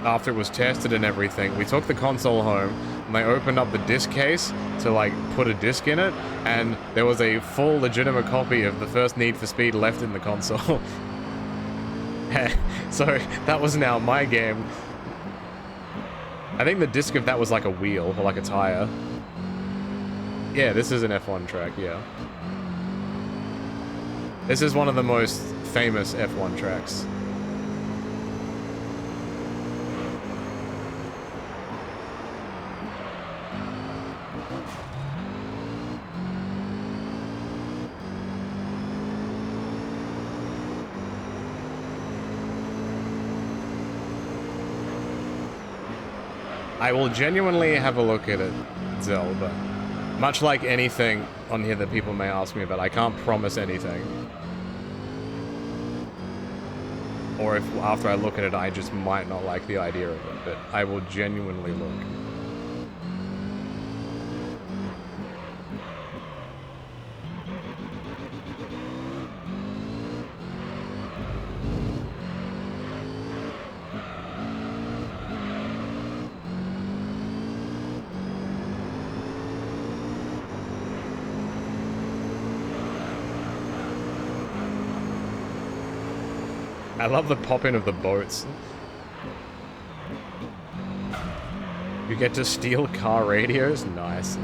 after it was tested and everything, we took the console home, and they opened up the disc case to, like, put a disc in it, and there was a full, legitimate copy of the first Need for Speed left in the console. So, that was now my game. I think the disc of that was like a wheel, or like a tire. Yeah, this is an F1 track, yeah. This is one of the most famous F1 tracks. I will genuinely have a look at it, Zell, but much like anything on here that people may ask me about, I can't promise anything. Or if after I look at it, I just might not like the idea of it, but I will genuinely look. I love the pop-in of the boats. You get to steal car radios? Nice.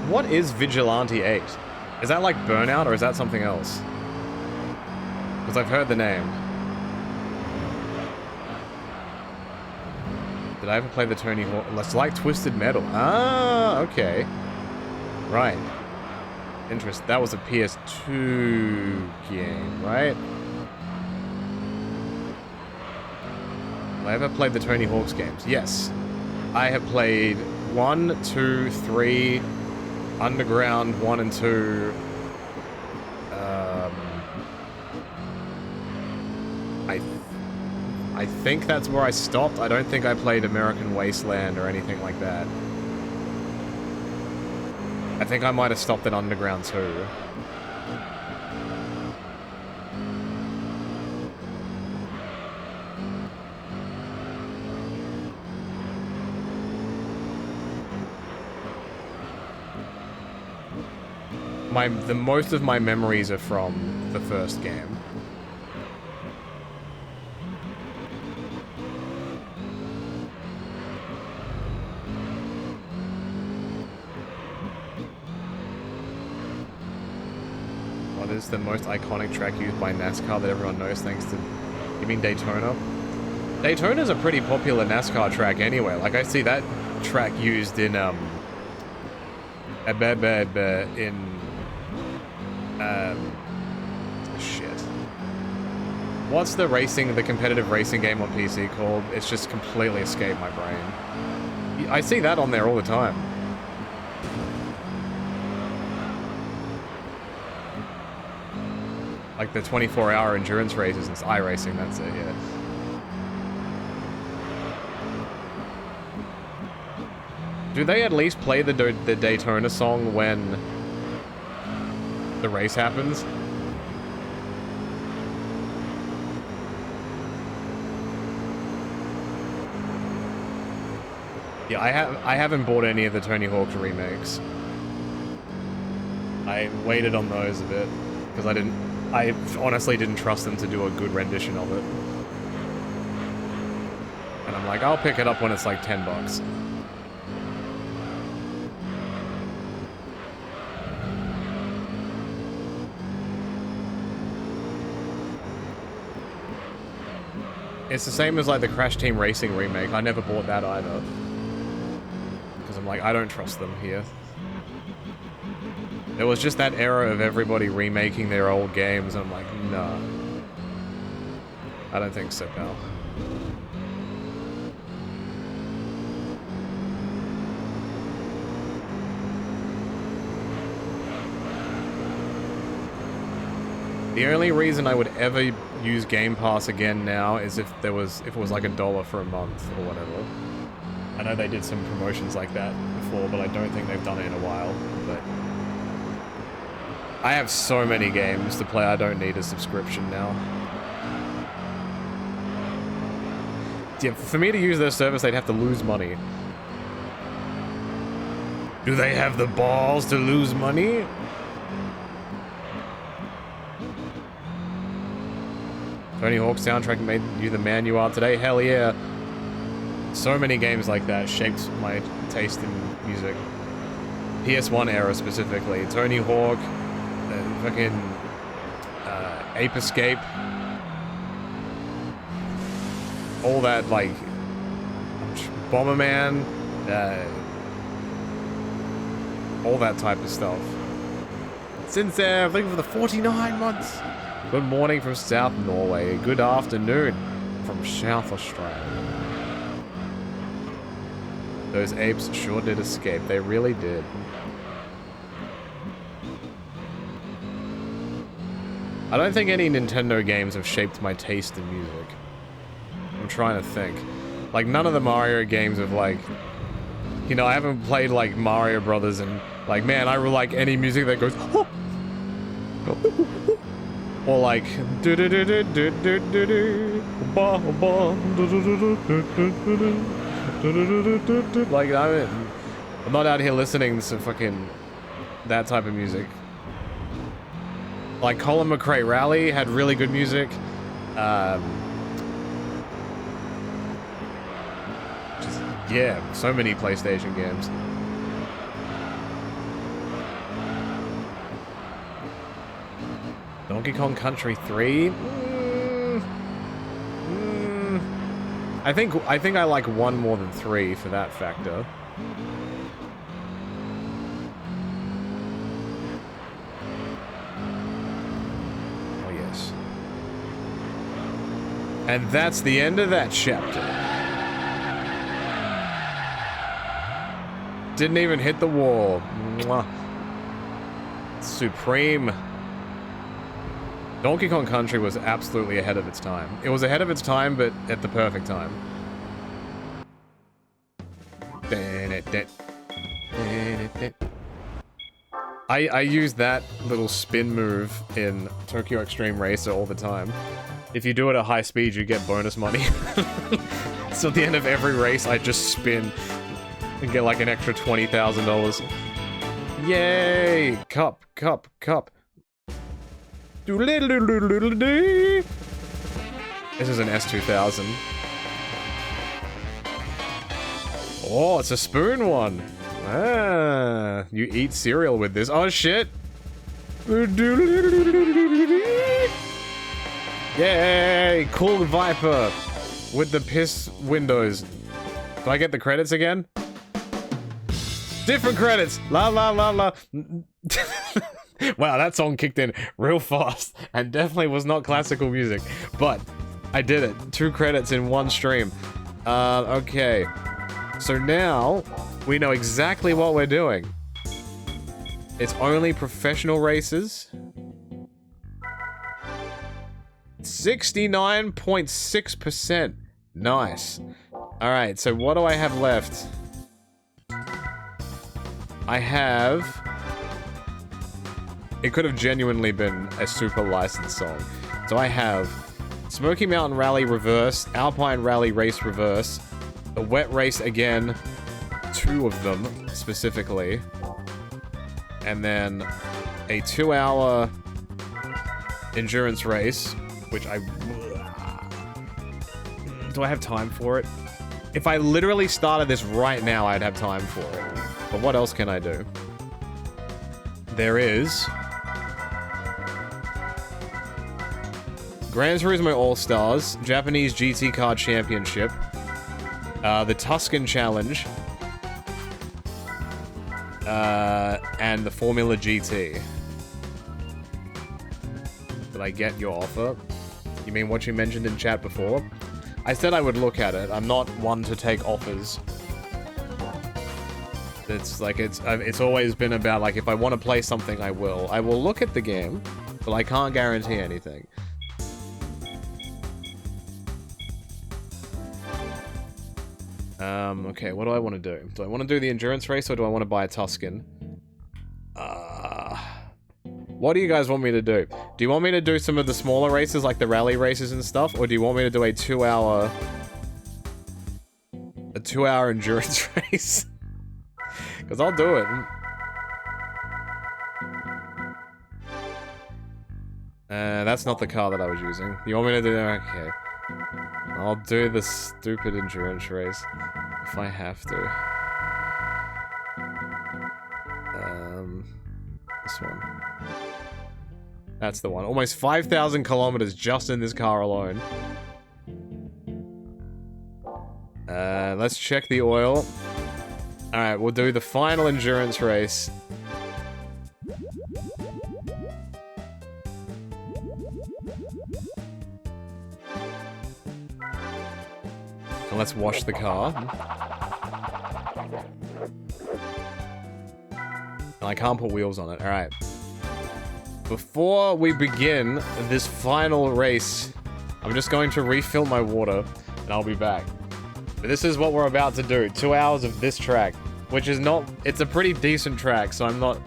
What is Vigilante 8? Is that like Burnout, or is that something else? Because I've heard the name. Did I ever play the Tony Hawk? It's like Twisted Metal. Ah, okay. Right. Interesting. That was a PS2 game, right? Have I ever played the Tony Hawk's games? Yes. I have played 1, 2, 3, Underground 1 and 2. I think that's where I stopped. I don't think I played American Wasteland or anything like that. I think I might have stopped at Underground too. Most of my memories are from the first game. What is the most iconic track used by NASCAR that everyone knows thanks to... You mean Daytona? Daytona's a pretty popular NASCAR track anyway. Like, I see that track used in, shit. What's the competitive racing game on PC called? It's just completely escaped my brain. I see that on there all the time. Like the 24-hour endurance races and iRacing, that's it, yeah. Do they at least play the Daytona song when the race happens? Yeah, I haven't bought any of the Tony Hawk's remakes. I waited on those a bit because I honestly didn't trust them to do a good rendition of it. And I'm like, I'll pick it up when it's like $10. It's the same as like the Crash Team Racing remake. I never bought that either. Because I'm like, I don't trust them here. There was just that era of everybody remaking their old games, and I'm like, nah. I don't think so, pal. The only reason I would ever use Game Pass again now is if it was like $1 for a month or whatever. I know they did some promotions like that before, but I don't think they've done it in a while. But I have so many games to play, I don't need a subscription now. Yeah, for me to use their service, they'd have to lose money. Do they have the balls to lose money? Tony Hawk's soundtrack made you the man you are today? Hell yeah. So many games like that shaped my taste in music. PS1 era specifically. Tony Hawk, fucking Ape-Escape. All that, like, Bomberman, all that type of stuff. Since thank you for the 49 months. Good morning from South Norway. Good afternoon from South Australia. Those apes sure did escape. They really did. I don't think any Nintendo games have shaped my taste in music. I'm trying to think. Like, none of the Mario games have, like... You know, I haven't played, like, Mario Brothers and, like, man, I really like any music that goes... Or like, like I'm not out here listening to fucking that type of music. Like Colin McRae Rally had really good music. Just yeah, so many PlayStation games. Donkey Kong Country 3? I think I like 1 more than 3 for that factor. Oh yes. And that's the end of that chapter. Didn't even hit the wall. Mwah. Supreme. Donkey Kong Country was absolutely ahead of its time. It was ahead of its time, but at the perfect time. I use that little spin move in Tokyo Extreme Racer all the time. If you do it at high speed, you get bonus money. So at the end of every race, I just spin and get like an extra $20,000. Yay! Cup, cup, cup. This is an S2000. Oh, it's a spoon one. Ah, you eat cereal with this. Oh shit! Yay! Cool Viper with the piss windows. Do I get the credits again? Different credits! La la la la. Wow, that song kicked in real fast and definitely was not classical music, but I did it. 2 credits in 1 stream. Okay. So now we know exactly what we're doing. It's only professional races. 69.6%. Nice. Alright, so what do I have left? I have... It could have genuinely been a super licensed song. So I have Smoky Mountain Rally Reverse, Alpine Rally Race Reverse, a Wet Race again, 2 of them specifically, and then a 2-hour endurance race, which I... Do I have time for it? If I literally started this right now, I'd have time for it. But what else can I do? There is... Gran Turismo All-Stars, Japanese GT Car Championship, the Tuscan Challenge, and the Formula GT. Did I get your offer? You mean what you mentioned in chat before? I said I would look at it. I'm not one to take offers. It's like, it's always been about, like, if I want to play something, I will. I will look at the game, but I can't guarantee anything. Okay, what do I want to do? Do I want to do the endurance race, or do I want to buy a Tuscan? What do you guys want me to do? Do you want me to do some of the smaller races, like the rally races and stuff, or do you want me to do a 2-hour endurance race? Because I'll do it. That's not the car that I was using. You want me to do that? Okay. I'll do the stupid endurance race. If I have to. This one. That's the one. Almost 5,000 kilometers just in this car alone. Let's check the oil. Alright, we'll do the final endurance race. And let's wash the car. And I can't put wheels on it. Alright. Before we begin this final race, I'm just going to refill my water, and I'll be back. But this is what we're about to do. 2 hours of this track, which is not... It's a pretty decent track, so I'm not...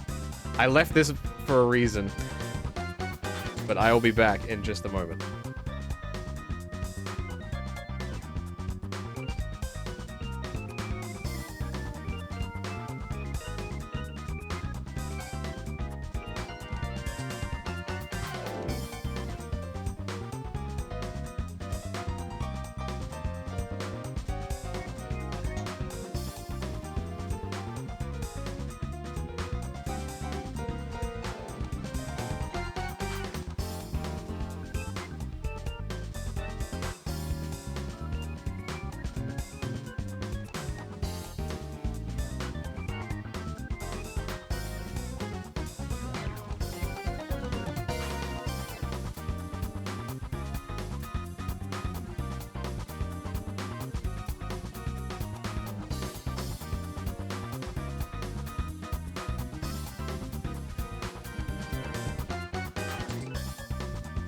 I left this for a reason. But I will be back in just a moment.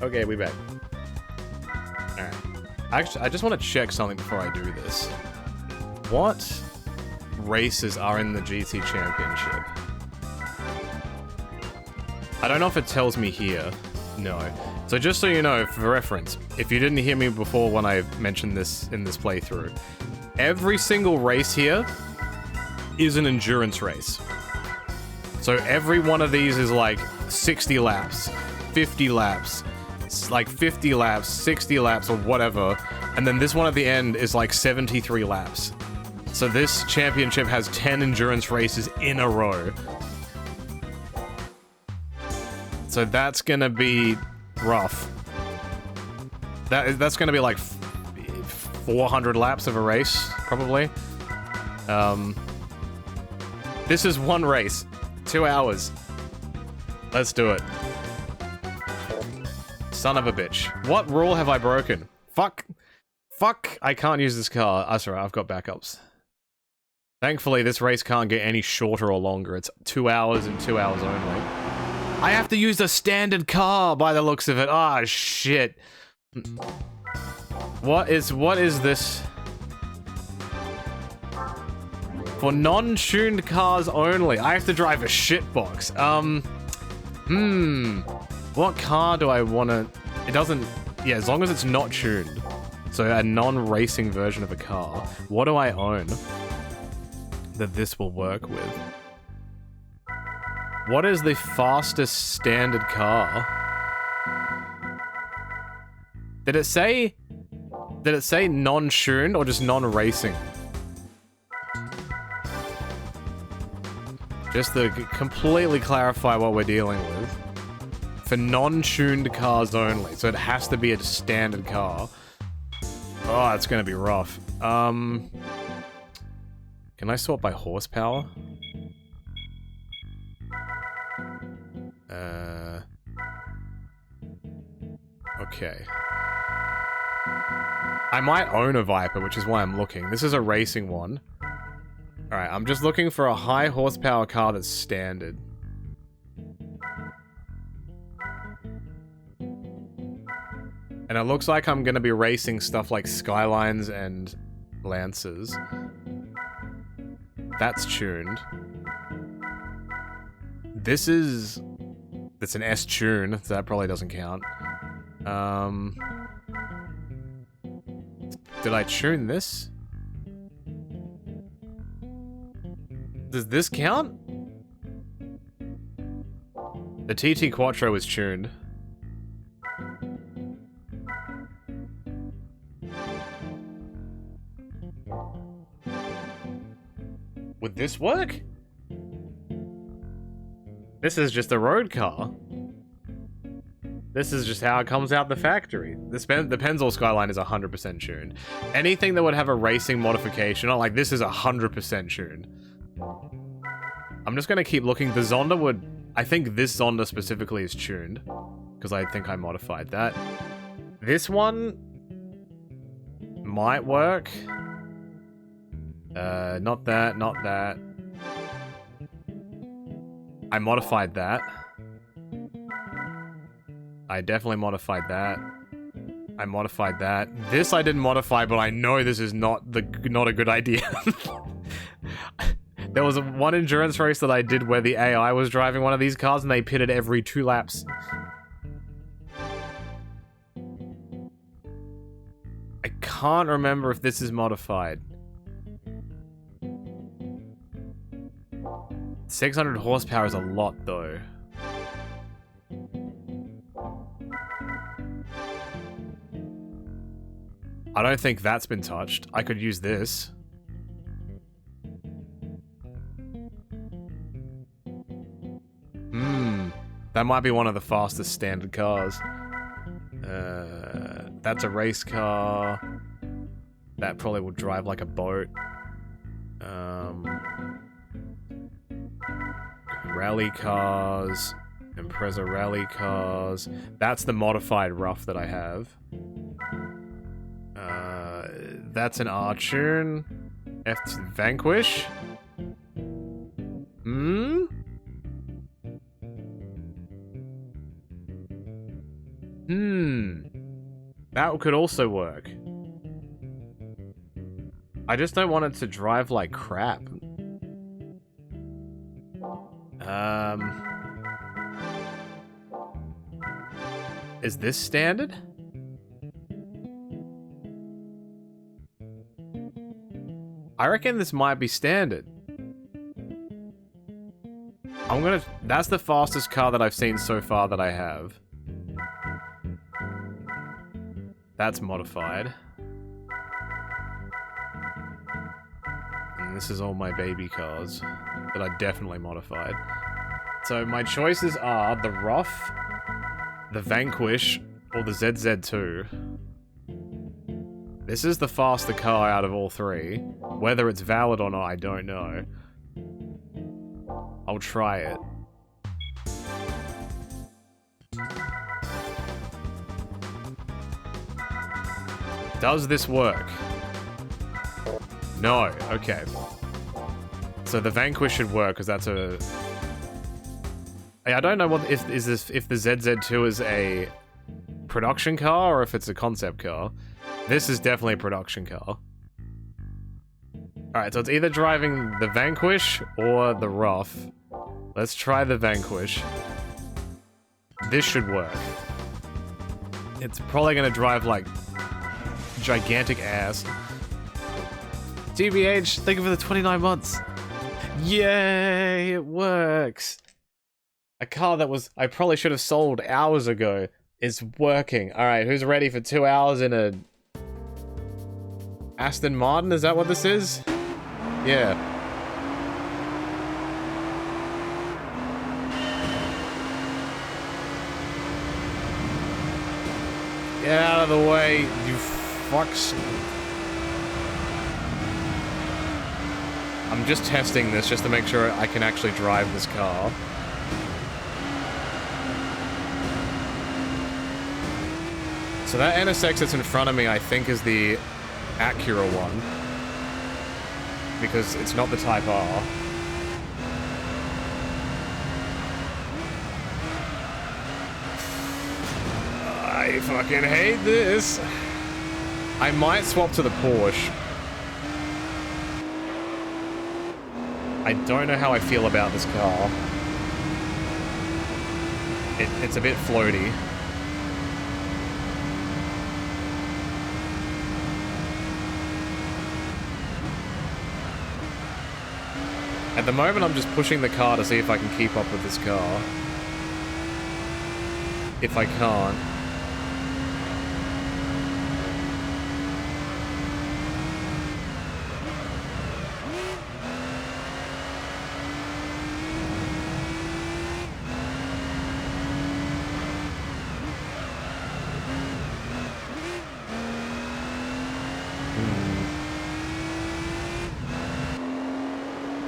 Okay, we back. Alright. Actually, I just want to check something before I do this. What races are in the GT Championship? I don't know if it tells me here. No. So just so you know, for reference, if you didn't hear me before when I mentioned this in this playthrough, every single race here is an endurance race. So every one of these is like 60 laps, 50 laps, like 50 laps, 60 laps, or whatever. And then this one at the end is like 73 laps. So this championship has 10 endurance races in a row. So that's gonna be rough. That's gonna be like 400 laps of a race, probably. This is one race. 2 hours. Let's do it. Son of a bitch. What rule have I broken? Fuck. Fuck. I can't use this car. That's alright, I've got backups. Thankfully, this race can't get any shorter or longer. It's 2 hours and 2 hours only. I have to use the standard car by the looks of it. Ah, shit. What is this? For non-tuned cars only. I have to drive a shitbox. What car do I want to... It doesn't... Yeah, as long as it's not tuned. So a non-racing version of a car. What do I own that this will work with? What is the fastest standard car? Did it say non-tuned or just non-racing? Just to completely clarify what we're dealing with. For non-tuned cars only. So it has to be a standard car. Oh, it's gonna be rough. Can I sort by horsepower? Okay. I might own a Viper, which is why I'm looking. This is a racing one. Alright, I'm just looking for a high horsepower car that's standard. And it looks like I'm gonna be racing stuff like Skylines and Lancers. That's tuned. This is... It's an S tune, so that probably doesn't count. Did I tune this? Does this count? The TT Quattro is tuned. Would this work? This is just a road car. This is just how it comes out the factory. The Pennzoil Skyline is 100% tuned. Anything that would have a racing modification, not like this is 100% tuned. I'm just gonna keep looking. The Zonda would... I think this Zonda specifically is tuned. Because I think I modified that. This one... might work. Not that, not that. I modified that. I definitely modified that. I modified that. This I didn't modify, but I know this is not a good idea. There was one endurance race that I did where the AI was driving one of these cars and they pitted every 2 laps. I can't remember if this is modified. 600 horsepower is a lot, though. I don't think that's been touched. I could use this. That might be one of the fastest standard cars. That's a race car. That probably will drive like a boat. Rally cars. Impreza rally cars. That's the modified rough that I have. That's an R-tune. F2 Vanquish. That could also work. I just don't want it to drive like crap. Is this standard? I reckon this might be standard. That's the fastest car that I've seen so far that I have. That's modified. And this is all my baby cars that I definitely modified. So my choices are the Rough, the Vanquish, or the ZZ2. This is the faster car out of all three. Whether it's valid or not, I don't know. I'll try it. Does this work? No. Okay. So the Vanquish should work because that's a... I don't know what if the ZZ2 is a production car or if it's a concept car. This is definitely a production car. Alright, so it's either driving the Vanquish or the Rough. Let's try the Vanquish. This should work. It's probably gonna drive like gigantic ass. GBH, thank you for the 29 months. Yay, it works. A car that I probably should have sold hours ago is working. Alright, who's ready for 2 hours in a Aston Martin? Is that what this is? Yeah. Get out of the way, you fucks. I'm just testing this just to make sure I can actually drive this car. So that NSX that's in front of me, I think, is the Acura one. Because it's not the Type R. I fucking hate this. I might swap to the Porsche. I don't know how I feel about this car. It's a bit floaty. At the moment, I'm just pushing the car to see if I can keep up with this car. If I can't...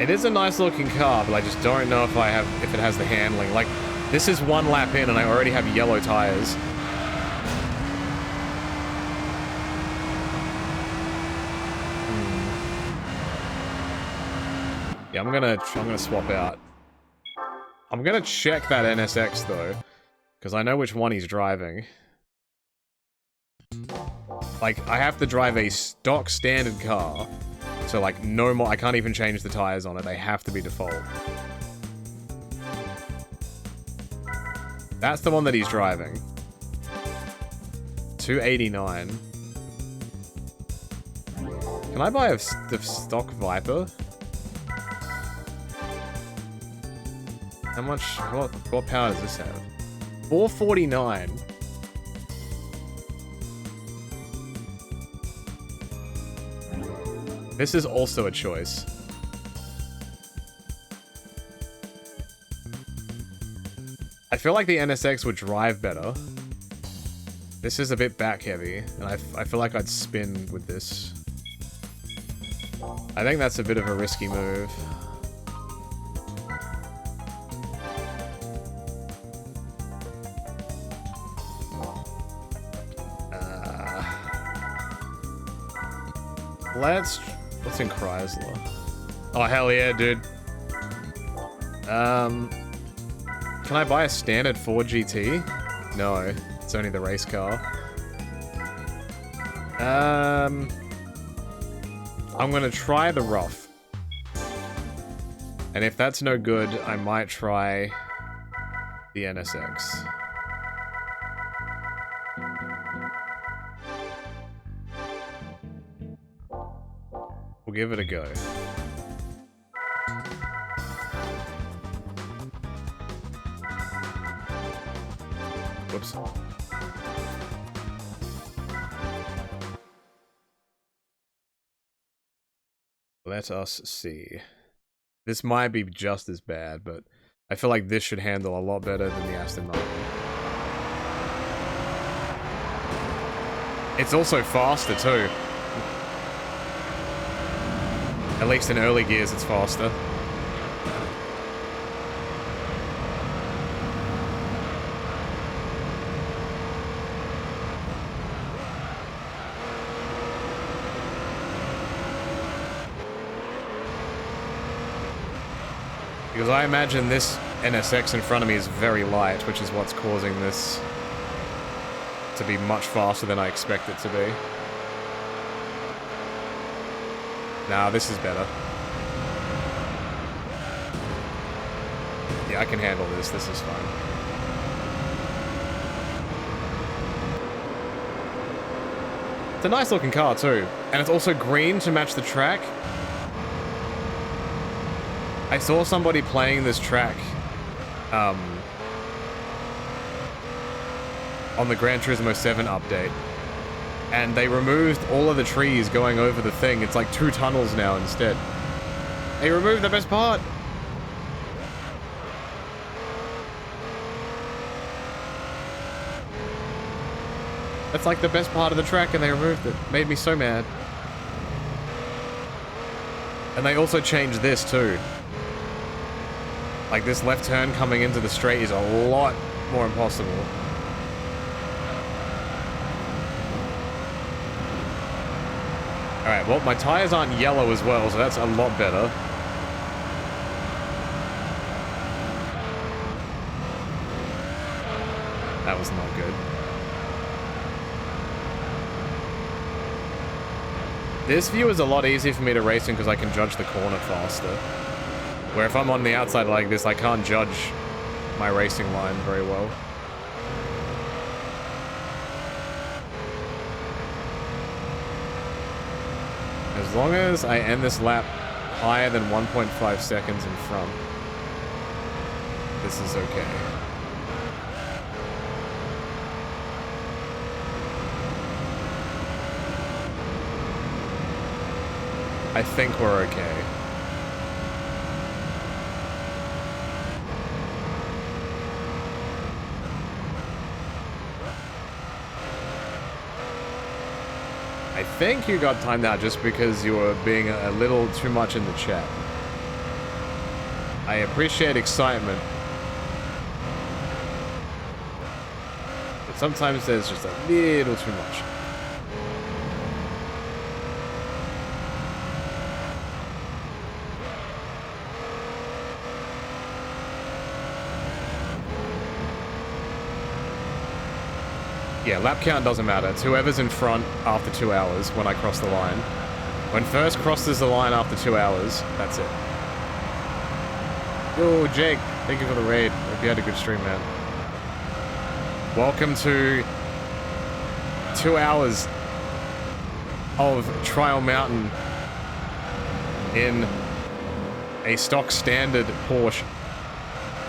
It is a nice looking car, but I just don't know if it has the handling. Like, this is 1 lap in and I already have yellow tires. Yeah, I'm gonna swap out. I'm gonna check that NSX though, because I know which one he's driving. Like, I have to drive a stock standard car. So, like, no more. I can't even change the tires on it. They have to be default. That's the one that he's driving. 289. Can I buy the stock Viper? How much? What power does this have? 449. This is also a choice. I feel like the NSX would drive better. This is a bit back heavy, and I feel like I'd spin with this. I think that's a bit of a risky move. What's in Chrysler? Oh, hell yeah, dude. Can I buy a standard Ford GT? No, it's only the race car. I'm gonna try the Rough. And if that's no good, I might try the NSX. We'll give it a go. Whoops. Let us see. This might be just as bad, but I feel like this should handle a lot better than the Aston Martin. It's also faster too. At least in early gears it's faster. Because I imagine this NSX in front of me is very light, which is what's causing this to be much faster than I expect it to be. Nah, this is better. Yeah, I can handle this. This is fine. It's a nice looking car too. And it's also green to match the track. I saw somebody playing this track on the Gran Turismo 7 update, and they removed all of the trees going over the thing. It's like 2 tunnels now instead. They removed the best part. That's like the best part of the track and they removed it. Made me so mad. And they also changed this too. Like, this left turn coming into the straight is a lot more impossible. Alright, well, my tires aren't yellow as well, so that's a lot better. That was not good. This view is a lot easier for me to race in because I can judge the corner faster. Where if I'm on the outside like this, I can't judge my racing line very well. As long as I end this lap higher than 1.5 seconds in front, this is okay. I think we're okay. I think you got timed out just because you were being a little too much in the chat. I appreciate excitement, but sometimes there's just a little too much. Yeah, lap count doesn't matter. It's whoever's in front after 2 hours when I cross the line. When first crosses the line after 2 hours, that's it. Yo, Jake, thank you for the raid. Hope you had a good stream, man. Welcome to 2 hours of Trial Mountain in a stock standard Porsche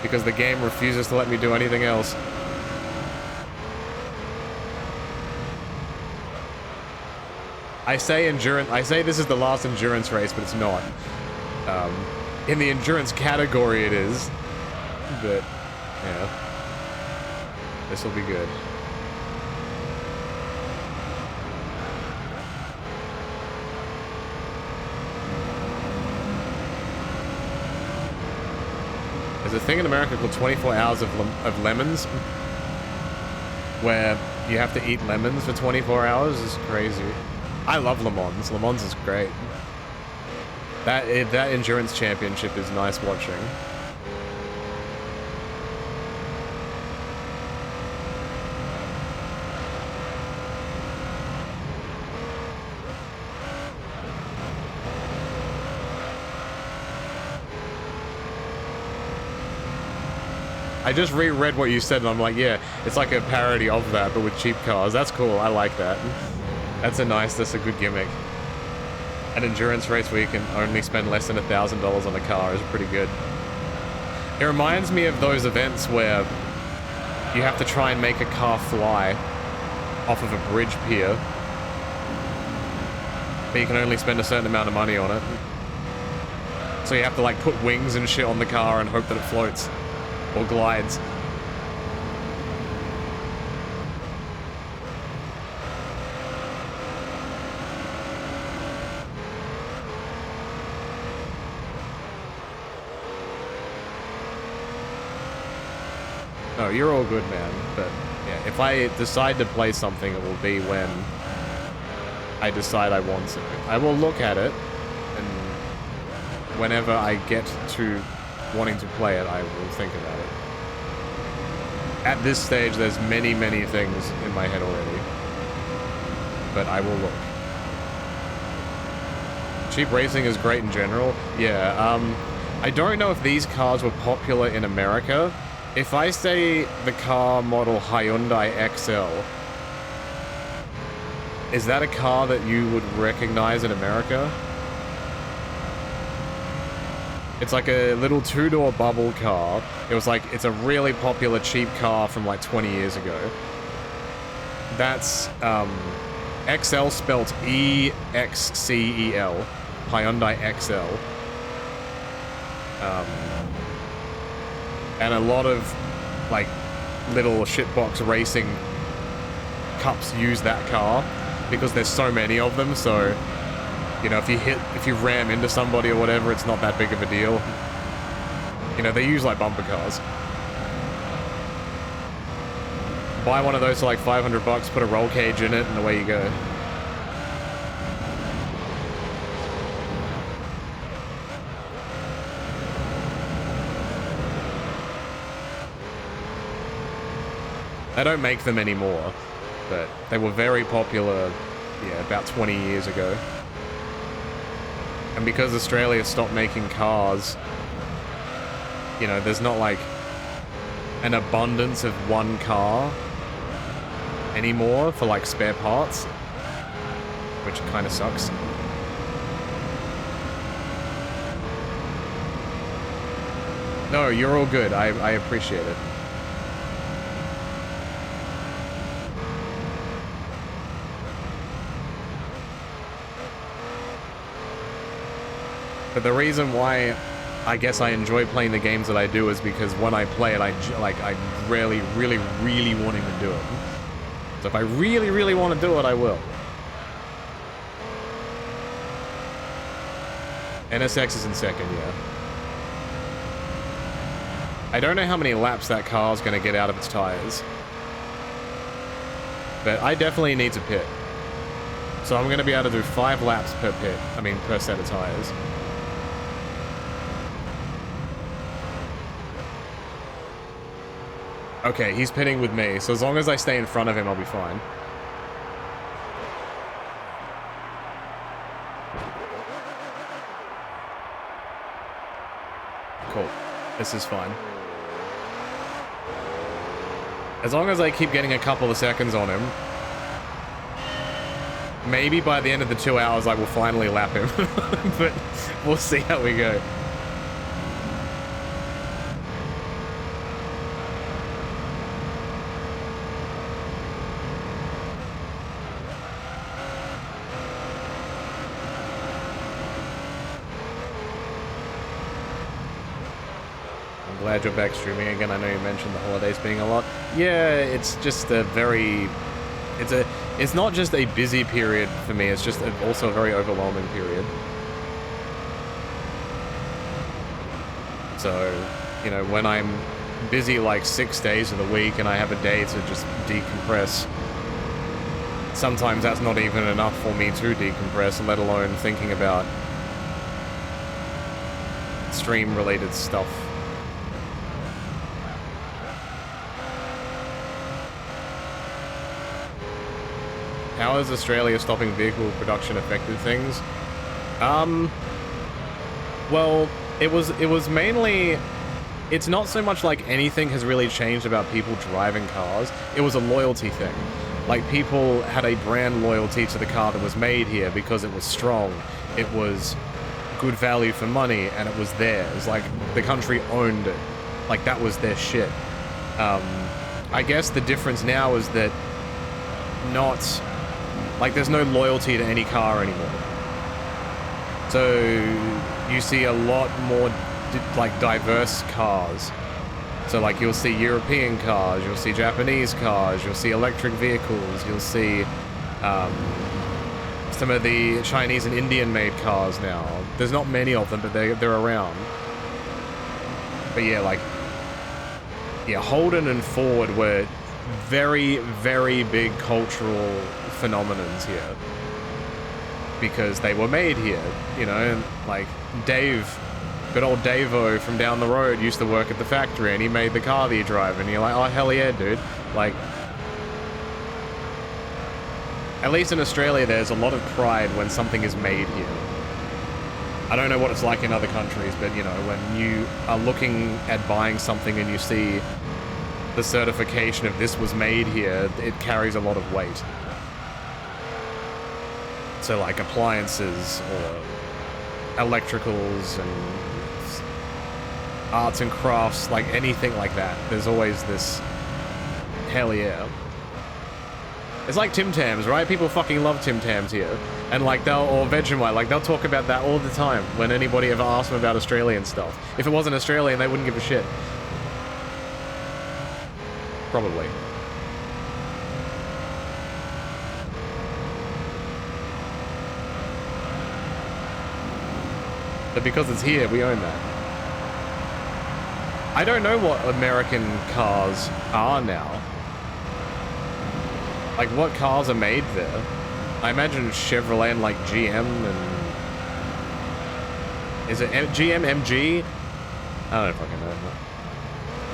because the game refuses to let me do anything else. I say endurance. I say this is the last endurance race, but it's not. In the endurance category, it is. But yeah, this will be good. There's a thing in America called 24 hours of lemons, where you have to eat lemons for 24 hours. It's crazy. I love Le Mans. Le Mans is great. That endurance championship is nice watching. I just reread what you said and I'm like, yeah, it's like a parody of that, but with cheap cars. That's cool. I like that. That's a good gimmick. An endurance race where you can only spend less than $1,000 on a car is pretty good. It reminds me of those events where you have to try and make a car fly off of a bridge pier, but you can only spend a certain amount of money on it. So you have to like put wings and shit on the car and hope that it floats or glides. No, you're all good, man. But yeah, if I decide to play something, it will be when I decide I want to. I will look at it, and whenever I get to wanting to play it, I will think about it. At this stage, there's many, many things in my head already. But I will look. Cheap racing is great in general. Yeah, I don't know if these cars were popular in America. If I say the car model Hyundai XL, is that a car that you would recognize in America? It's like a little two-door bubble car. It's a really popular cheap car from like 20 years ago. That's, XL spelt E-X-C-E-L. Hyundai XL. And a lot of, like, little shitbox racing cups use that car because there's so many of them, so, you know, if you ram into somebody or whatever, it's not that big of a deal. You know, they use, like, bumper cars. Buy one of those for, like, $500, put a roll cage in it, and away you go. They don't make them anymore, but they were very popular, yeah, about 20 years ago. And because Australia stopped making cars, you know, there's not like an abundance of one car anymore for like spare parts, which kind of sucks. No, you're all good. I appreciate it. But the reason why I guess I enjoy playing the games that I do is because when I play it, I really, really, really wanting to do it. So if I really, really want to do it, I will. NSX is in second, yeah. I don't know how many laps that car's going to get out of its tires. But I definitely need to pit. So I'm going to be able to do 5 laps per pit. I mean, per set of tires. Okay, he's pitting with me, so as long as I stay in front of him, I'll be fine. Cool. This is fine. As long as I keep getting a couple of seconds on him, maybe by the end of the 2 hours I will finally lap him. But we'll see how we go. Glad you're back streaming again. I know you mentioned the holidays being a lot. Yeah, it's just a very... It's not just a busy period for me, it's just also a very overwhelming period. So, you know, when I'm busy like 6 days of the week and I have a day to just decompress, sometimes that's not even enough for me to decompress, let alone thinking about stream-related stuff. How has Australia stopping vehicle production affected things? Well, it was mainly... It's not so much like anything has really changed about people driving cars. It was a loyalty thing. Like, people had a brand loyalty to the car that was made here because it was strong, it was good value for money, and it was theirs. Like, the country owned it. Like, that was their shit. I guess the difference now is that like, there's no loyalty to any car anymore. So, you see a lot more, like, diverse cars. So, like, you'll see European cars, you'll see Japanese cars, you'll see electric vehicles, you'll see, some of the Chinese and Indian-made cars now. There's not many of them, but they're around. But yeah, like, yeah, Holden and Ford were very, very big cultural phenomenons here. Because they were made here, you know, like, Dave, good old Davo from down the road used to work at the factory, and he made the car that you drive, and you're like, oh, hell yeah, dude. Like, at least in Australia, there's a lot of pride when something is made here. I don't know what it's like in other countries, but, you know, when you are looking at buying something and you see the certification of this was made here, it carries a lot of weight. So, like, appliances or electricals and arts and crafts, like anything like that, there's always this hell yeah. It's like Tim Tams, right? People fucking love Tim Tams here. And like or Vegemite, like they'll talk about that all the time when anybody ever asks them about Australian stuff. If it wasn't Australian, they wouldn't give a shit. Probably. But because it's here, we own that. I don't know what American cars are now. Like, what cars are made there? I imagine Chevrolet and, like, GM and... Is it GM, MG? I don't fucking know.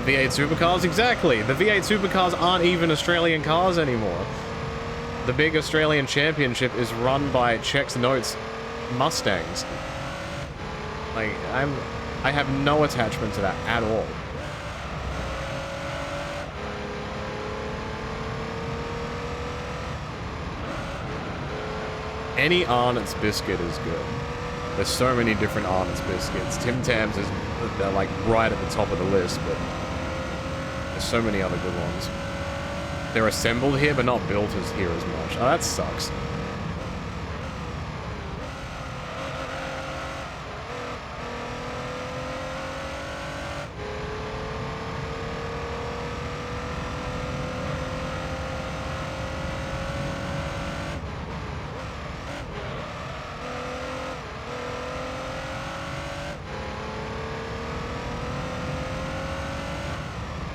V8 supercars? Exactly! The V8 supercars aren't even Australian cars anymore. The big Australian championship is run by Czech's Notes Mustangs. Like, I have no attachment to that at all. Any Arnott's biscuit is good. There's so many different Arnott's biscuits. Tim Tams is, they're like right at the top of the list, but there's so many other good ones. They're assembled here, but not built as here as much. Oh, that sucks.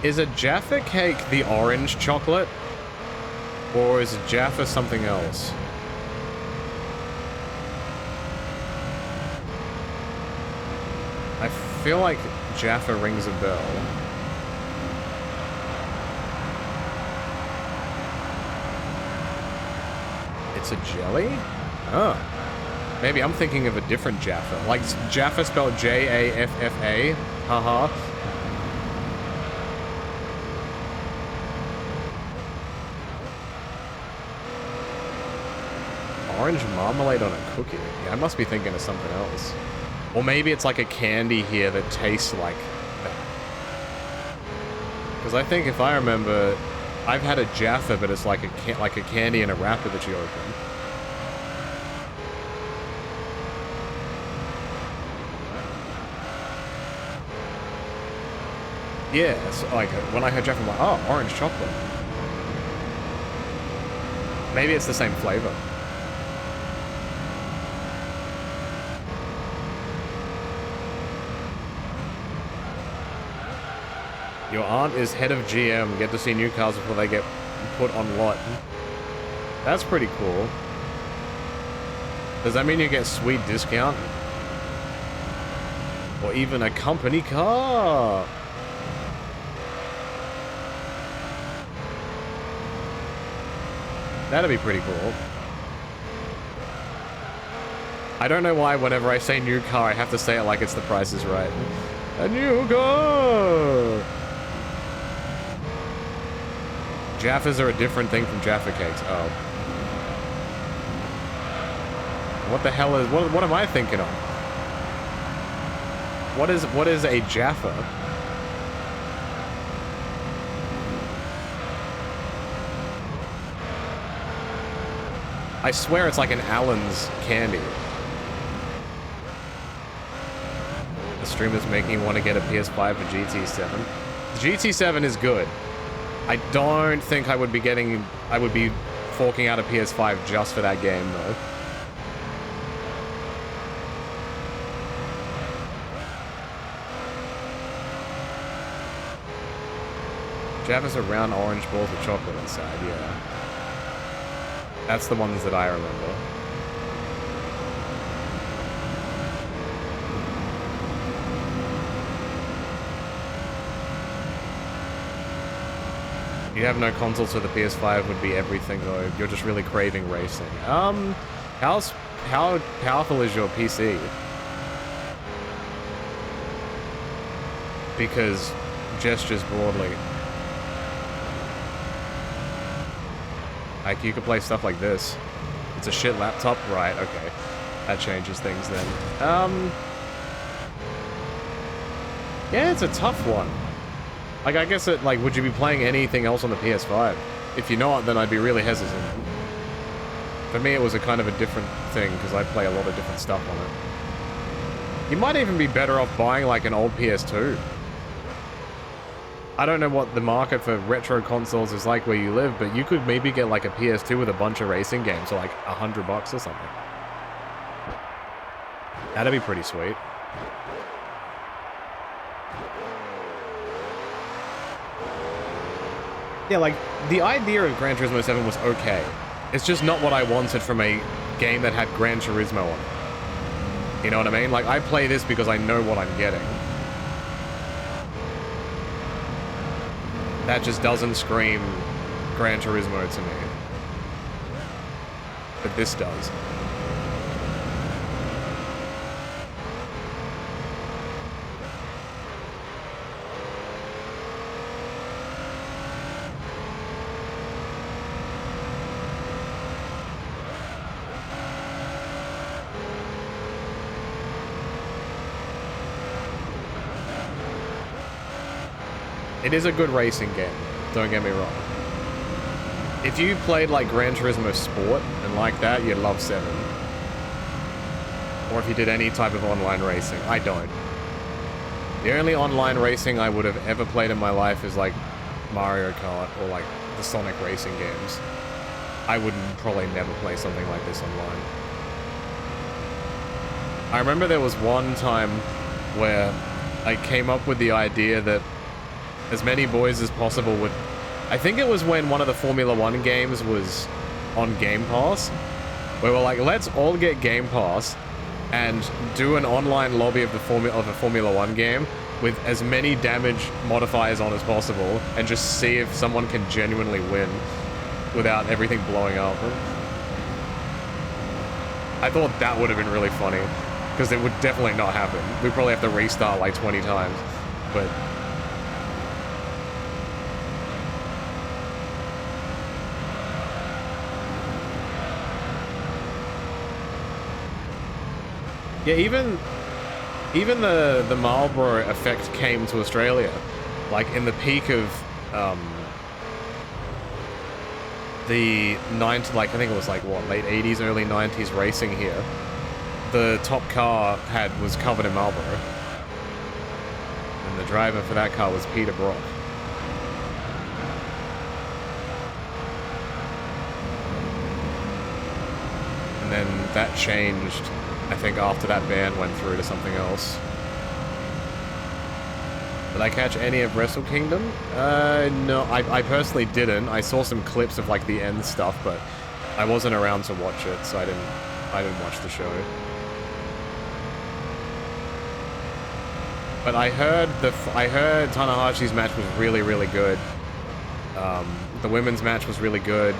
Is a Jaffa cake the orange chocolate? Or is Jaffa something else? I feel like Jaffa rings a bell. It's a jelly? Oh. Maybe I'm thinking of a different Jaffa. Like Jaffa spelled J-A-F-F-A. Haha. Orange marmalade on a cookie. Yeah, I must be thinking of something else. Or maybe it's like a candy here that tastes like that. Because I think if I remember, I've had a Jaffa, but it's like a candy in a wrapper that you open. Yeah, so like when I heard Jaffa, I'm like, oh, orange chocolate. Maybe it's the same flavor. Your aunt is head of GM. Get to see new cars before they get put on lot. That's pretty cool. Does that mean you get sweet discount? Or even a company car? That'd be pretty cool. I don't know why whenever I say new car, I have to say it like it's The Price is Right. A new car! Jaffas are a different thing from Jaffa cakes. Oh. What the hell is... What am I thinking of? What is a Jaffa? I swear it's like an Allen's candy. The streamer's making me want to get a PS5 for GT7. The GT7 is good. I don't think I would be forking out a PS5 just for that game, though. Java's are round orange balls with chocolate inside, yeah. That's the ones that I remember. You have no console, so the PS5 would be everything, though. You're just really craving racing. How powerful is your PC? Because gestures broadly. Like, you could play stuff like this. It's a shit laptop? Right, okay. That changes things then. Yeah, it's a tough one. Like, I guess it, like, would you be playing anything else on the PS5? If you're not, then I'd be really hesitant. For me, it was a kind of a different thing, because I play a lot of different stuff on it. You might even be better off buying, like, an old PS2. I don't know what the market for retro consoles is like where you live, but you could maybe get, like, a PS2 with a bunch of racing games for, like, $100 or something. That'd be pretty sweet. Yeah, like, the idea of Gran Turismo 7 was okay. It's just not what I wanted from a game that had Gran Turismo on it. You know what I mean? Like, I play this because I know what I'm getting. That just doesn't scream Gran Turismo to me. But this does. It is a good racing game, don't get me wrong. If you played like Gran Turismo Sport and like that, you'd love 7. Or if you did any type of online racing. I don't. The only online racing I would have ever played in my life is like Mario Kart or like the Sonic racing games. I would probably never play something like this online. I remember there was one time where I came up with the idea that as many boys as possible would... I think it was when one of the Formula 1 games was on Game Pass, where we're like, let's all get Game Pass and do an online lobby of a Formula 1 game with as many damage modifiers on as possible and just see if someone can genuinely win without everything blowing up. I thought that would have been really funny, because it would definitely not happen. We'd probably have to restart like 20 times, but... yeah, even the Marlboro effect came to Australia, like in the peak of the I think it was like what, late 80s, early 90s racing here. The top car was covered in Marlboro, and the driver for that car was Peter Brock. And then that changed. I think after that ban went through to something else. Did I catch any of Wrestle Kingdom? No, I personally didn't. I saw some clips of like the end stuff, but I wasn't around to watch it, so I didn't watch the show. But I heard Tanahashi's match was really, really good. The women's match was really good.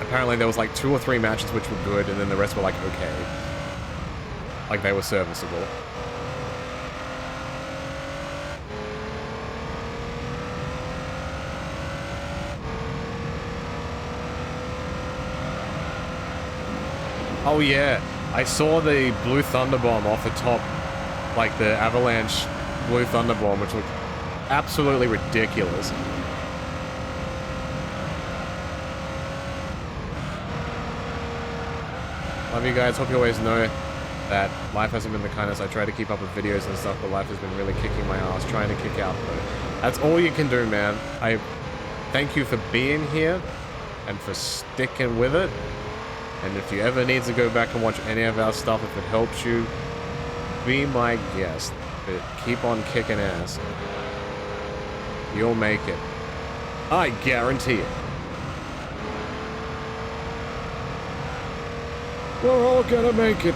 Apparently there was like 2 or 3 matches which were good, and then the rest were like okay. Like they were serviceable. Oh yeah, I saw the blue thunder bomb off the top, like the avalanche blue thunder bomb, which looked absolutely ridiculous. Love you guys. Hope you always know that life hasn't been the kindest. I try to keep up with videos and stuff, but life has been really kicking my ass, trying to kick out though. That's all you can do, man. I thank you for being here and for sticking with it. And if you ever need to go back and watch any of our stuff, if it helps you, be my guest. But keep on kicking ass. You'll make it. I guarantee it. We're all gonna make it.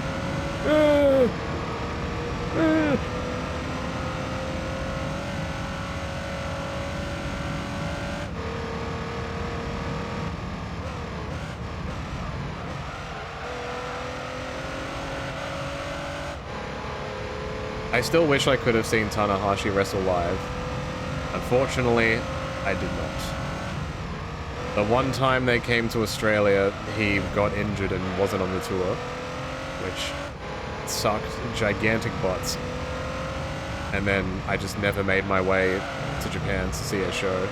I still wish I could have seen Tanahashi wrestle live. Unfortunately, I did not. The one time they came to Australia, he got injured and wasn't on the tour, which sucked gigantic butts. And then I just never made my way to Japan to see a show.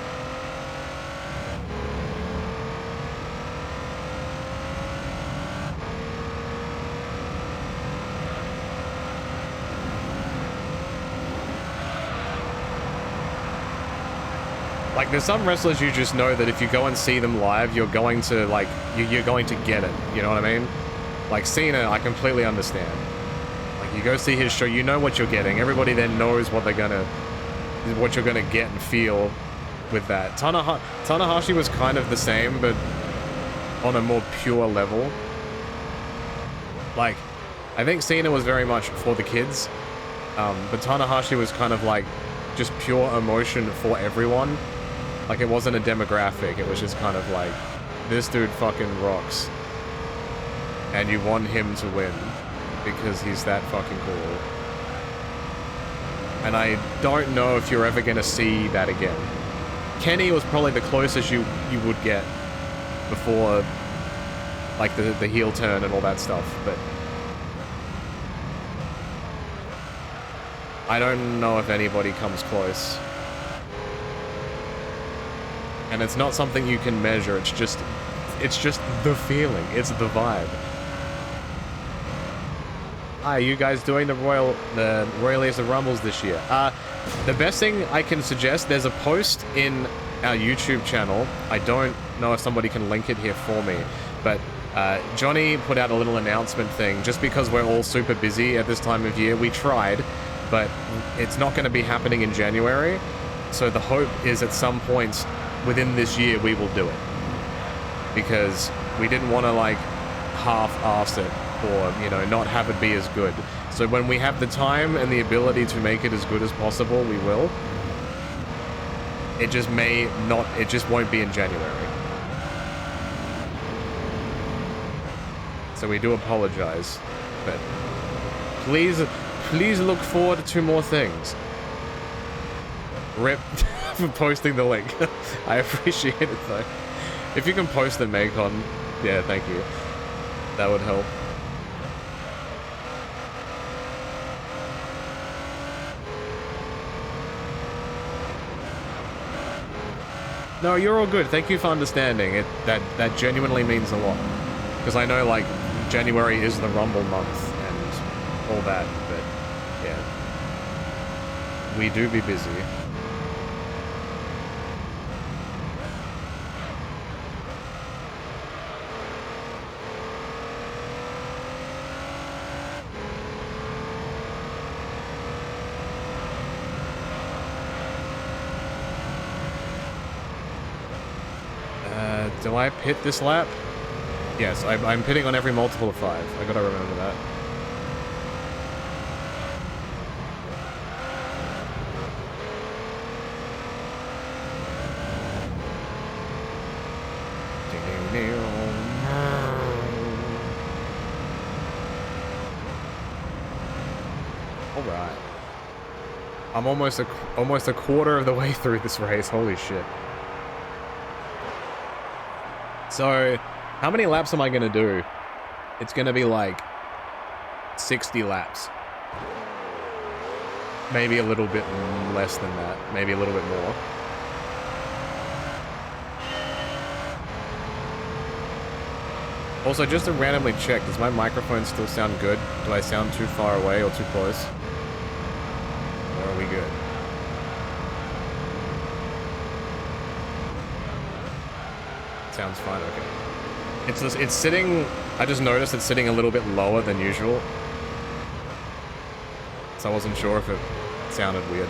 Like, there's some wrestlers you just know that if you go and see them live, you're going to, like, you're going to get it. You know what I mean? Like, Cena, I completely understand. Like, you go see his show, you know what you're getting. Everybody then knows what you're gonna get and feel with that. Tanahashi was kind of the same, but on a more pure level. Like, I think Cena was very much for the kids, but Tanahashi was kind of like just pure emotion for everyone. Like, it wasn't a demographic, it was just kind of like, this dude fucking rocks. And you want him to win, because he's that fucking cool. And I don't know if you're ever gonna see that again. Kenny was probably the closest you would get before, like, the heel turn and all that stuff, but I don't know if anybody comes close. And it's not something you can measure, it's just the feeling, it's the vibe. Hi, you guys doing the Royalies of Rumbles this year? The best thing I can suggest, there's a post in our YouTube channel. I don't know if somebody can link it here for me, but Johnny put out a little announcement thing. Just because we're all super busy at this time of year, we tried, but it's not going to be happening in January. So the hope is at some point within this year we will do it, because we didn't want to like half-ass it or, you know, not have it be as good. So when we have the time and the ability to make it as good as possible, we will. It just may not, it just won't be in January. So we do apologize, but please look forward to more things. Rip for posting the link. I appreciate it though. If you can post the Maycon, yeah, thank you. That would help. No, you're all good. Thank you for understanding it. That genuinely means a lot. Because I know, like, January is the Rumble month and all that, but yeah. We do be busy. Do I pit this lap? Yes, I'm pitting on every multiple of 5. I gotta remember that. Alright. I'm almost a quarter of the way through this race. Holy shit. So, how many laps am I gonna do? It's gonna be like 60 laps. Maybe a little bit less than that. Maybe a little bit more. Also, just to randomly check, does my microphone still sound good? Do I sound too far away or too close? Or are we good? Sounds fine, okay. It's sitting... I just noticed it's sitting a little bit lower than usual. So I wasn't sure if it sounded weird.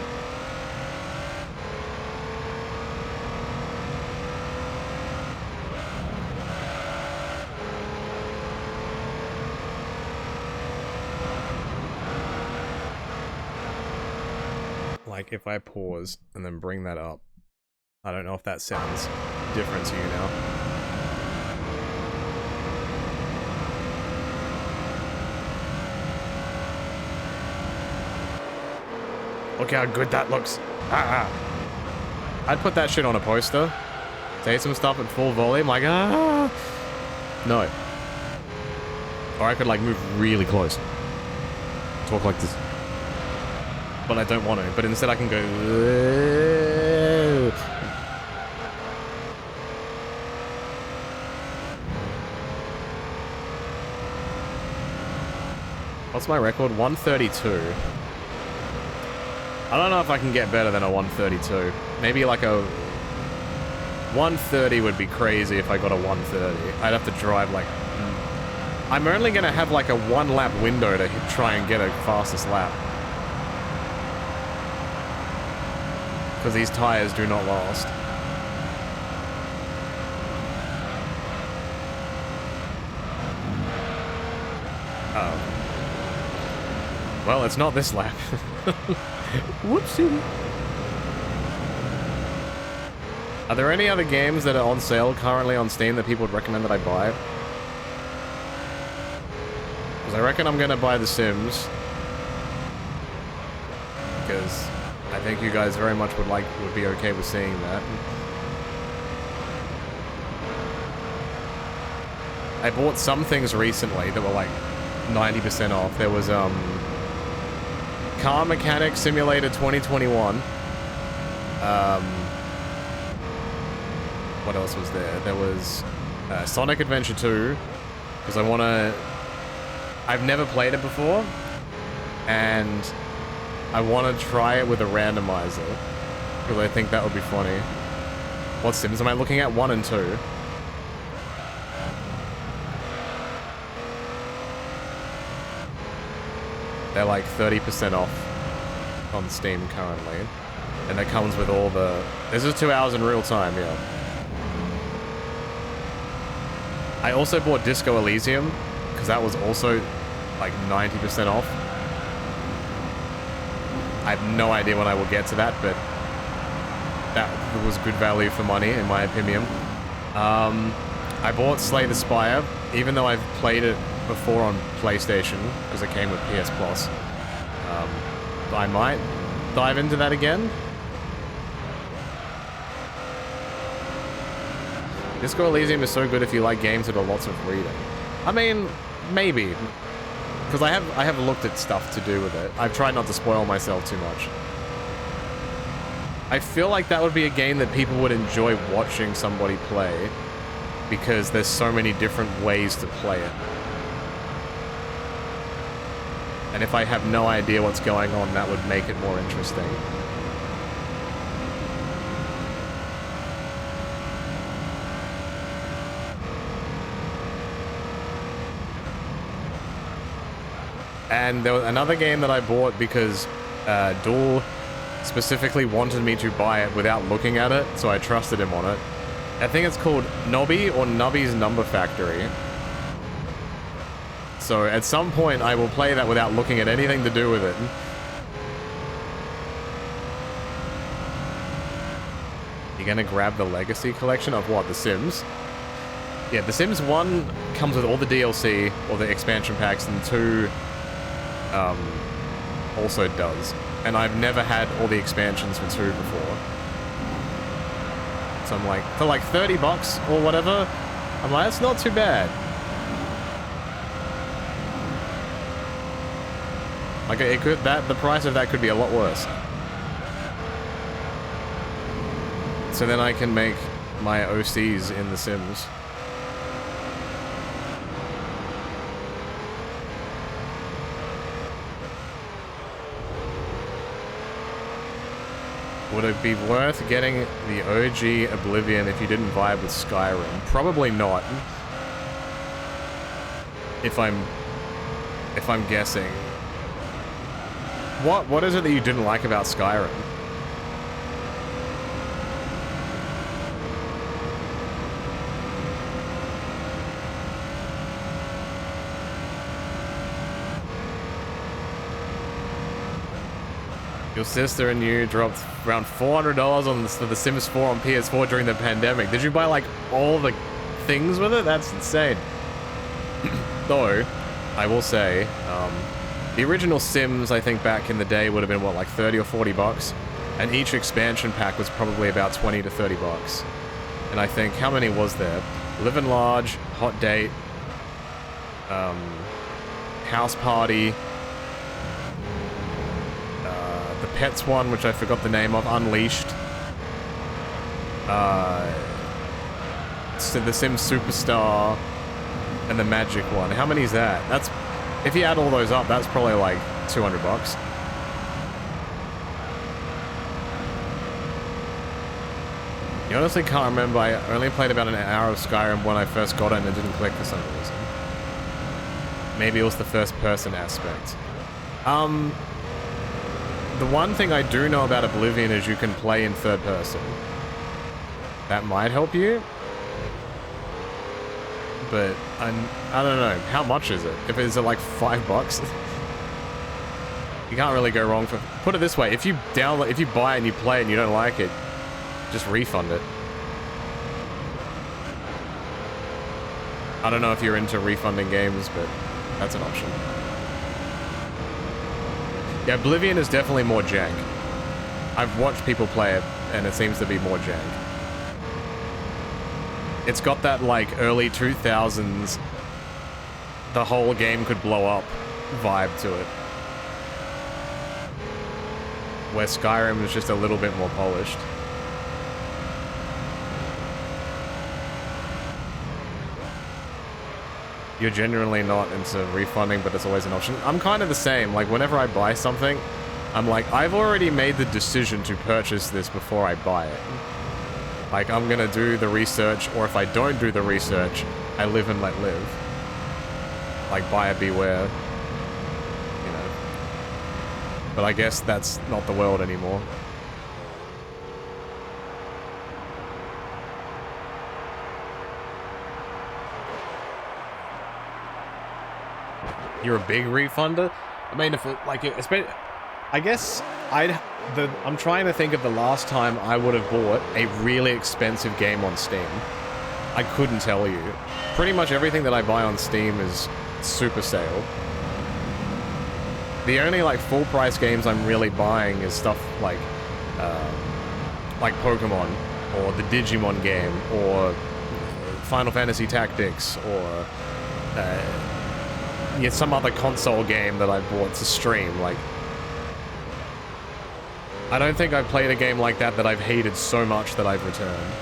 Like, if I pause and then bring that up, I don't know if that sounds different to you now. Look how good that looks. Ah. I'd put that shit on a poster. Say some stuff at full volume, like, ah. No. Or I could, like, move really close. Talk like this. But I don't want to. But instead I can go... What's my record? 132. I don't know if I can get better than a 132. Maybe like a... 130 would be crazy if I got a 130. I'd have to drive like... I'm only going to have like a 1 lap window to try and get a fastest lap. Because these tires do not last. Oh. Well, it's not this lap. Whoopsie. Are there any other games that are on sale currently on Steam that people would recommend that I buy? Because I reckon I'm gonna buy The Sims. Because I think you guys very much would be okay with seeing that. I bought some things recently that were like 90% off. There was Car Mechanic Simulator 2021. What else was there? There was Sonic Adventure 2, because I've never played it before, and I want to try it with a randomizer, because I think that would be funny. What Sims am I looking at? 1 and 2. They're like 30% off on Steam currently. And that comes with all the... This is 2 hours in real time, yeah. I also bought Disco Elysium, because that was also like 90% off. I have no idea when I will get to that, but that was good value for money, in my opinion. I bought Slay the Spire, even though I've played it before on PlayStation, because it came with PS Plus. I might dive into that again. Disco Elysium is so good if you like games that are lots of reading. I mean, maybe. Because I have looked at stuff to do with it. I've tried not to spoil myself too much. I feel like that would be a game that people would enjoy watching somebody play, because there's so many different ways to play it. And if I have no idea what's going on, that would make it more interesting. And there was another game that I bought because Duel specifically wanted me to buy it without looking at it, so I trusted him on it. I think it's called Nobby or Nubby's Number Factory. So at some point I will play that without looking at anything to do with it. You're gonna grab the Legacy Collection of what? The Sims? Yeah, The Sims 1 comes with all the DLC, or the expansion packs, and 2 also does. And I've never had all the expansions for 2 before. So I'm like, for like 30 bucks or whatever, I'm like, that's not too bad. Like, it could, the price of that could be a lot worse. So then I can make my OCs in The Sims. Would it be worth getting the OG Oblivion if you didn't vibe with Skyrim? Probably not. If I'm guessing. What is it that you didn't like about Skyrim? Your sister and you dropped around $400 on the Sims 4 on PS4 during the pandemic. Did you buy, like, all the things with it? That's insane. Though, I will say, the original Sims, I think, back in the day would have been, what, like 30 or 40 bucks? And each expansion pack was probably about 20 to 30 bucks. And I think, how many was there? Living Large, Hot Date, House Party, the Pets one, which I forgot the name of, Unleashed. So the Sims Superstar, and the Magic one. How many is that? That's, if you add all those up, that's probably like 200 bucks. You honestly can't remember. I only played about an hour of Skyrim when I first got it and it didn't click for some reason. Maybe it was the first person aspect. The one thing I do know about Oblivion is you can play in third person. That might help you. But I don't know. How much is it? If it's like $5? You can't really go wrong for... Put it this way, if you buy it and you play it and you don't like it, just refund it. I don't know if you're into refunding games, but that's an option. Yeah, Oblivion is definitely more jank. I've watched people play it, and it seems to be more jank. It's got that, like, early 2000s, the whole game could blow up vibe to it. Where Skyrim is just a little bit more polished. You're genuinely not into refunding, but it's always an option. I'm kind of the same. Like, whenever I buy something, I'm like, I've already made the decision to purchase this before I buy it. Like, I'm gonna do the research, or if I don't do the research, I live and let live. Like, buyer beware. You know. But I guess that's not the world anymore. You're a big refunder? I mean, if it, like, I guess I'm trying to think of the last time I would have bought a really expensive game on Steam. I couldn't tell you. Pretty much everything that I buy on Steam is super sale. The only, like, full price games I'm really buying is stuff like Pokemon, or the Digimon game, or Final Fantasy Tactics, or yeah, some other console game that I bought to stream. Like, I don't think I've played a game like that that I've hated so much that I've returned.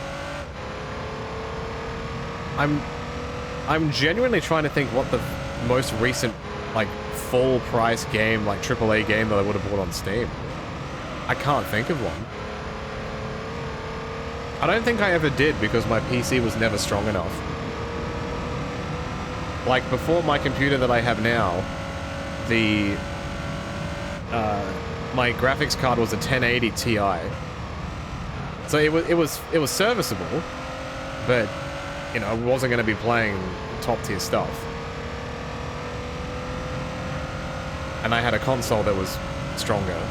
I'm genuinely trying to think what the most recent, like, full price game, like AAA game that I would have bought on Steam. I can't think of one. I don't think I ever did because my PC was never strong enough. Like, before my computer that I have now, my graphics card was a 1080 Ti. So it was serviceable, but, you know, I wasn't going to be playing top tier stuff. And I had a console that was stronger.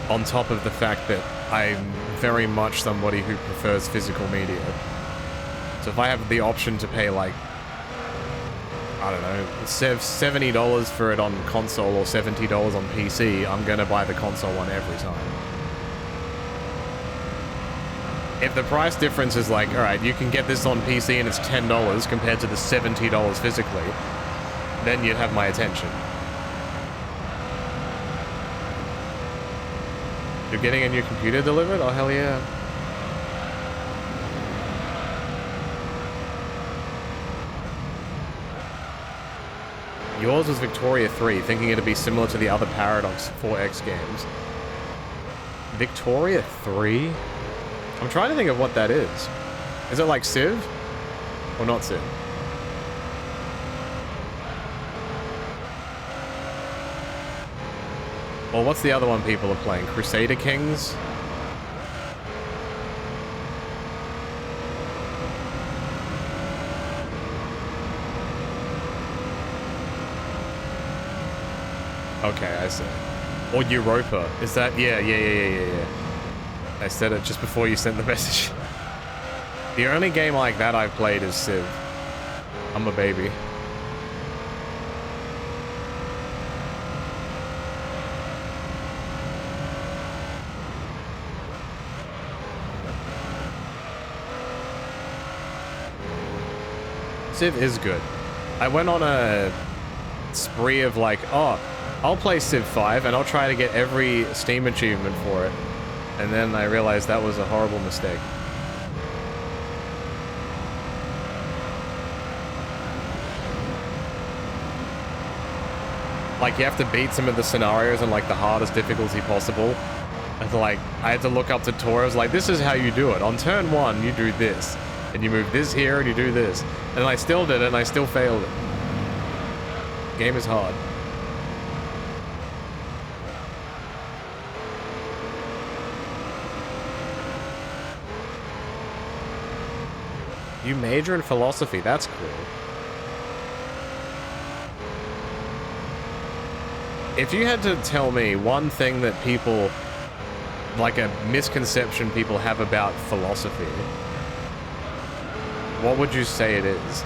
On top of the fact that I'm very much somebody who prefers physical media. So if I have the option to pay, like, I don't know, $70 for it on console or $70 on PC, I'm gonna buy the console one every time. If the price difference is like, alright, you can get this on PC and it's $10 compared to the $70 physically, then you'd have my attention. You're getting a new computer delivered? Oh, hell yeah. Yours was Victoria 3, thinking it'd be similar to the other Paradox 4X games. Victoria 3? I'm trying to think of what that is. Is it like Civ? Or not Civ? Or what's the other one people are playing? Crusader Kings? Okay, I see. Or Europa. Is that? Yeah. I said it just before you sent the message. The only game like that I've played is Civ. I'm a baby. Civ is good. I went on a spree of like, oh, I'll play Civ 5 and I'll try to get every Steam achievement for it. And then I realized that was a horrible mistake. Like, you have to beat some of the scenarios on like the hardest difficulty possible. And like, I had to look up tutorials like, this is how you do it. On turn 1, you do this. And you move this here and you do this. And I still did it and I still failed it. Game is hard. You major in philosophy, that's cool. If you had to tell me one thing that people, like a misconception people have about philosophy, what would you say it is?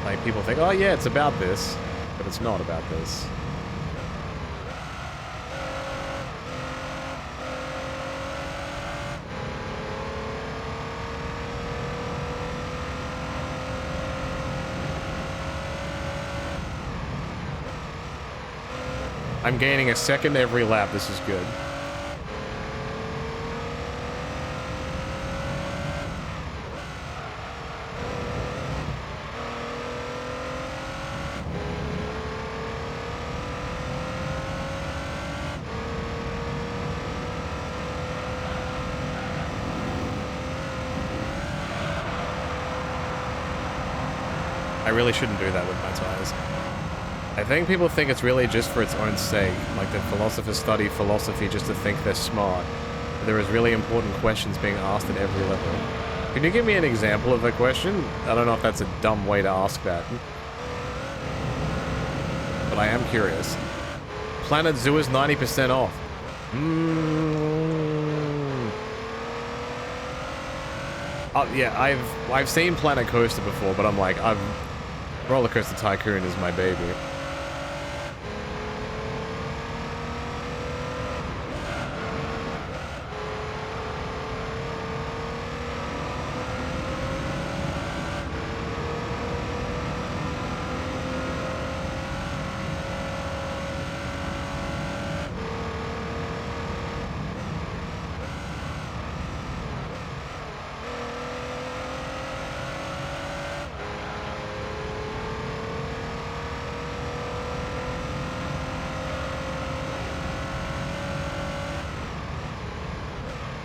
Like, people think, oh yeah, it's about this, but it's not about this. I'm gaining a second every lap. This is good. I really shouldn't do that with my tires. I think people think it's really just for its own sake, like that philosophers study philosophy just to think they're smart. But there is really important questions being asked at every level. Can you give me an example of a question? I don't know if that's a dumb way to ask that. But I am curious. Planet Zoo is 90% off. Yeah, I've seen Planet Coaster before, but I'm like, Roller Coaster Tycoon is my baby.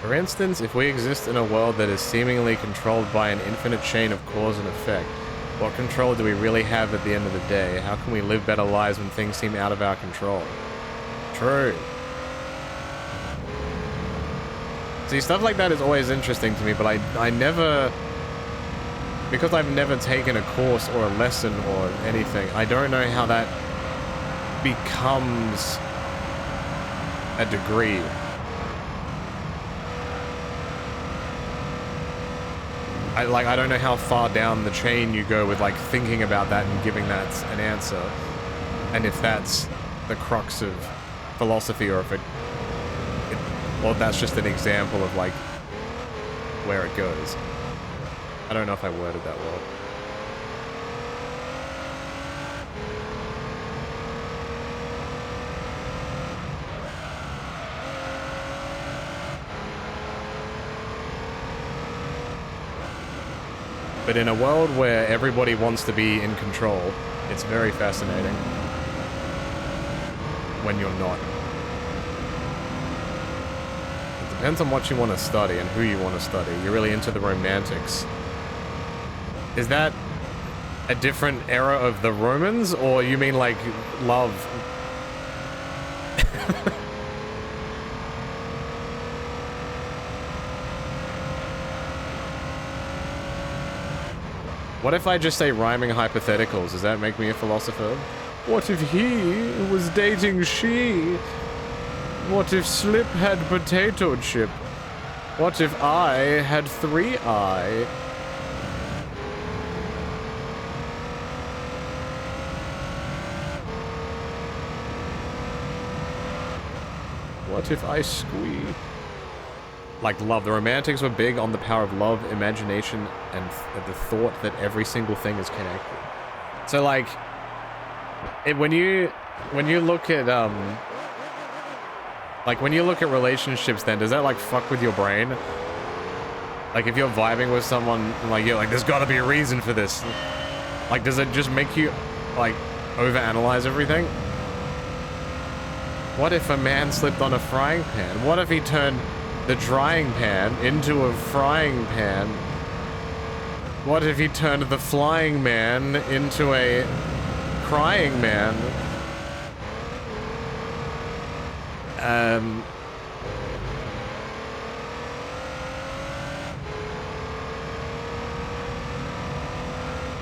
For instance, if we exist in a world that is seemingly controlled by an infinite chain of cause and effect, what control do we really have at the end of the day? How can we live better lives when things seem out of our control? True. See, stuff like that is always interesting to me, but I never... Because I've never taken a course or a lesson or anything, I don't know how that becomes a degree. I don't know how far down the chain you go with, like, thinking about that and giving that an answer. And if that's the crux of philosophy, or if it Well, that's just an example of, like, where it goes. I don't know if I worded that well. But in a world where everybody wants to be in control, it's very fascinating when you're not. It depends on what you want to study and who you want to study. You're really into the romantics. Is that a different era of the Romans, or you mean like love? What if I just say rhyming hypotheticals? Does that make me a philosopher? What if he was dating she? What if Slip had potato chip? What if I had 3i? What if I squee? Like love. The romantics were big on the power of love, imagination, and the thought that every single thing is connected. So like, when you look at like when you look at relationships, then does that like fuck with your brain? Like if you're vibing with someone, like you're like, there's got to be a reason for this. Like, does it just make you like overanalyze everything? What if a man slipped on a frying pan? What if he turned the drying pan into a frying pan? What if he turned the flying man into a crying man?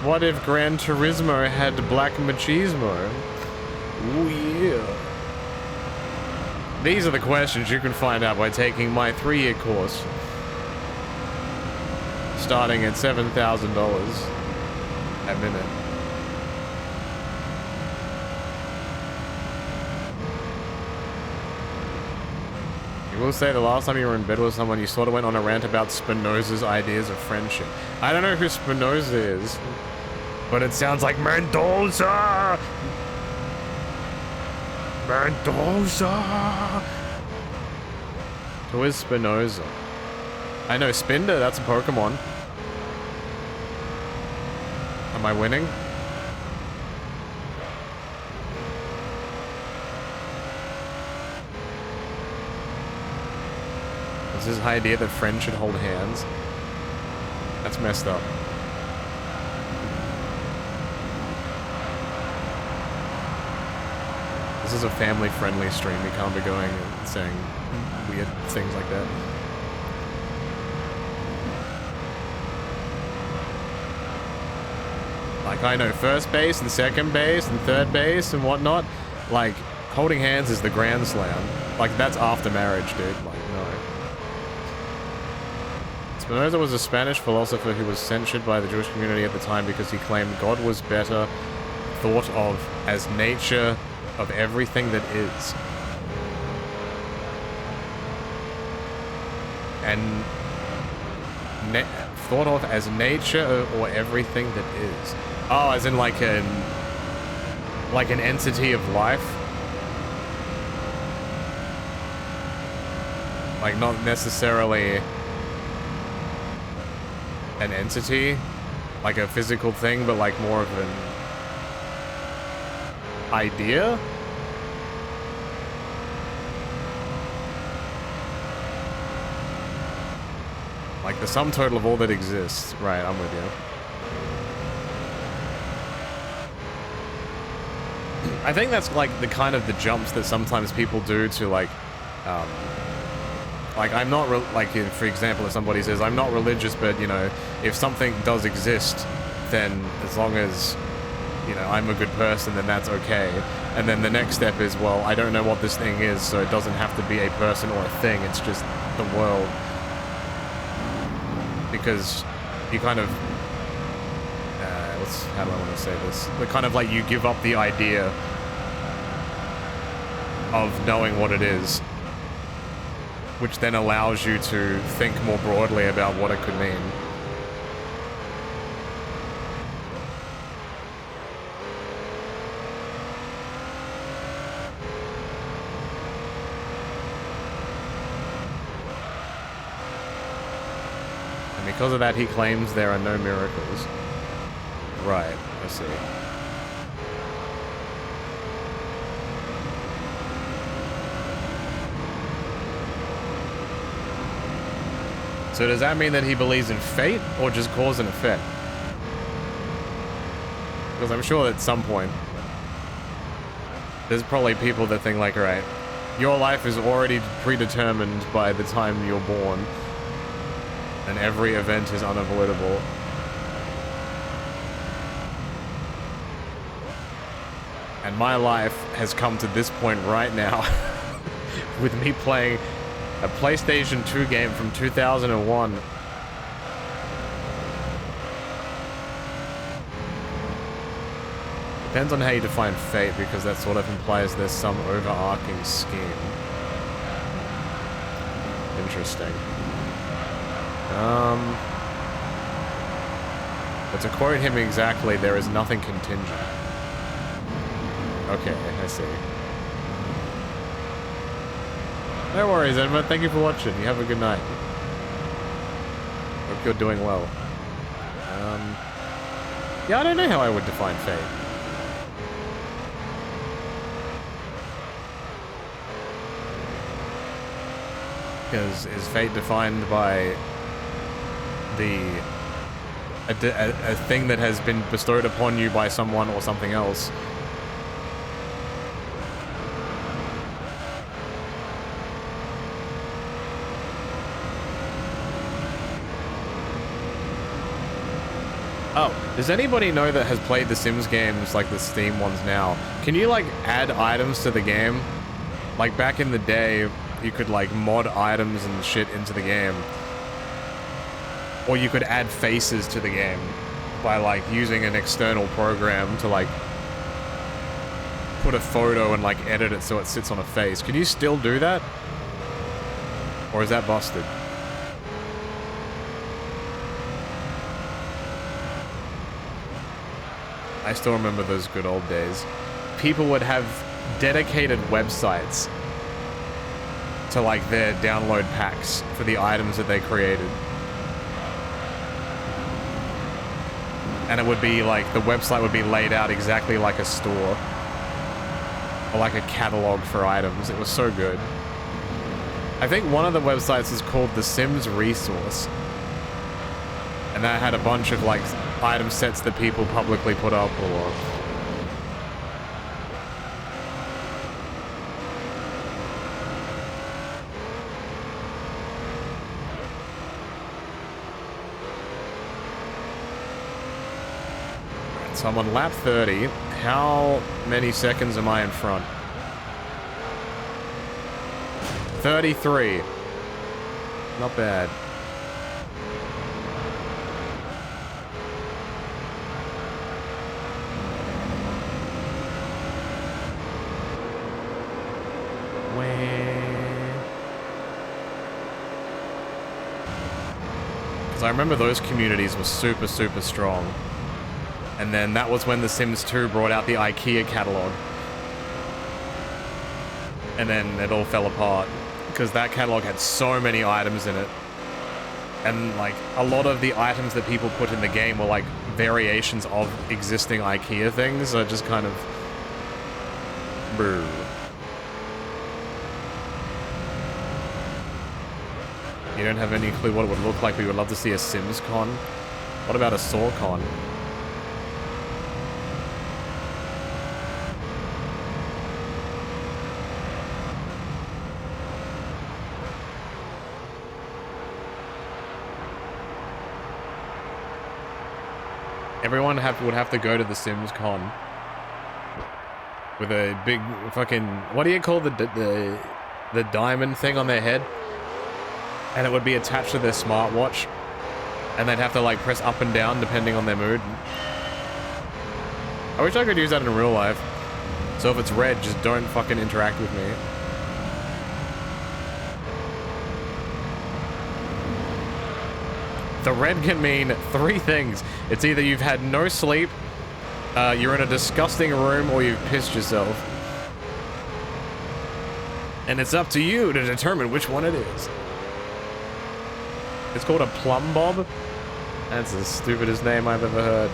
What if Gran Turismo had black machismo? Ooh, yeah. These are the questions you can find out by taking my 3-year course. Starting at $7,000 a minute. You will say the last time you were in bed with someone, you sort of went on a rant about Spinoza's ideas of friendship. I don't know who Spinoza is, but it sounds like Mendoza! Mendoza! Who is Spinoza? I know Spinder, that's a Pokemon. Am I winning? Is this idea that friends should hold hands? That's messed up. This is a family-friendly stream. We can't be going and saying weird things like that. Like, I know first base and second base and third base and whatnot. Like, holding hands is the grand slam. Like, that's after marriage, dude. Like, no. Spinoza was a Spanish philosopher who was censured by the Jewish community at the time because he claimed God was better thought of as nature of everything that is. And thought of as nature or everything that is. Oh, as in like an entity of life? Like not necessarily an entity, like a physical thing, but like more of an idea? Like the sum total of all that exists. Right, I'm with you. I think that's like the kind of the jumps that sometimes people do to like I'm not, like, for example, if somebody says, I'm not religious, but, you know, if something does exist, then as long as, you know, I'm a good person, then that's okay. And then the next step is, well, I don't know what this thing is, so it doesn't have to be a person or a thing, it's just the world. Because you kind of, how do I want to say this? But kind of like you give up the idea of knowing what it is. which then allows you to think more broadly about what it could mean. And because of that, he claims there are no miracles. Right, I see. So does that mean that he believes in fate, or just cause and effect? Because I'm sure at some point, there's probably people that think like, right, your life is already predetermined by the time you're born, and every event is unavoidable. And my life has come to this point right now, with me playing a PlayStation 2 game from 2001. Depends on how you define fate, because that sort of implies there's some overarching scheme. Interesting. But to quote him exactly, there is nothing contingent. Okay, I see. No worries, Emma. Thank you for watching. You have a good night. Hope you're doing well. Yeah, I don't know how I would define fate. Because is fate defined by a thing that has been bestowed upon you by someone or something else? Oh, does anybody know that has played the Sims games, like the Steam ones now? Can you, like, add items to the game? Like, back in the day, you could, like, mod items and shit into the game. Or you could add faces to the game by, like, using an external program to, like, put a photo and, like, edit it so it sits on a face. Can you still do that? Or is that busted? I still remember those good old days. People would have dedicated websites to, like, their download packs for the items that they created. And it would be, like, the website would be laid out exactly like a store. Or like a catalog for items. It was so good. I think one of the websites is called The Sims Resource. And that had a bunch of, like, item sets that people publicly put up, or... Right, so I'm on lap 30. How many seconds am I in front? 33. Not bad. Because I remember those communities were super, super strong. And then that was when The Sims 2 brought out the IKEA catalog. And then it all fell apart. Because that catalog had so many items in it. And, like, a lot of the items that people put in the game were, like, variations of existing IKEA things. So it just kind of... Brr. You don't have any clue what it would look like. We would love to see a Sims con. What about a Saw con? Everyone would have to go to the Sims con with a big fucking, what do you call the diamond thing on their head? And it would be attached to their smartwatch. And they'd have to, like, press up and down depending on their mood. I wish I could use that in real life. So if it's red, just don't fucking interact with me. The red can mean 3 things. It's either you've had no sleep, you're in a disgusting room, or you've pissed yourself. And it's up to you to determine which one it is. It's called a plumb bob. That's the stupidest name I've ever heard.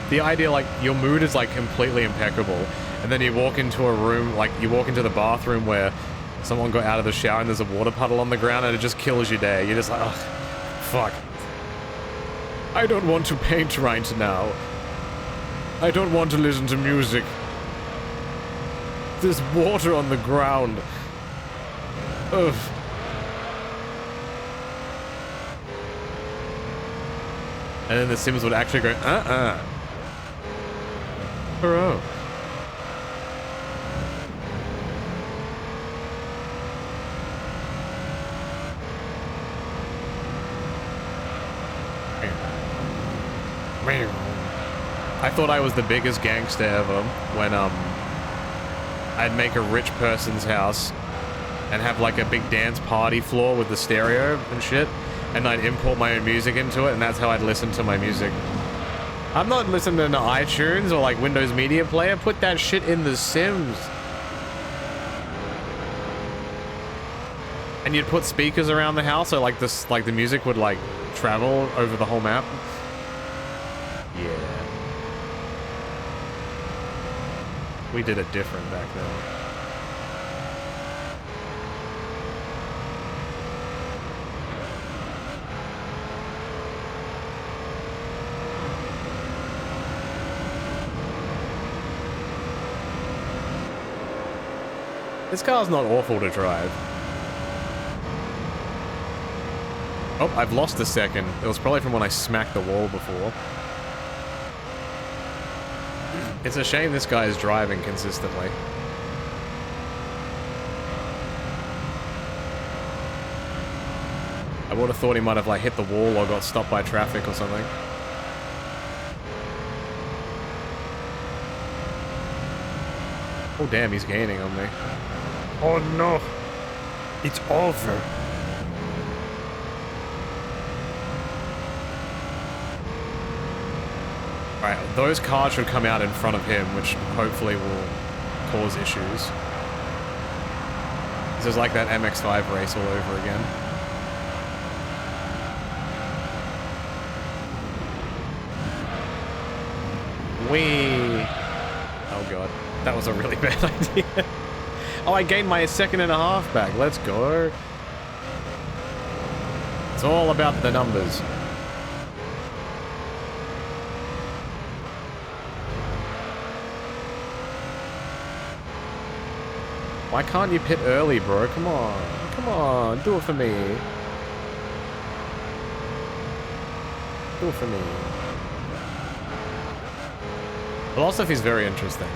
The idea, like, your mood is, like, completely impeccable, and then you walk into a room, like, you walk into the bathroom where someone got out of the shower and there's a water puddle on the ground and it just kills your day. You're just like, ugh, fuck. I don't want to paint right now. I don't want to listen to music. There's water on the ground. Ugh. And then the Sims would actually go, Bro. I thought I was the biggest gangster ever when I'd make a rich person's house and have like a big dance party floor with the stereo and shit, and I'd import my own music into it, and that's how I'd listen to my music. I'm not listening to iTunes or like Windows Media Player. Put that shit in The Sims. And you'd put speakers around the house so like this, like the music would like travel over the whole map. Yeah. We did it different back then. This car's not awful to drive. Oh, I've lost a second. It was probably from when I smacked the wall before. It's a shame this guy is driving consistently. I would have thought he might have like hit the wall or got stopped by traffic or something. Oh damn, he's gaining on me. Oh no! It's over! Alright, those cars should come out in front of him, which hopefully will cause issues. This is like that MX-5 race all over again. Whee! Oh god, that was a really bad idea. Oh, I gained my 1.5 seconds back. Let's go. It's all about the numbers. Why can't you pit early, bro? Come on. Come on. Do it for me. Do it for me. Philosophy is very interesting.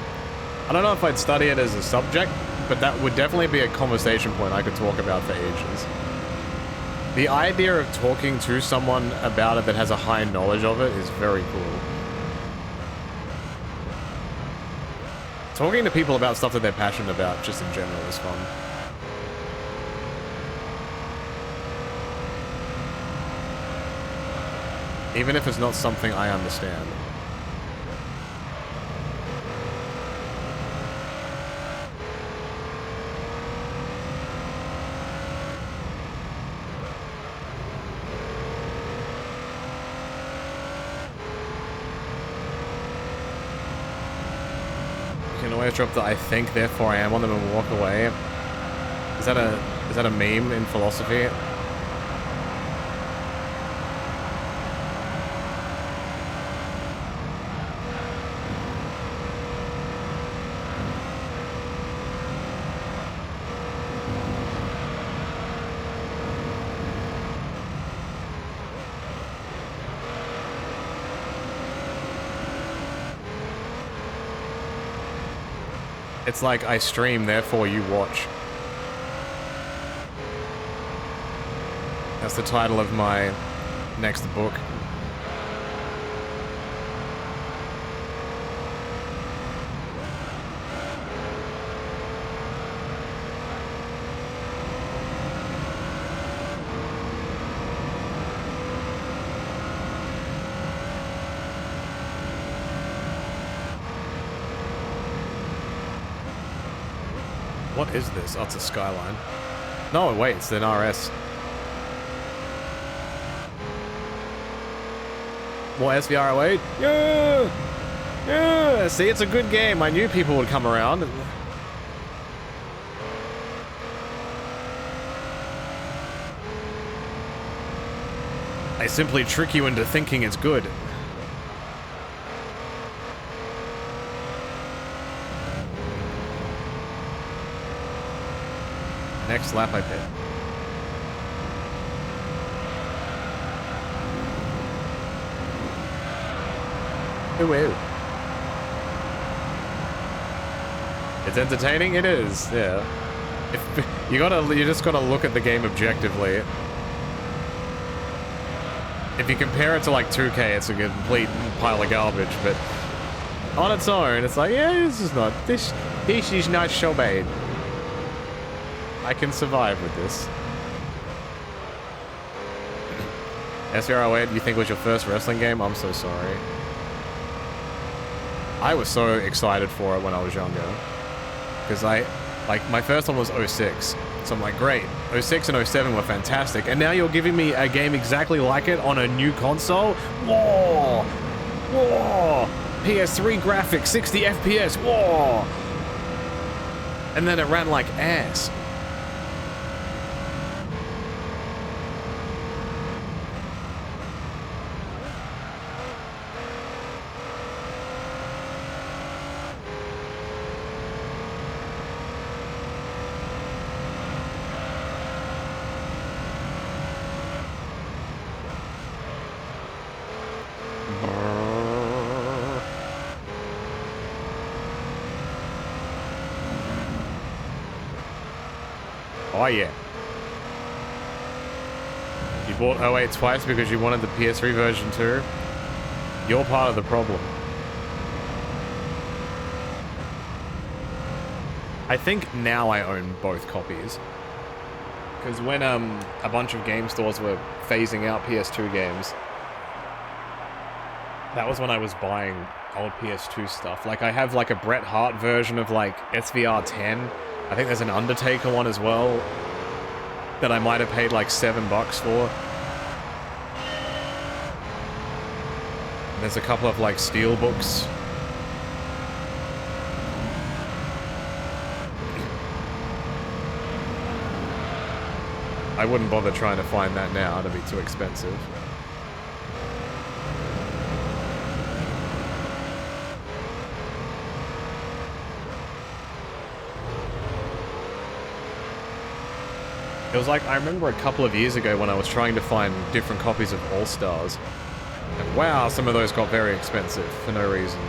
I don't know if I'd study it as a subject, but that would definitely be a conversation point I could talk about for ages. The idea of talking to someone about it that has a high knowledge of it is very cool. Talking to people about stuff that they're passionate about, just in general, is fun. Even if it's not something I understand. Drop the I think, therefore I am on them and walk away. Is that a meme in philosophy? It's like, I stream, therefore you watch. That's the title of my next book. What is this? Oh, it's a Skyline. No, wait, it's an RS. More SVR08? Yeah! Yeah! See, it's a good game. I knew people would come around. They simply trick you into thinking it's good. Next lap I pit. Ooh. It's entertaining? It is, yeah. You just gotta look at the game objectively. If you compare it to like 2K, it's a complete pile of garbage, but on its own, it's like, yeah, this is not so bad. I can survive with this. SVR08, you think was your first wrestling game? I'm so sorry. I was so excited for it when I was younger. Because my first one was 06. So I'm like, great. 06 and 07 were fantastic. And now you're giving me a game exactly like it on a new console? Whoa! Whoa! PS3 graphics, 60 FPS, whoa! And then it ran like ass. Oh yeah. You bought 08 twice because you wanted the PS3 version too? You're part of the problem. I think now I own both copies. Because when a bunch of game stores were phasing out PS2 games, that was when I was buying old PS2 stuff. Like I have like a Bret Hart version of like SVR 10. I think there's an Undertaker one as well that I might have paid like $7 for. There's a couple of like steel books. I wouldn't bother trying to find that now, it'd be too expensive. It was like, I remember a couple of years ago when I was trying to find different copies of All Stars. And wow, some of those got very expensive for no reason.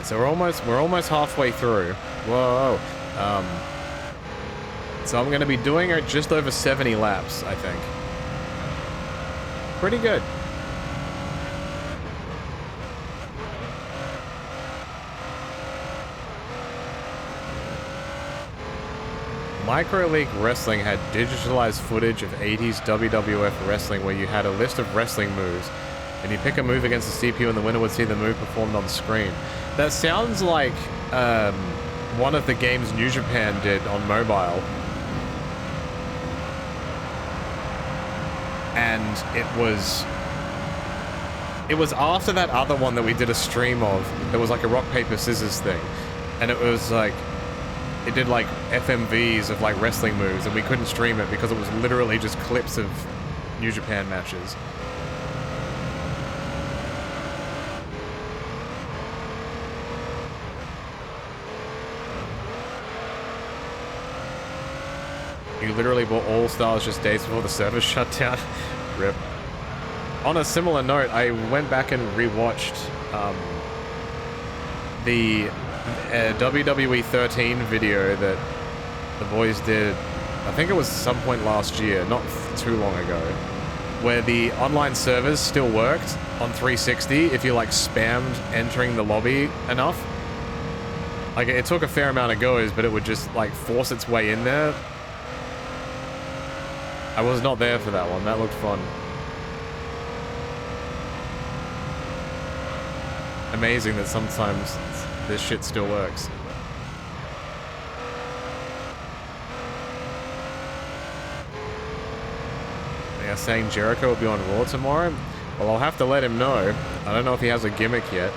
So we're almost halfway through. Whoa. So I'm going to be doing just over 70 laps, I think. Pretty good. Micro League Wrestling had digitalized footage of 80s WWF wrestling where you had a list of wrestling moves, and you pick a move against the CPU and the winner would see the move performed on screen. That sounds like one of the games New Japan did on mobile. And it was after that other one that we did a stream of. There was like a rock, paper, scissors thing. And it was like, it did like FMVs of like wrestling moves, and we couldn't stream it because it was literally just clips of New Japan matches. You literally bought All Stars just days before the server shut down. Rip. On a similar note, I went back and rewatched the WWE 13 video that the boys did. I think it was some point last year, not too long ago, where the online servers still worked on 360 if you like spammed entering the lobby enough. Like, it took a fair amount of goes, but it would just like force its way in there. I was not there for that one. That looked fun. Amazing that sometimes this shit still works. They are saying Jericho will be on Raw tomorrow. Well, I'll have to let him know. I don't know if he has a gimmick yet.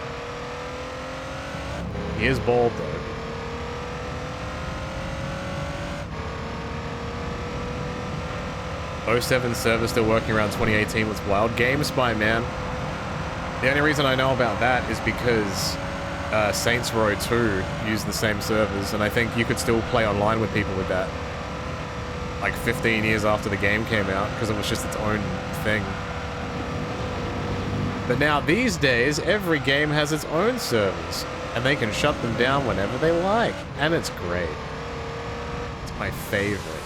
He is bald, though. '07 server still working around 2018 was wild. GameSpy, man. The only reason I know about that is because Saints Row 2 used the same servers, and I think you could still play online with people with that. Like 15 years after the game came out, because it was just its own thing. But now, these days, every game has its own servers, and they can shut them down whenever they like, and it's great. It's my favorite.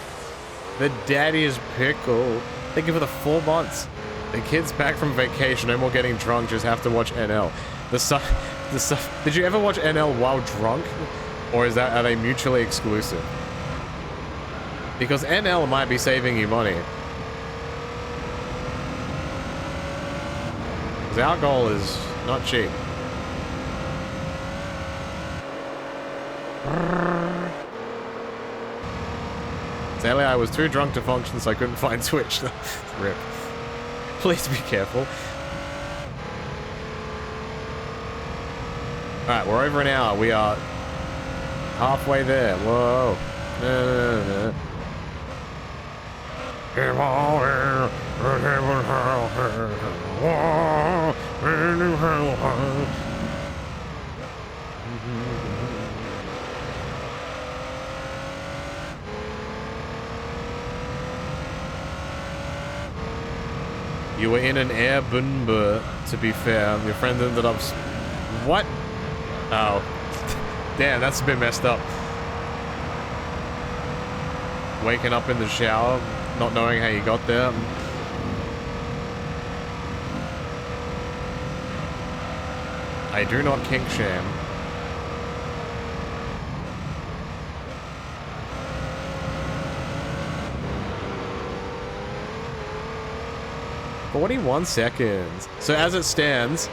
The daddy's pickle. Thank you for the 4 months. The kid's back from vacation, no more getting drunk, just have to watch NL. Did you ever watch NL while drunk? Or are they mutually exclusive? Because NL might be saving you money. Because alcohol is not cheap. Sadly, I was too drunk to function, so I couldn't find Twitch. Rip. Please be careful. Alright, we're over an hour. We are halfway there. Whoa. You were in an Airbnb, to be fair. Your friend ended up... What? Oh. Damn, that's a bit messed up. Waking up in the shower, not knowing how you got there. I do not kink shame. "41 seconds. So as it stands,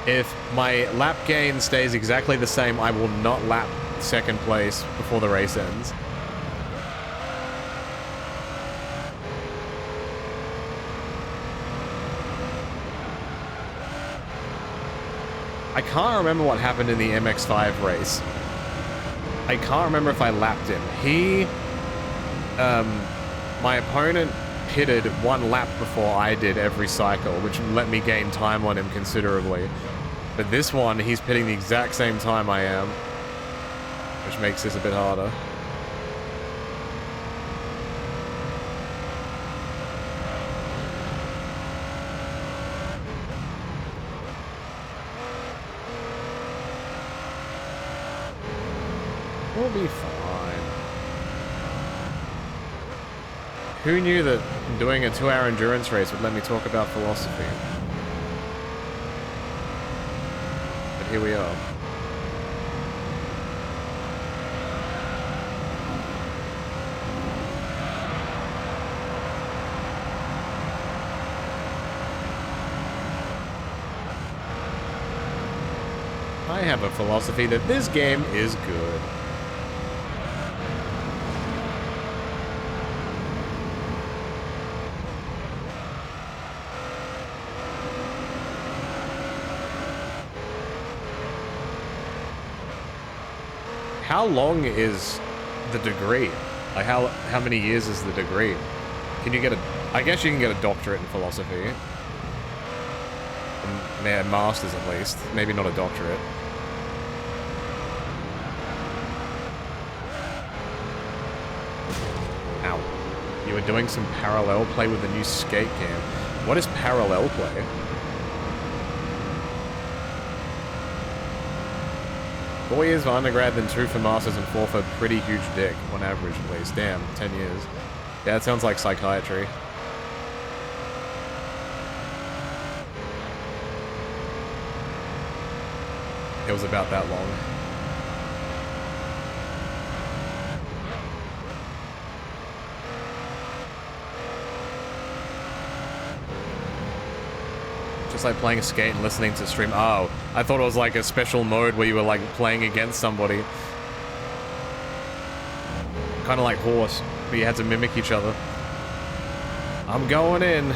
if my lap gain stays exactly the same, I will not lap second place before the race ends. I can't remember what happened in the MX-5 race. I can't remember if I lapped him. My opponent pitted 1 lap before I did every cycle, which let me gain time on him considerably. But this one, he's pitting the exact same time I am, which makes this a bit harder. We'll be fine. Who knew that doing a 2-hour endurance race would let me talk about philosophy? But here we are. I have a philosophy that this game is good. How long is the degree? Like, how many years is the degree? Can you get I guess you can get a doctorate in philosophy. Man, masters at least. Maybe not a doctorate. Ow. You were doing some parallel play with the new skate game. What is parallel play? 4 years for undergrad, then 2 for masters, and 4 for pretty huge dick, on average at least. Damn, 10 years. Yeah, that sounds like psychiatry. It was about that long. Just like playing a skate and listening to stream. Oh, I thought it was like a special mode where you were like playing against somebody. Kind of like horse, but you had to mimic each other. I'm going in.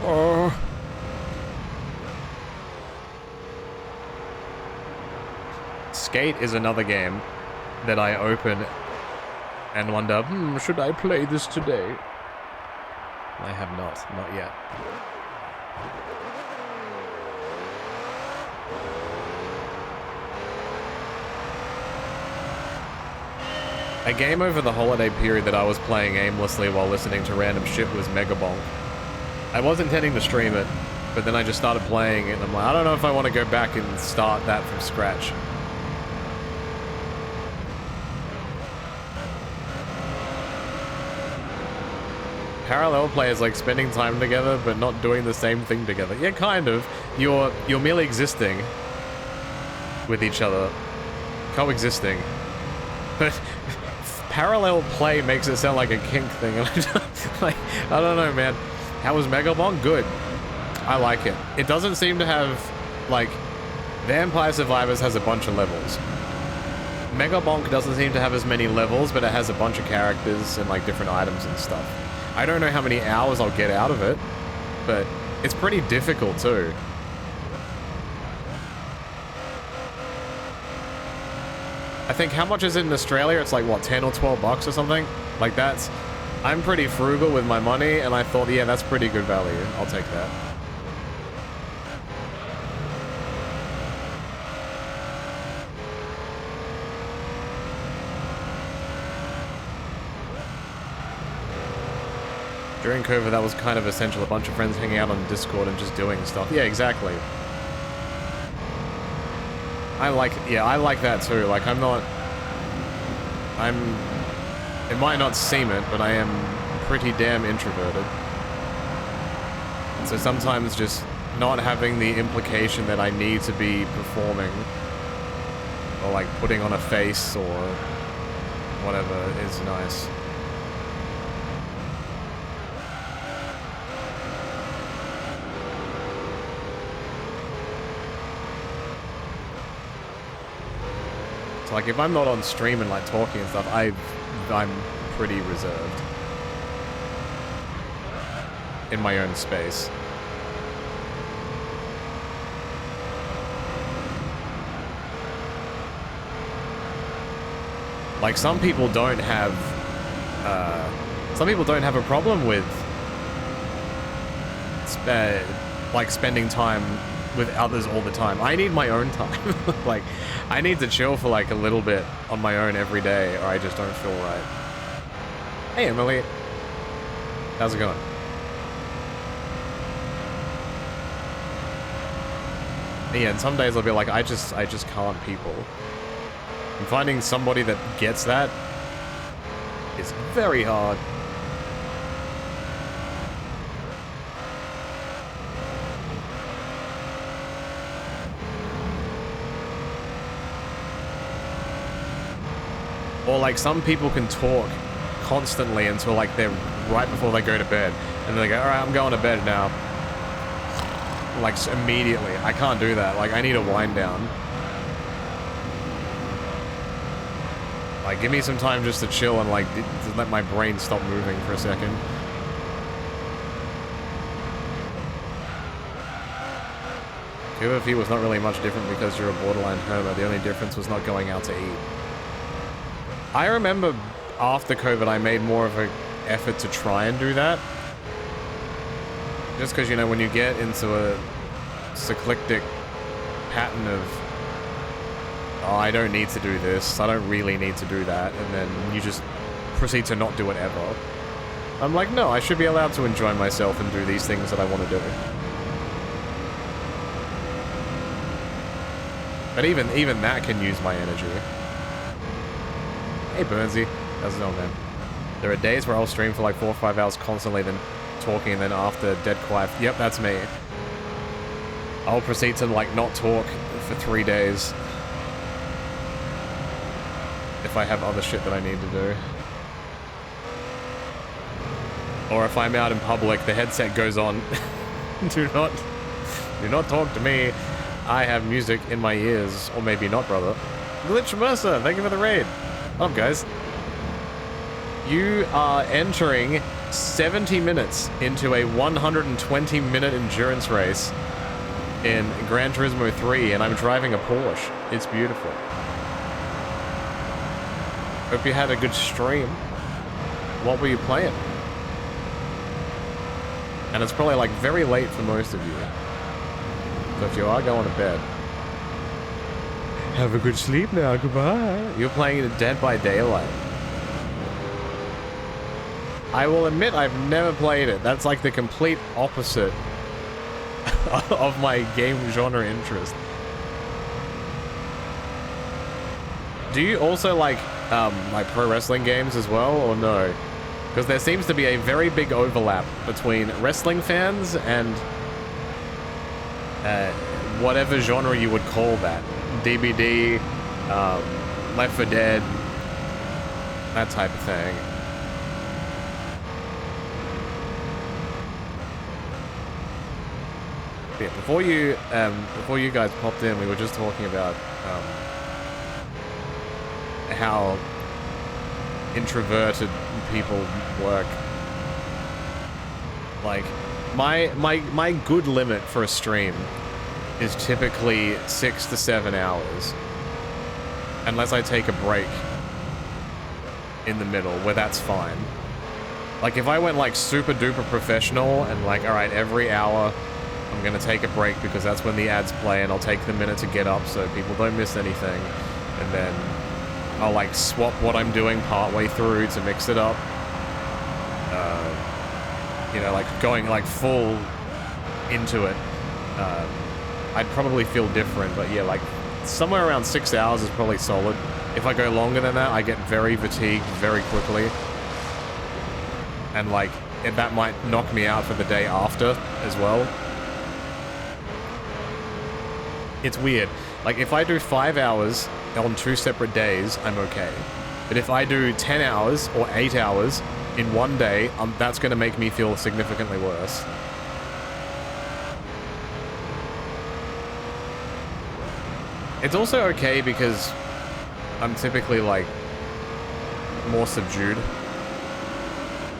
Oh. Skate is another game that I open and wonder, should I play this today? I have not yet. A game over the holiday period that I was playing aimlessly while listening to random shit was Megabonk. I was intending to stream it, but then I just started playing it and I'm like, I don't know if I want to go back and start that from scratch. Parallel play is like spending time together, but not doing the same thing together. Yeah, kind of. You're merely existing with each other, coexisting. But parallel play makes it sound like a kink thing. Like, I don't know, man. How was Megabonk? Good. I like it. It doesn't seem to have, like, Vampire Survivors has a bunch of levels. Megabonk doesn't seem to have as many levels, but it has a bunch of characters and like different items and stuff. I don't know how many hours I'll get out of it, but it's pretty difficult too. I think, how much is it in Australia? It's like, what, 10 or 12 bucks or something? Like, that's... I'm pretty frugal with my money, and I thought, yeah, that's pretty good value. I'll take that. During COVID, that was kind of essential. A bunch of friends hanging out on Discord and just doing stuff. Yeah, exactly. I like that too. Like, it might not seem it, but I am pretty damn introverted. So sometimes just not having the implication that I need to be performing, or like putting on a face or whatever is nice. So like, if I'm not on stream and like talking and stuff, I'm pretty reserved in my own space. Like, some people don't have a problem with like spending time with others all the time. I need my own time. Like, I need to chill for like a little bit on my own every day, or I just don't feel right. Hey, Emily. How's it going? Yeah, and some days I'll be like, I just can't people. And finding somebody that gets that is very hard. Or like, some people can talk constantly until like they're right before they go to bed, and then they go, alright, I'm going to bed now. Like, immediately. I can't do that. Like, I need a wind down. Like, give me some time just to chill and like to let my brain stop moving for a second. QFE was not really much different because you're a borderline hermit. The only difference was not going out to eat. I remember after COVID, I made more of an effort to try and do that. Just because, you know, when you get into a cyclic pattern of, oh, I don't need to do this, I don't really need to do that, and then you just proceed to not do it ever. I'm like, no, I should be allowed to enjoy myself and do these things that I want to do. But even that can use my energy. Hey, Burnsy. How's it going, man? There are days where I'll stream for like 4 or 5 hours constantly, then talking, and then after dead quiet. Yep, that's me. I'll proceed to like not talk for 3 days. If I have other shit that I need to do. Or if I'm out in public, the headset goes on. Do not talk to me. I have music in my ears. Or maybe not, brother. Glitch Mercer, thank you for the raid. What up, guys? You are entering 70 minutes into a 120-minute endurance race in Gran Turismo 3, and I'm driving a Porsche. It's beautiful. Hope you had a good stream. What were you playing? And it's probably like very late for most of you. So if you are going to bed, have a good sleep now, goodbye. You're playing Dead by Daylight. I will admit I've never played it. That's like the complete opposite of my game genre interest. Do you also like pro wrestling games as well, or no? Because there seems to be a very big overlap between wrestling fans and whatever genre you would call that. DBD, Left 4 Dead, that type of thing. Yeah, before you guys popped in, we were just talking about how introverted people work. Like, my good limit for a stream is typically 6 to 7 hours, unless I take a break in the middle, where that's fine. Like, if I went like super duper professional and like, all right, every hour I'm gonna take a break because that's when the ads play, and I'll take the minute to get up so people don't miss anything, and then I'll like swap what I'm doing partway through to mix it up. You know, like going like full into it. I'd probably feel different, but yeah, like somewhere around 6 hours is probably solid. If I go longer than that, I get very fatigued very quickly. And like, that might knock me out for the day after as well. It's weird. Like, if I do 5 hours on 2 separate days, I'm okay. But if I do 10 hours or 8 hours in one day, that's going to make me feel significantly worse. It's also okay because I'm typically, like, more subdued.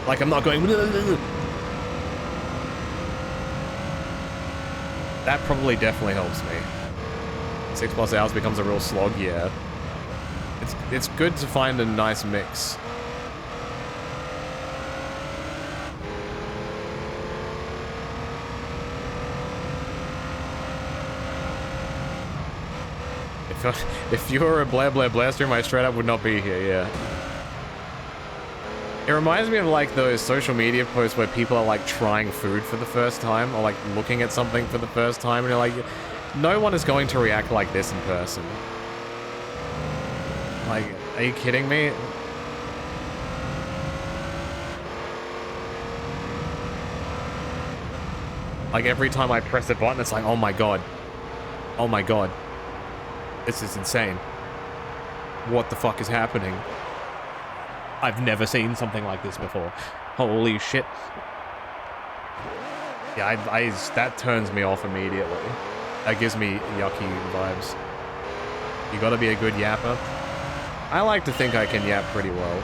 Like, I'm not going... That probably definitely helps me. 6+ hours becomes a real slog, yeah. It's good to find a nice mix. If you were a blah blah blah stream, I straight up would not be here, yeah. It reminds me of like those social media posts where people are like trying food for the first time, or like looking at something for the first time, and you're like, no one is going to react like this in person. Like, are you kidding me? Like, every time I press a button, it's like, oh my god. Oh my god. This is insane. What the fuck is happening? I've never seen something like this before. Holy shit. Yeah, that turns me off immediately. That gives me yucky vibes. You gotta be a good yapper. I like to think I can yap pretty well.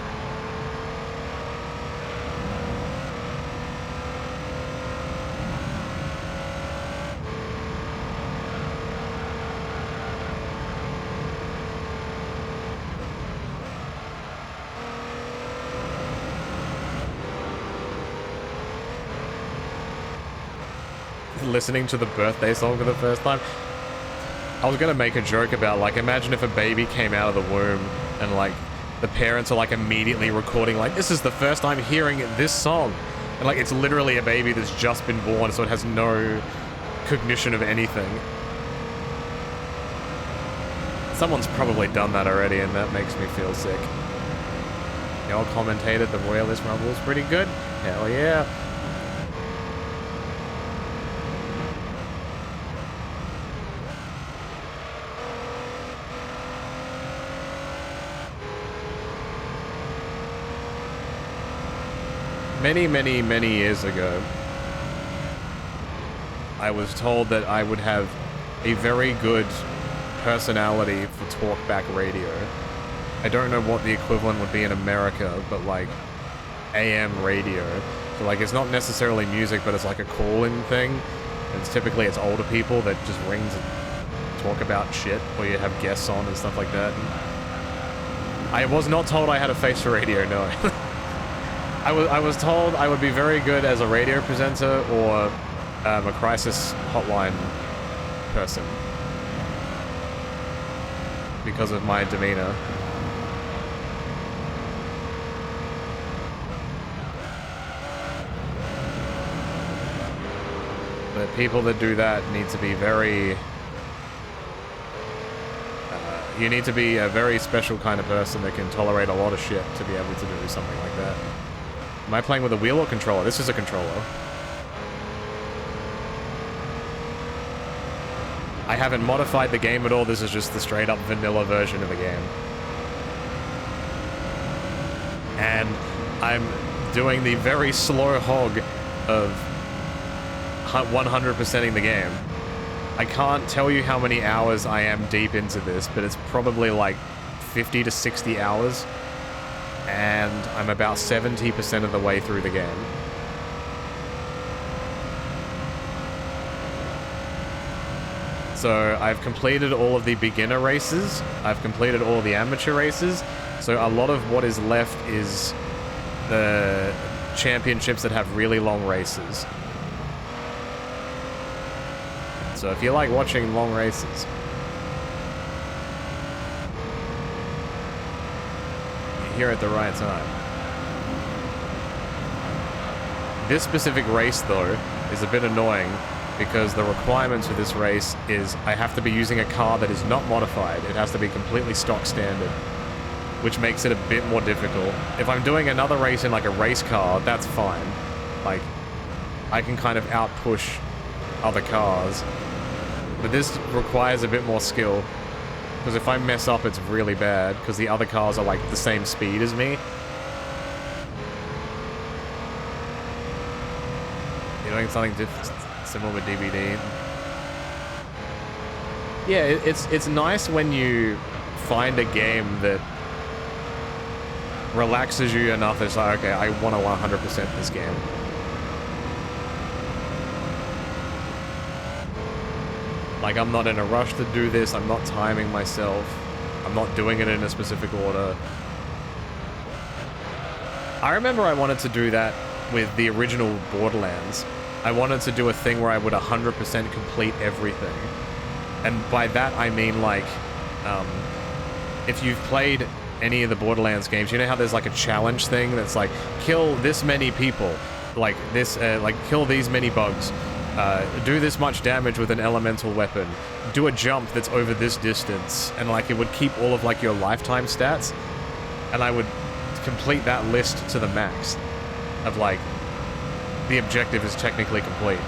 Listening to the birthday song for the first time. I was gonna make a joke about, like, imagine if a baby came out of the womb and, like, the parents are like immediately recording like, this is the first time hearing this song. And like, it's literally a baby that's just been born, so it has no cognition of anything. Someone's probably done that already, and that makes me feel sick. Y'all commentated the Royalist Rumble is pretty good. Hell yeah. Many, many, many years ago, I was told that I would have a very good personality for talkback radio. I don't know what the equivalent would be in America, but like AM radio. So like, it's not necessarily music, but it's like a call-in thing. And it's typically older people that just rings and talk about shit, or you have guests on and stuff like that. And I was not told I had a face for radio, no. I was told I would be very good as a radio presenter or a crisis hotline person because of my demeanor. But people that do that need to be very... you need to be a very special kind of person that can tolerate a lot of shit to be able to do something like that. Am I playing with a wheel or controller? This is a controller. I haven't modified the game at all. This is just the straight up vanilla version of the game. And I'm doing the very slow hog of 100%ing the game. I can't tell you how many hours I am deep into this, but it's probably like 50 to 60 hours. And I'm about 70% of the way through the game. So I've completed all of the beginner races, I've completed all of the amateur races, so a lot of what is left is the championships that have really long races. So if you like watching long races, here at the right time. This specific race, though, is a bit annoying because the requirements for this race is I have to be using a car that is not modified. It has to be completely stock standard, which makes it a bit more difficult. If I'm doing another race in like a race car, that's fine. Like, I can kind of out-push other cars. But this requires a bit more skill. Because if I mess up, it's really bad, because the other cars are like the same speed as me. You're doing something similar with DVD. Yeah, it's nice when you find a game that relaxes you enough. It's like, okay, I want to 100% this game. Like, I'm not in a rush to do this, I'm not timing myself, I'm not doing it in a specific order. I remember I wanted to do that with the original Borderlands. I wanted to do a thing where I would 100% complete everything. And by that I mean, like, if you've played any of the Borderlands games, you know how there's like a challenge thing that's like, kill this many people, like this, like kill these many bugs. Do this much damage with an elemental weapon, do a jump that's over this distance, and like it would keep all of like your lifetime stats, and I would complete that list to the max of like, the objective is technically complete.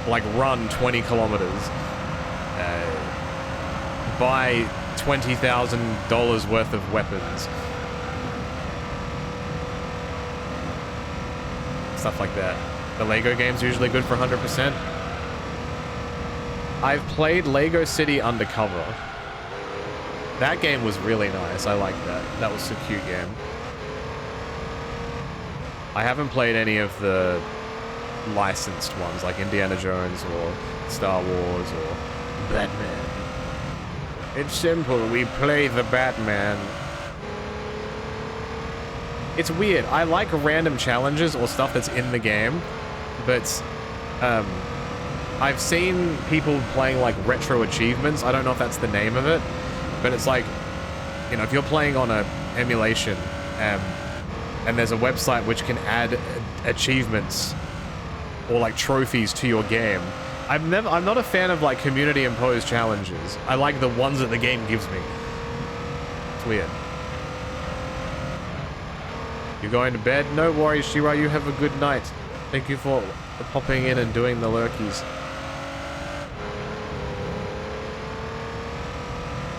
Like run 20 kilometers, buy $20,000 worth of weapons. Stuff like that. The Lego game's usually good for 100%. I've played Lego City Undercover. That game was really nice. I liked that. That was a cute game. I haven't played any of the licensed ones, like Indiana Jones or Star Wars or Batman. It's simple. We play the Batman. It's weird. I like random challenges or stuff that's in the game. But, I've seen people playing, like, retro achievements. I don't know if that's the name of it. But it's like, you know, if you're playing on a emulation, and there's a website which can add achievements or like trophies to your game, I'm not a fan of like community imposed challenges. I like the ones that the game gives me. It's weird. You're going to bed? No worries, Shira, you have a good night. Thank you for popping in and doing the lurkies.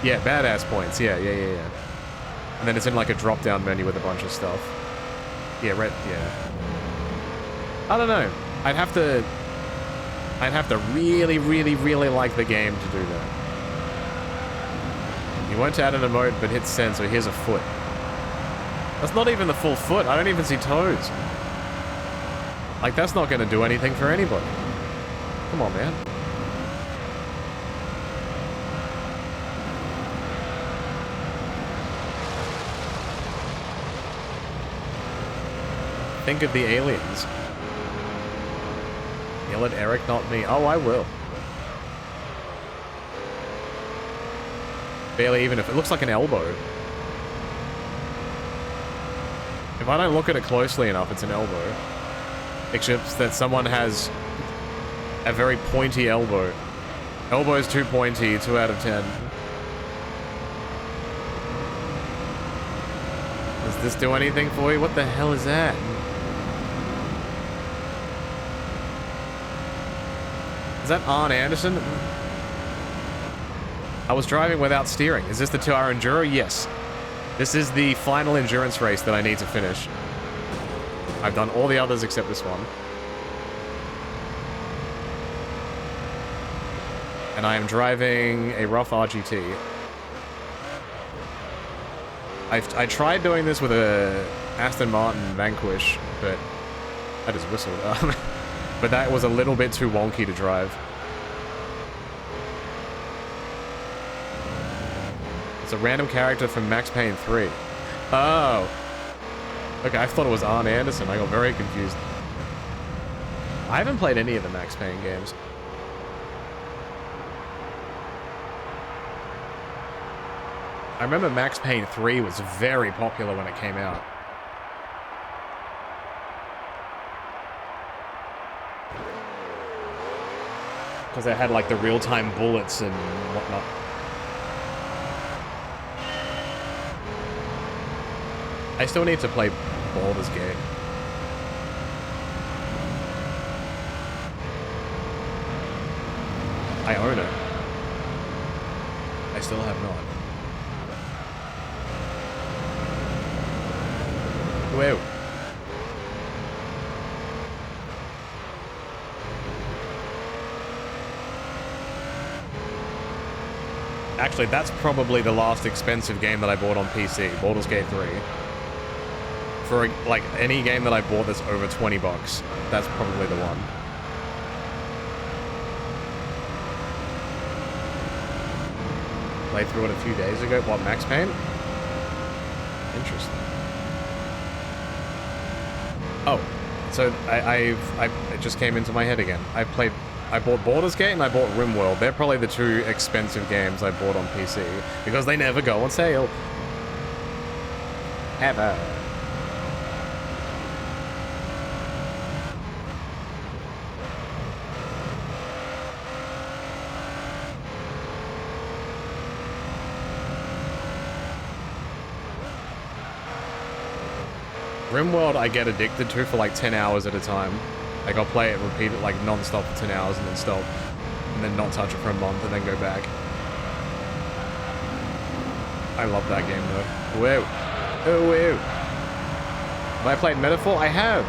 Yeah, badass points. Yeah. And then it's in like a drop-down menu with a bunch of stuff. Yeah, yeah. I don't know. I'd have to really, really, really like the game to do that. You won't add an emote, but hit send, so here's a foot. That's not even the full foot. I don't even see toes. Like, that's not going to do anything for anybody. Come on, man. Think of the aliens. Yell at Eric, not me. Oh, I will. Barely even if it looks like an elbow. If I don't look at it closely enough, it's an elbow. Except that someone has a very pointy elbow. Elbow's too pointy, 2 out of 10. Does this do anything for you? What the hell is that? Is that Arn Anderson? I was driving without steering. Is this the 2-hour Enduro? Yes. This is the final endurance race that I need to finish. I've done all the others except this one. And I am driving a rough RGT. I tried doing this with a Aston Martin Vanquish, but I just whistled. But that was a little bit too wonky to drive. It's a random character from Max Payne 3. Oh. Okay, I thought it was Arn Anderson. I got very confused. I haven't played any of the Max Payne games. I remember Max Payne 3 was very popular when it came out. Because it had like the real-time bullets and whatnot. I still need to play Baldur's Gate. I own it. I still have not. Whoa. Actually, that's probably the last expensive game that I bought on PC, Baldur's Gate 3. For, like, any game that I bought that's over 20 bucks, that's probably the one. Played through it a few days ago. What, Max Payne? Interesting. Oh, so it just came into my head again. I bought Baldur's Gate and I bought RimWorld. They're probably the 2 expensive games I bought on PC, because they never go on sale. Ever. RimWorld I get addicted to for like 10 hours at a time. Like I'll play it, repeat it like non-stop for 10 hours and then stop. And then not touch it for a month and then go back. I love that game though. Whoa. Oh, whoa. Have I played Metaphor? I have.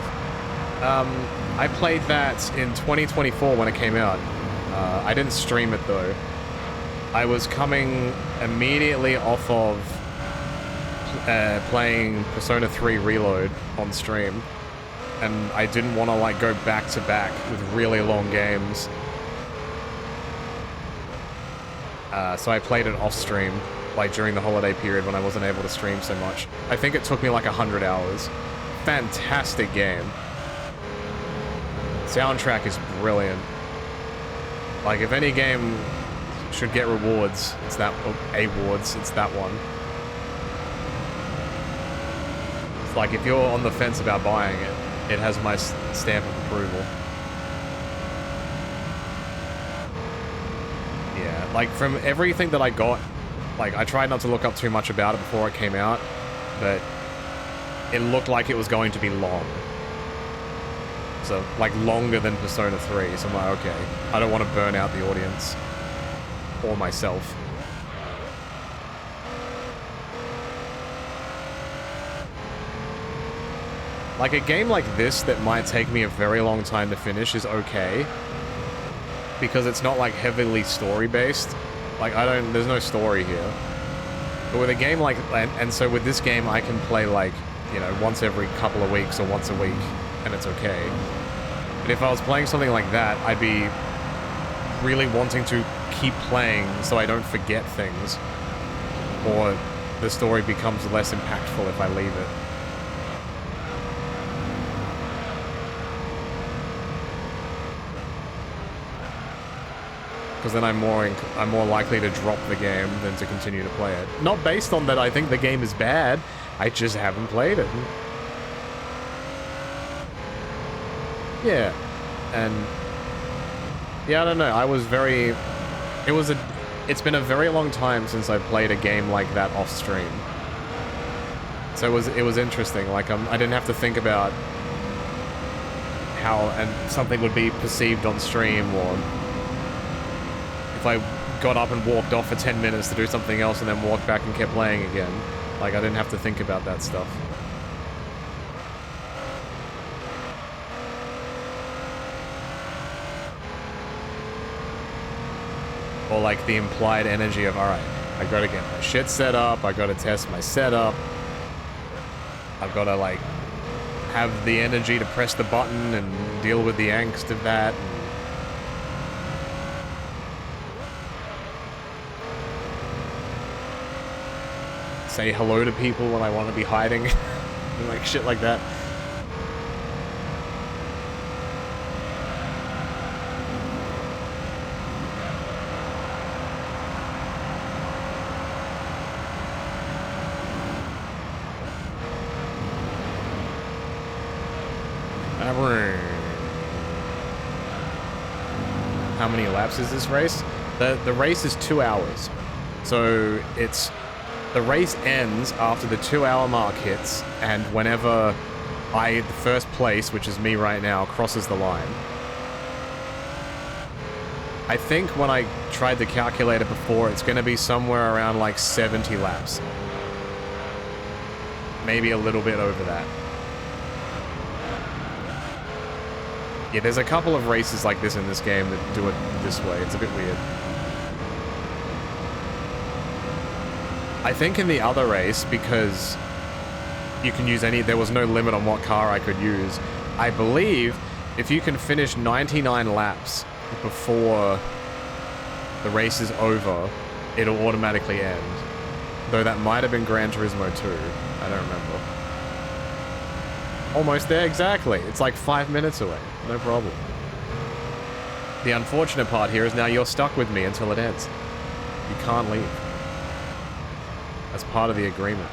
I played that in 2024 when it came out. I didn't stream it though. I was coming immediately off of playing Persona 3 Reload on stream, and I didn't want to like go back to back with really long games, so I played it off stream, like during the holiday period when I wasn't able to stream so much. I think it took me like 100 hours. Fantastic game. Soundtrack is brilliant. Like if any game should get rewards, it's that awards, it's that one. like, if you're on the fence about buying it, it has my stamp of approval. Yeah, like, from everything that I got, like, I tried not to look up too much about it before it came out, but it looked like it was going to be long. So, like, longer than Persona 3, so I'm like, okay, I don't want to burn out the audience. Or myself. Like, a game like this that might take me a very long time to finish is okay. Because it's not, like, heavily story-based. Like, there's no story here. But with a game like, and so with this game, I can play, like, you know, once every couple of weeks or once a week, and it's okay. But if I was playing something like that, I'd be really wanting to keep playing so I don't forget things. Or the story becomes less impactful if I leave it. Because then I'm more likely to drop the game than to continue to play it. Not based on that I think the game is bad, I just haven't played it. Yeah, and yeah, I don't know. I was very. It's been a very long time since I played a game like that off stream. So it was interesting. Like I didn't have to think about how something would be perceived on stream, or if I got up and walked off for 10 minutes to do something else and then walked back and kept playing again. Like, I didn't have to think about that stuff. Or, like, the implied energy of, alright, I gotta get my shit set up, I gotta test my setup, I've gotta, like, have the energy to press the button and deal with the angst of that. Say hello to people when I want to be hiding. Like, shit like that. How many laps is this race? The race is 2 hours. So it's... The race ends after the 2-hour mark hits, and whenever the first place, which is me right now, crosses the line. I think when I tried the calculator before, it's going to be somewhere around like 70 laps. Maybe a little bit over that. Yeah, there's a couple of races like this in this game that do it this way. It's a bit weird. I think in the other race, because you can use there was no limit on what car I could use, I believe if you can finish 99 laps before the race is over, it'll automatically end. Though that might have been Gran Turismo 2. I don't remember. Almost there, exactly. It's like 5 minutes away. No problem. The unfortunate part here is now you're stuck with me until it ends. You can't leave. That's part of the agreement.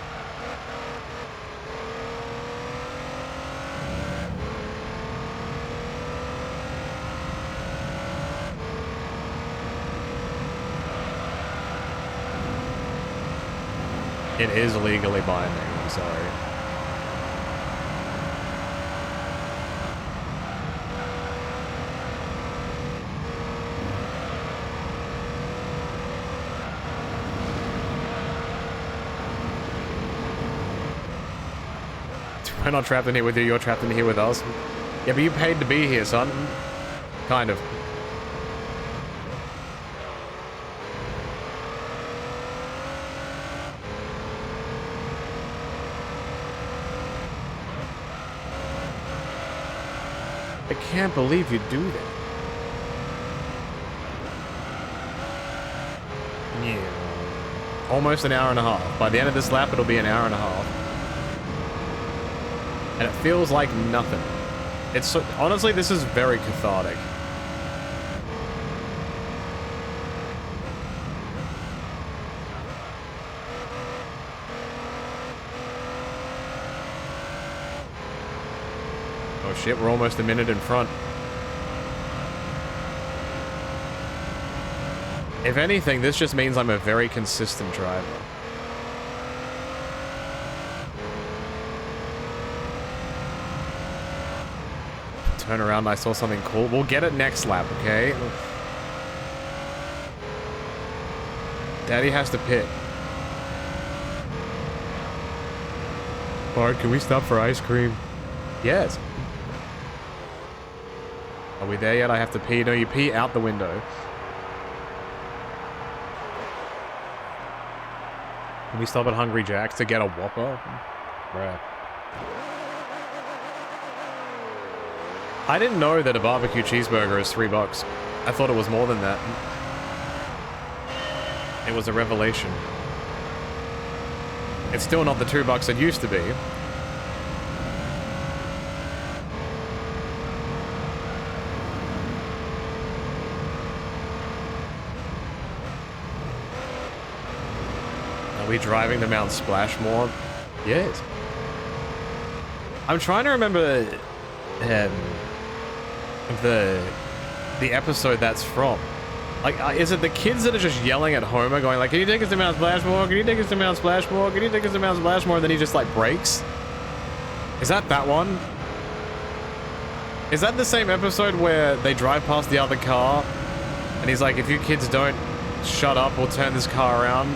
It is legally binding, I'm sorry. We're not trapped in here with you, you're trapped in here with us. Yeah, but you paid to be here, son. Kind of. I can't believe you do that. Yeah. Almost an hour and a half. By the end of this lap, it'll be an hour and a half. And it feels like nothing. It's so, honestly, this is very cathartic. Oh shit, we're almost a minute in front. If anything, this just means I'm a very consistent driver. Turn around, I saw something cool. We'll get it next lap, okay? Daddy has to pit. Bart, can we stop for ice cream? Yes. Are we there yet? I have to pee. No, you pee out the window. Can we stop at Hungry Jack's to get a Whopper? Bruh. I didn't know that a barbecue cheeseburger is $3. I thought it was more than that. It was a revelation. It's still not the $2 it used to be. Are we driving to Mount Splashmore? Yes. I'm trying to remember the episode that's from. Like, is it the kids that are just yelling at Homer, going like, "Can you take us to Mount Splashmore? Can you take us to Mount Splashmore? Can you take us to Mount Splashmore?" And then he just like breaks. Is that one? Is that the same episode where they drive past the other car, and he's like, "If you kids don't shut up, we'll turn this car around"?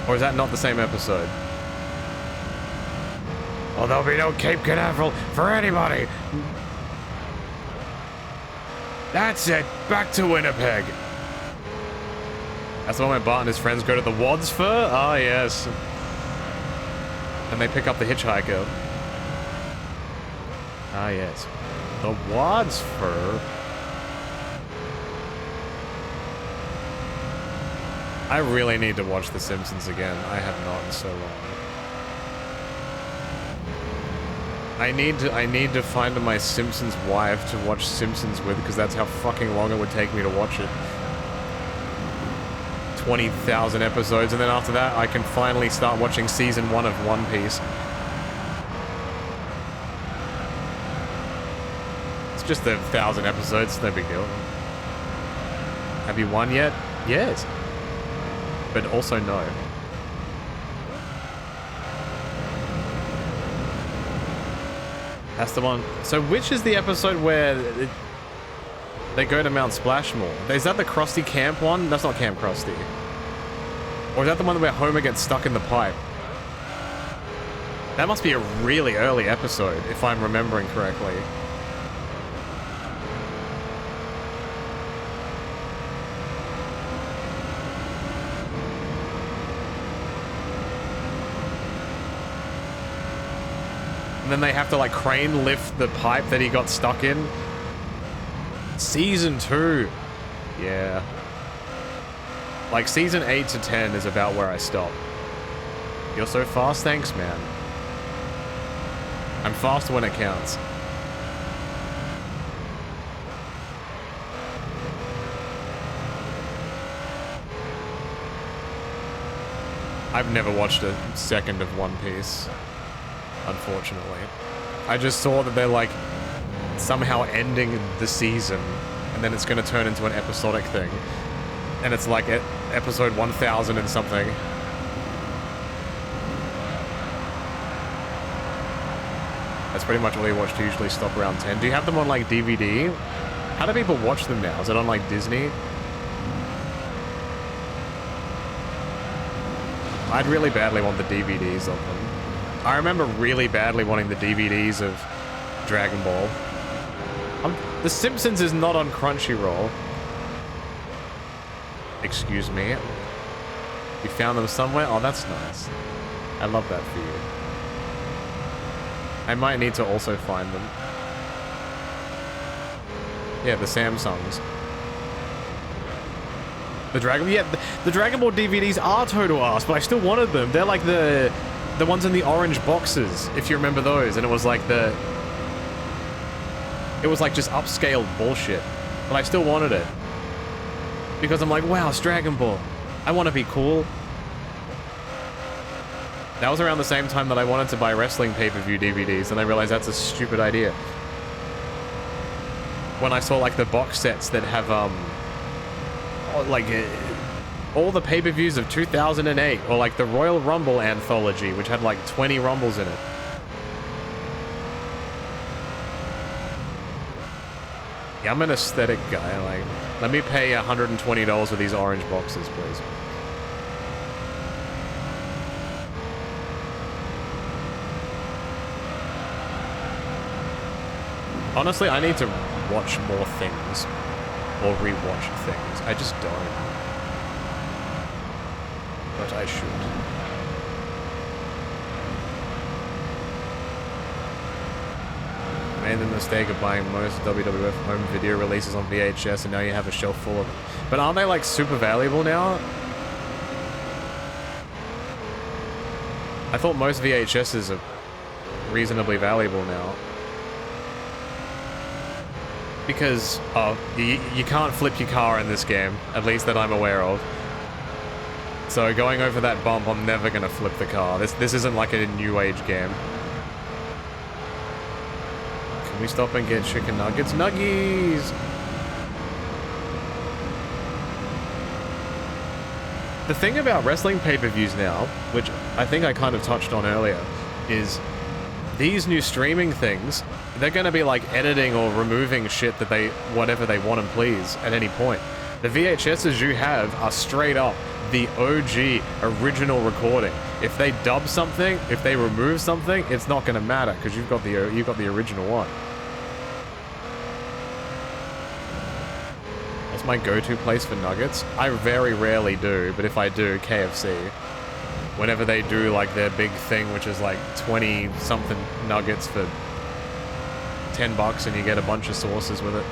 Or is that not the same episode? Well, there'll be no Cape Canaveral for anybody. That's it. Back to Winnipeg. That's the one where Bart and his friends go to the Wads Fur? Ah, yes. And they pick up the hitchhiker. Ah, yes. The Wads Fur. I really need to watch The Simpsons again. I have not in so long. I need to find my Simpsons wife to watch Simpsons with, because that's how fucking long it would take me to watch it. 20,000 episodes, and then after that, I can finally start watching season 1 of One Piece. It's just 1,000 episodes, no big deal. Have you won yet? Yes. But also no. That's the one. So which is the episode where they go to Mount Splashmore? Is that the Krusty Camp one? That's not Camp Krusty. Or is that the one where Homer gets stuck in the pipe? That must be a really early episode, if I'm remembering correctly. And then they have to like crane lift the pipe that he got stuck in. Season 2. Yeah. Like season 8 to 10 is about where I stop. You're so fast, thanks man. I'm fast when it counts. I've never watched a second of One Piece. Unfortunately. I just saw that they're like somehow ending the season and then it's going to turn into an episodic thing. And it's like episode 1000 and something. That's pretty much all you watch to usually stop around 10. Do you have them on like DVD? How do people watch them now? Is it on like Disney? I'd really badly want the DVDs of them. I remember really badly wanting the DVDs of Dragon Ball. The Simpsons is not on Crunchyroll. Excuse me. You found them somewhere? Oh, that's nice. I love that for you. I might need to also find them. Yeah, the Samsungs. The Dragon Ball DVDs are total ass, but I still wanted them. They're like the ones in the orange boxes, if you remember those, and it was like just upscaled bullshit, but I still wanted it. Because I'm like, wow, it's Dragon Ball. I want to be cool. That was around the same time that I wanted to buy wrestling pay-per-view DVDs, and I realized that's a stupid idea. when I saw like the box sets that have like all the pay-per-views of 2008, or like the Royal Rumble anthology, which had like 20 Rumbles in it. Yeah, I'm an aesthetic guy. Like, let me pay $120 for these orange boxes, please. Honestly, I need to watch more things, or rewatch things. I just don't. But I should. Made the mistake of buying most WWF home video releases on VHS, and now you have a shelf full of them. But aren't they like super valuable now? I thought most VHSs are reasonably valuable now. Because, you can't flip your car in this game, at least that I'm aware of. So going over that bump, I'm never gonna flip the car. This isn't like a new age game. Can we stop and get chicken nuggets? Nuggies! The thing about wrestling pay-per-views now, which I think I kind of touched on earlier, is these new streaming things, they're gonna be like editing or removing shit that whatever they want and please at any point. The VHSs you have are straight up the OG original recording. If they dub something, if they remove something, it's not gonna matter because you've got the original one. What's my go-to place for nuggets? I very rarely do, but if I do, KFC. Whenever they do like their big thing, which is like 20-something nuggets for $10 and you get a bunch of sauces with it.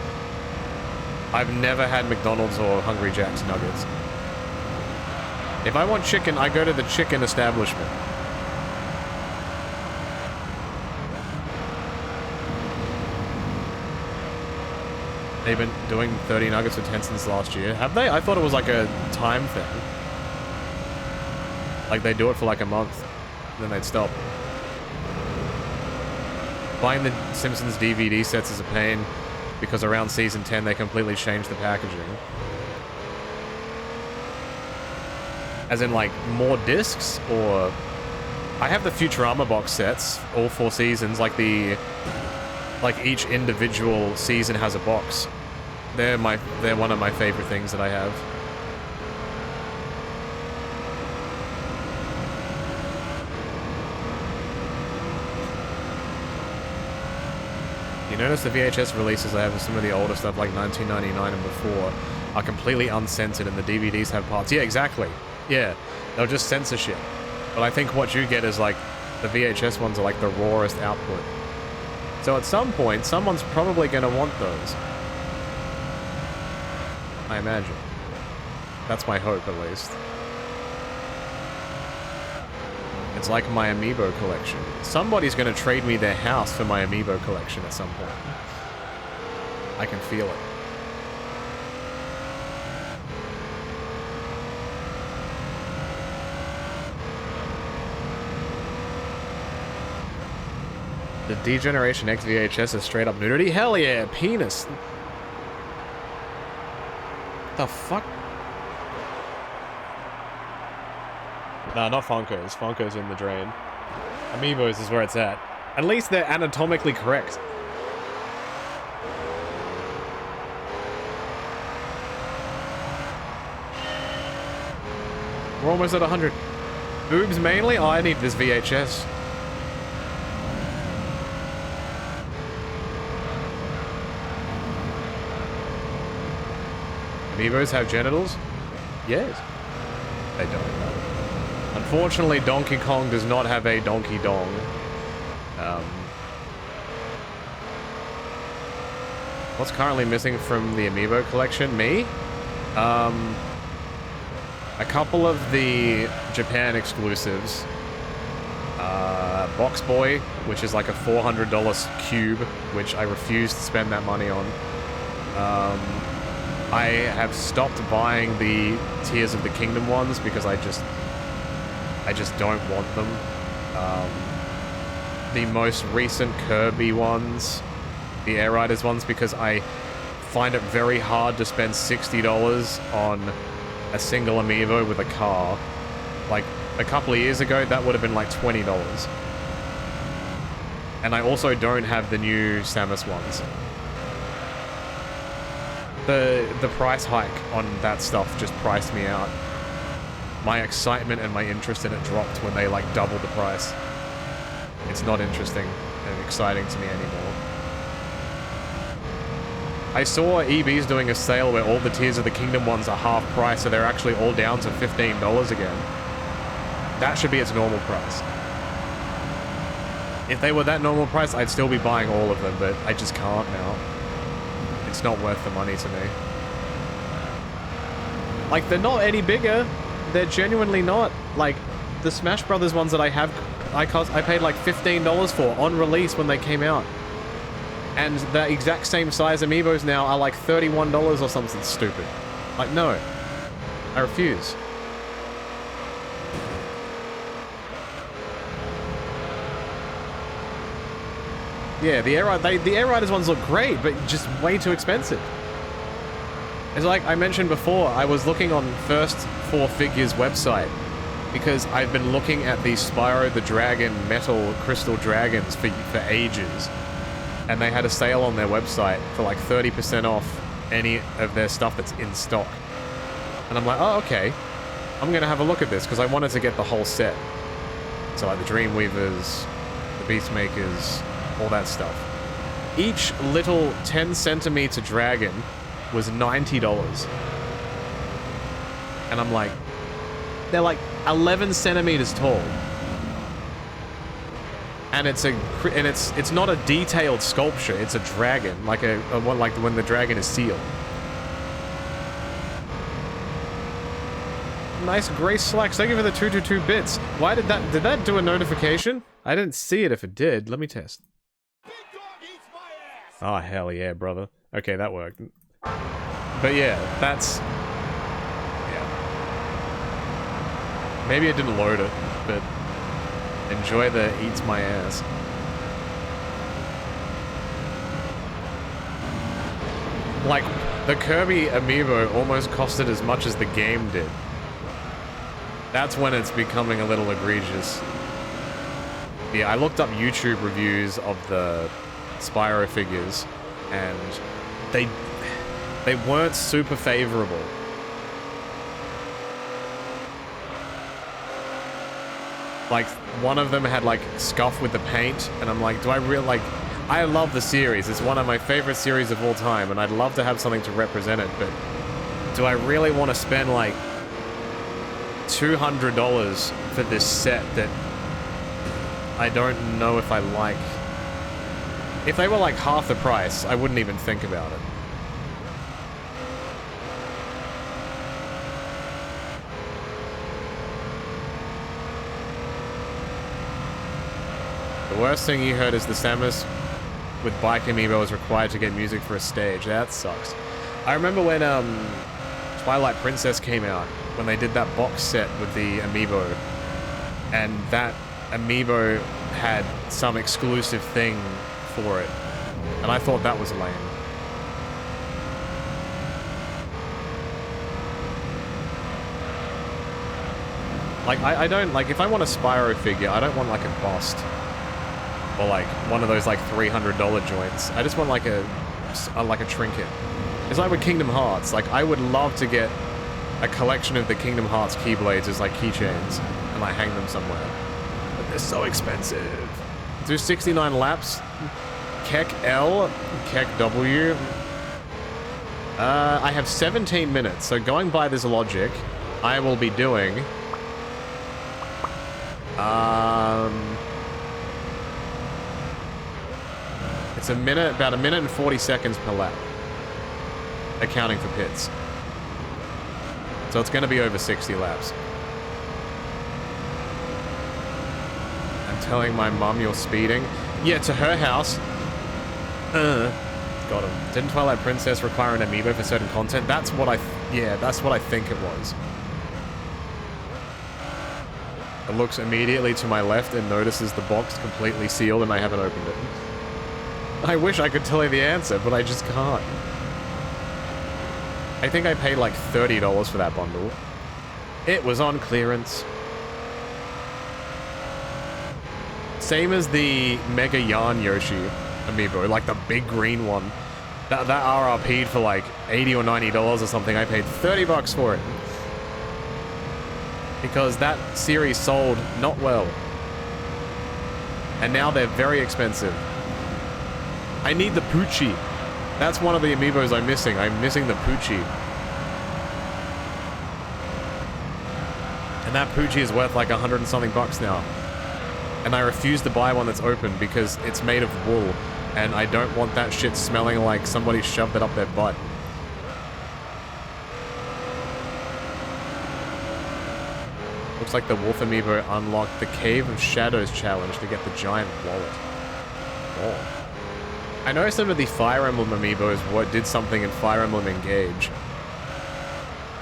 I've never had McDonald's or Hungry Jack's nuggets. If I want chicken, I go to the chicken establishment. They've been doing 30 nuggets for 10 cents last year. Have they? I thought it was like a time thing. Like they do it for like a month, then they'd stop. Buying the Simpsons DVD sets is a pain because around season 10 they completely changed the packaging. As in like more discs, or I have the Futurama box sets, all 4 seasons, like each individual season has a box. They're one of my favorite things that I have. You notice the VHS releases I have of some of the older stuff, like 1999 and before, are completely uncensored, and the DVDs have parts. Yeah, exactly. Yeah, they'll just censor shit. But I think what you get is like, the VHS ones are like the rawest output. So at some point, someone's probably going to want those. I imagine. That's my hope, at least. It's like my Amiibo collection. Somebody's going to trade me their house for my Amiibo collection at some point. I can feel it. The D-Generation X VHS is straight up nudity? Hell yeah, penis. The fuck? Nah, not Funkos. Funkos in the drain. Amiibos is where it's at. At least they're anatomically correct. We're almost at 100. Boobs mainly? Oh, I need this VHS. Amiibos have genitals? Yes. They don't. Unfortunately, Donkey Kong does not have a donkey dong. What's currently missing from the Amiibo collection? Me? A couple of the Japan exclusives. Box Boy, which is like a $400 cube, which I refuse to spend that money on. I have stopped buying the Tears of the Kingdom ones because I just don't want them. The most recent Kirby ones, the Air Riders ones, because I find it very hard to spend $60 on a single amiibo with a car. Like, a couple of years ago, that would have been like $20. And I also don't have the new Samus ones. The price hike on that stuff just priced me out. My excitement and my interest in it dropped when they, like, doubled the price. It's not interesting and exciting to me anymore. I saw EB's doing a sale where all the Tears of the Kingdom ones are half price, so they're actually all down to $15 again. That should be its normal price. If they were that normal price, I'd still be buying all of them, but I just can't now. It's not worth the money to me. Like, they're not any bigger. They're genuinely not. Like, the Smash Brothers ones that I have, I paid like $15 for on release when they came out. And the exact same size amiibos now are like $31 or something stupid. Like, no. I refuse. Yeah, the Air Riders ones look great, but just way too expensive. It's like I mentioned before, I was looking on First 4 Figures website because I've been looking at the Spyro the Dragon metal crystal dragons for ages. And they had a sale on their website for like 30% off any of their stuff that's in stock. And I'm like, oh, okay. I'm gonna have a look at this because I wanted to get the whole set. So like the Dreamweavers, the Beastmakers, all that stuff. Each little 10-centimeter dragon was $90. And I'm like, they're like 11 centimeters tall. And it's not a detailed sculpture, it's a dragon, like like when the dragon is sealed. Nice Grace Slacks, thank you for the 222 bits. Why did that do a notification? I didn't see it if it did. Let me test. Oh, hell yeah, brother. Okay, that worked. But yeah, that's... yeah. Maybe I didn't load it, but... enjoy the eats my ass. Like, the Kirby amiibo almost costed as much as the game did. That's when it's becoming a little egregious. Yeah, I looked up YouTube reviews of the Spyro figures, and they weren't super favorable. Like, one of them had, like, scuff with the paint, and I'm like, do I really, like... I love the series. It's one of my favorite series of all time, and I'd love to have something to represent it, but... do I really want to spend, like, $200 for this set that I don't know if I like? If they were, like, half the price, I wouldn't even think about it. The worst thing you heard is the Samus with Bike Amiibo is required to get music for a stage. That sucks. I remember when Twilight Princess came out, when they did that box set with the Amiibo, and that Amiibo had some exclusive thing for it, and I thought that was lame. Like, I don't, like, if I want a Spyro figure, I don't want, like, a bust. Or, like, one of those, like, $300 joints. I just want, like, a trinket. It's like with Kingdom Hearts. Like, I would love to get a collection of the Kingdom Hearts Keyblades as, like, keychains, and, like, hang them somewhere. But they're so expensive. Do 69 laps. Keck L, Keck W. I have 17 minutes, so going by this logic, I will be doing... it's about a minute and 40 seconds per lap, accounting for pits. So it's going to be over 60 laps. I'm telling my mum you're speeding. Yeah, to her house. Got him. Didn't Twilight Princess require an amiibo for certain content? That's what that's what I think it was. It looks immediately to my left and notices the box completely sealed and I haven't opened it. I wish I could tell you the answer, but I just can't. I think I paid like $30 for that bundle. It was on clearance. Same as the Mega Yarn Yoshi amiibo, like the big green one. That RRP'd for like $80 or $90 or something. I paid 30 bucks for it. Because that series sold not well. And now they're very expensive. I need the Poochie. That's one of the amiibos I'm missing. I'm missing the Poochie. And that Poochie is worth like 100 and something bucks now. And I refuse to buy one that's open because it's made of wool. And I don't want that shit smelling like somebody shoved it up their butt. Looks like the Wolf amiibo unlocked the Cave of Shadows challenge to get the giant wallet. Oh. I know some of the Fire Emblem amiibos did something in Fire Emblem Engage.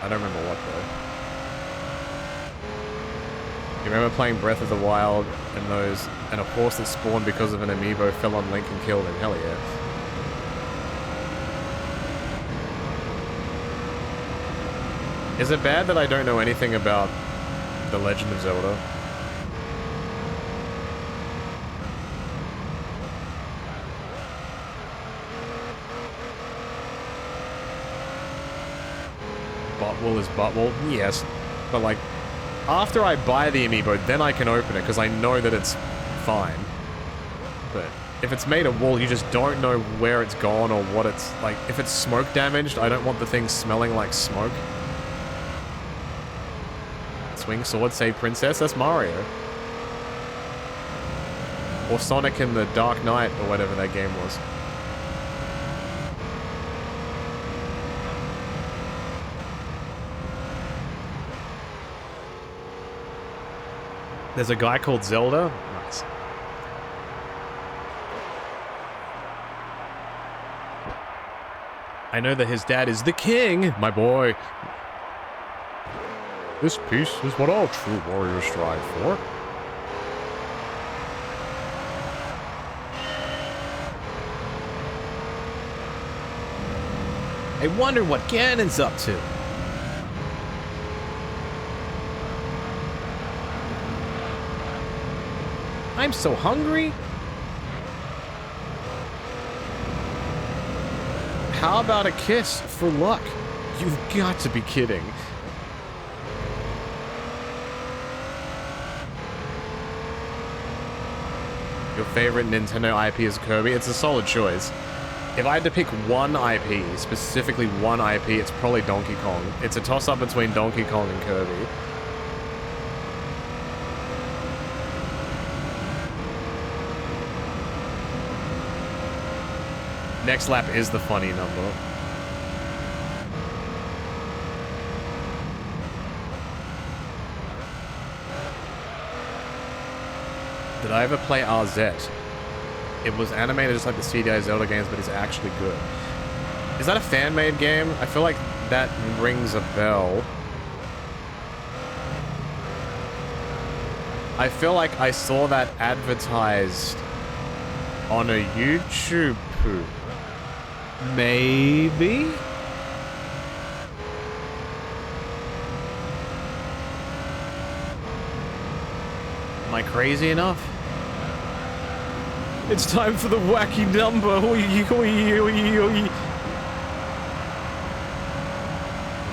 I don't remember what though. You remember playing Breath of the Wild and a horse that spawned because of an amiibo fell on Link and killed him? Hell yeah. Is it bad that I don't know anything about The Legend of Zelda? Buttwool is Buttwool? Yes. But like, after I buy the amiibo, then I can open it, because I know that it's fine. But if it's made of wool, you just don't know where it's gone or what it's... Like, if it's smoke damaged, I don't want the thing smelling like smoke. Swing sword, save princess? That's Mario. Or Sonic in the Dark Knight, or whatever that game was. There's a guy called Zelda. Nice. I know that his dad is the king, my boy. This peace is what all true warriors strive for. I wonder what Ganon's up to. I'm so hungry. How about a kiss for luck? You've got to be kidding. Your favorite Nintendo IP is Kirby? It's a solid choice. If I had to pick one IP, specifically one IP, it's probably Donkey Kong. It's a toss-up between Donkey Kong and Kirby. Next lap is the funny number. Did I ever play RZ? It was animated just like the CDI Zelda games, but it's actually good. Is that a fan-made game? I feel like that rings a bell. I feel like I saw that advertised on a YouTube. Maybe? Am I crazy enough? It's time for the wacky number.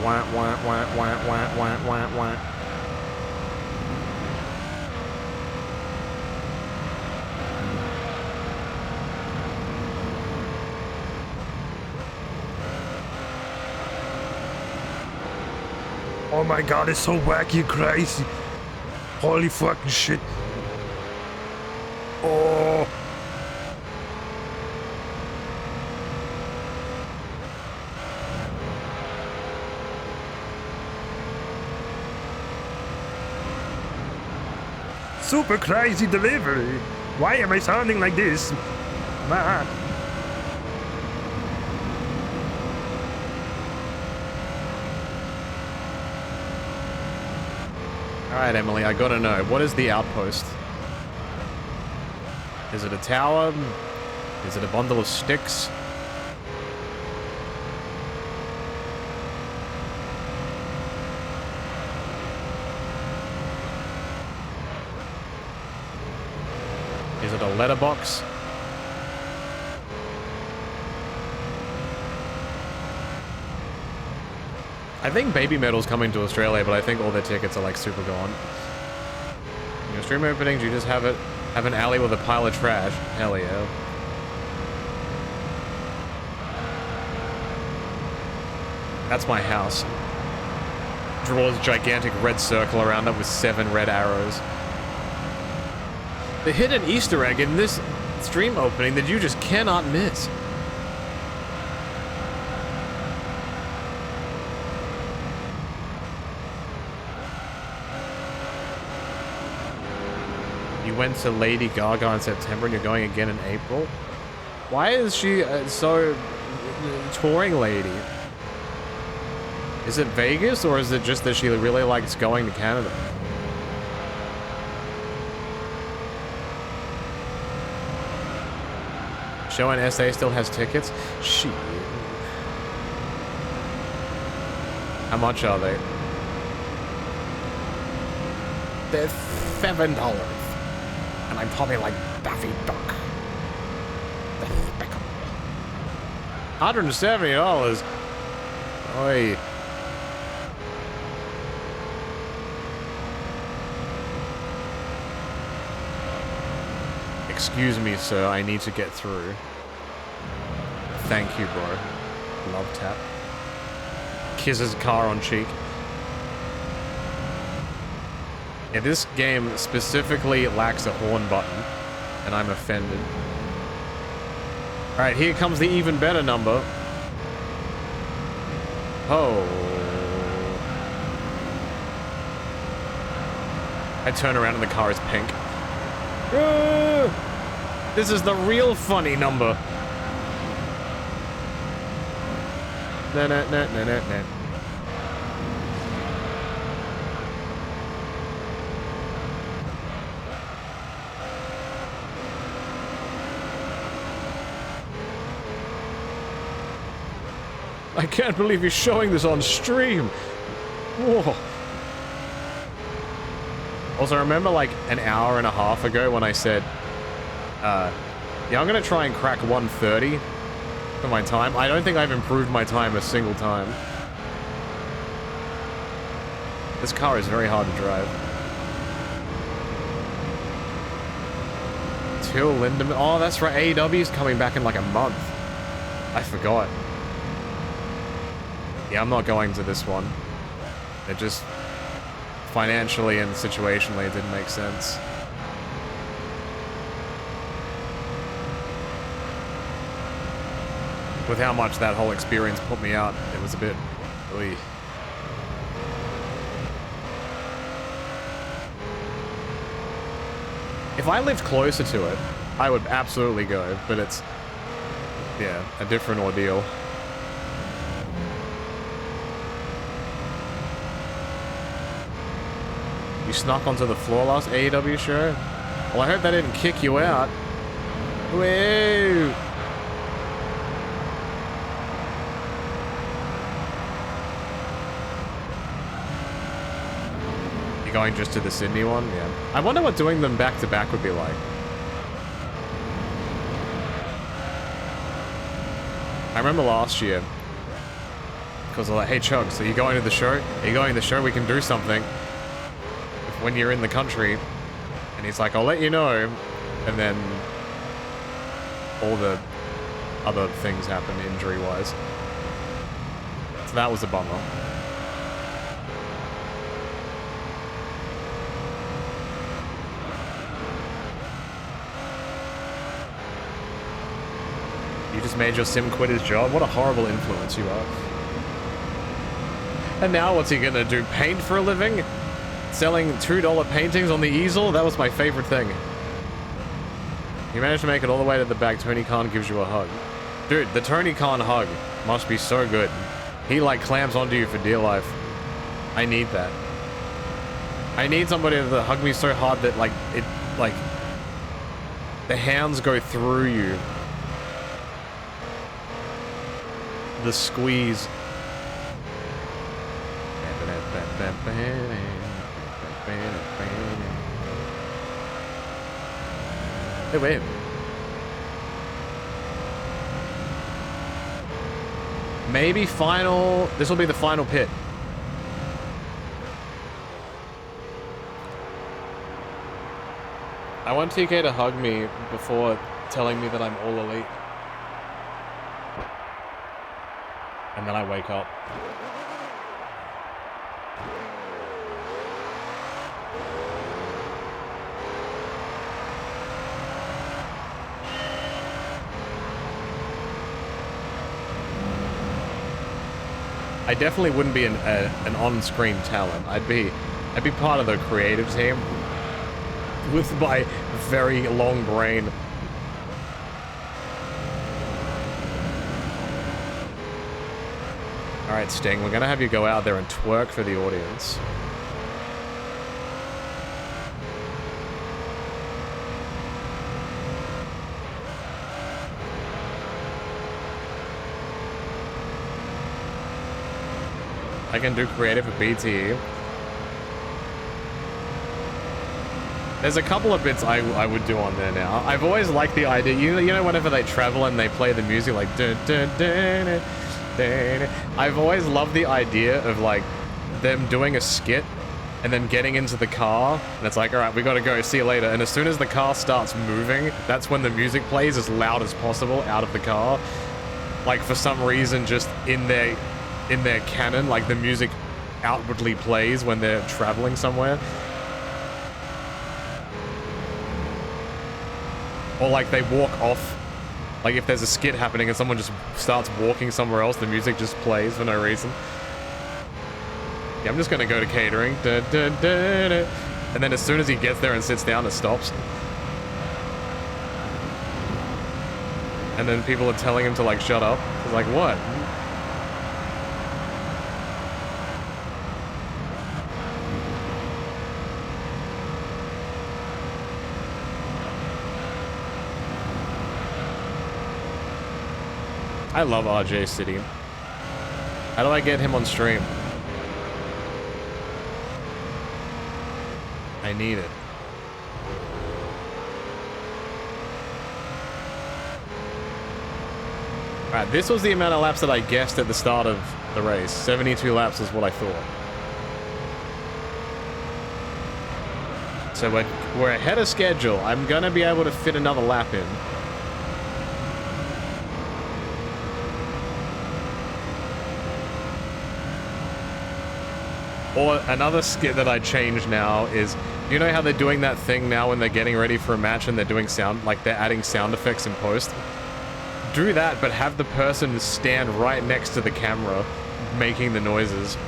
Wah, wah, wah, wah, wah, wah, wah, wah. Oh my god, it's so wacky and crazy. Holy fucking shit. Oh. Super crazy delivery. Why am I sounding like this? Man. Alright, Emily, I gotta know. What is the outpost? Is it a tower? Is it a bundle of sticks? letterbox. I think Baby Metal's coming to Australia, but I think all their tickets are like super gone. You know, stream openings, you just have an alley with a pile of trash. Hell yeah. That's my house. Draws a gigantic red circle around it with 7 red arrows. The hidden Easter egg in this stream opening that you just cannot miss. You went to Lady Gaga in September and you're going again in April? Why is she so touring lady? Is it Vegas or is it just that she really likes going to Canada? Show and SA still has tickets? Shit. How much are they? They're $7. And I'm probably like Daffy Duck. $170. Oi. Excuse me, sir. I need to get through. Thank you, bro. Love tap. Kisses car on cheek. Yeah, this game specifically lacks a horn button, and I'm offended. Alright, here comes the even better number. Oh. I turn around and the car is pink. This is the real funny number. No, no, no, no, no, no. I can't believe you're showing this on stream. Whoa. Also, remember like an hour and a half ago when I said, yeah, I'm gonna try and crack 1:30 for my time. I don't think I've improved my time a single time. This car is very hard to drive. Till Lindemann. Oh, that's right. AEW's coming back in like a month. I forgot. Yeah, I'm not going to this one. It just financially and situationally it didn't make sense. With how much that whole experience put me out, it was a bit... Oy. If I lived closer to it, I would absolutely go, but it's... yeah, a different ordeal. You snuck onto the floor last AEW show? Well, I hope that didn't kick you out. Whoa! You're going just to the Sydney one? Yeah. I wonder what doing them back to back would be like. I remember last year, because I was like, hey Chug, so you going to the show? Are you going to the show? We can do something. When you're in the country, and he's like, I'll let you know, and then all the other things happen injury-wise. So that was a bummer. You just made your sim quit his job? What a horrible influence you are. And now what's he gonna do, paint for a living? Selling $2 paintings on the easel? That was my favorite thing. You managed to make it all the way to the back. Tony Khan gives you a hug. Dude, the Tony Khan hug must be so good. He, like, clams onto you for dear life. I need that. I need somebody to hug me so hard that, like, it, like, the hands go through you. The squeeze. Wait. Maybe final... This will be the final pit. I want TK to hug me before telling me that I'm all elite. And then I wake up. I definitely wouldn't be an on-screen talent. I'd be part of the creative team with my very long brain. All right, Sting, we're gonna have you go out there and twerk for the audience. I can do creative at BTE. There's a couple of bits I would do on there now. I've always liked the idea, you know whenever they travel and they play the music like dun, dun, dun, dun, dun, dun. I've always loved the idea of like them doing a skit and then getting into the car and it's like, all right, we gotta go, see you later. And as soon as the car starts moving, that's when the music plays as loud as possible out of the car. Like for some reason, just in their canon, like the music outwardly plays when they're traveling somewhere. Or like they walk off, like if there's a skit happening and someone just starts walking somewhere else, the music just plays for no reason. Yeah, I'm just gonna go to catering. Dun, dun, dun, dun. And then as soon as he gets there and sits down, it stops. And then people are telling him to like shut up. It's like, what? I love RJ City. How do I get him on stream? I need it. Alright, this was the amount of laps that I guessed at the start of the race. 72 laps is what I thought. So we're ahead of schedule. I'm gonna be able to fit another lap in. Or another skit that I changed now is, you know how they're doing that thing now when they're getting ready for a match and they're doing sound, like they're adding sound effects in post? Do that, but have the person stand right next to the camera making the noises.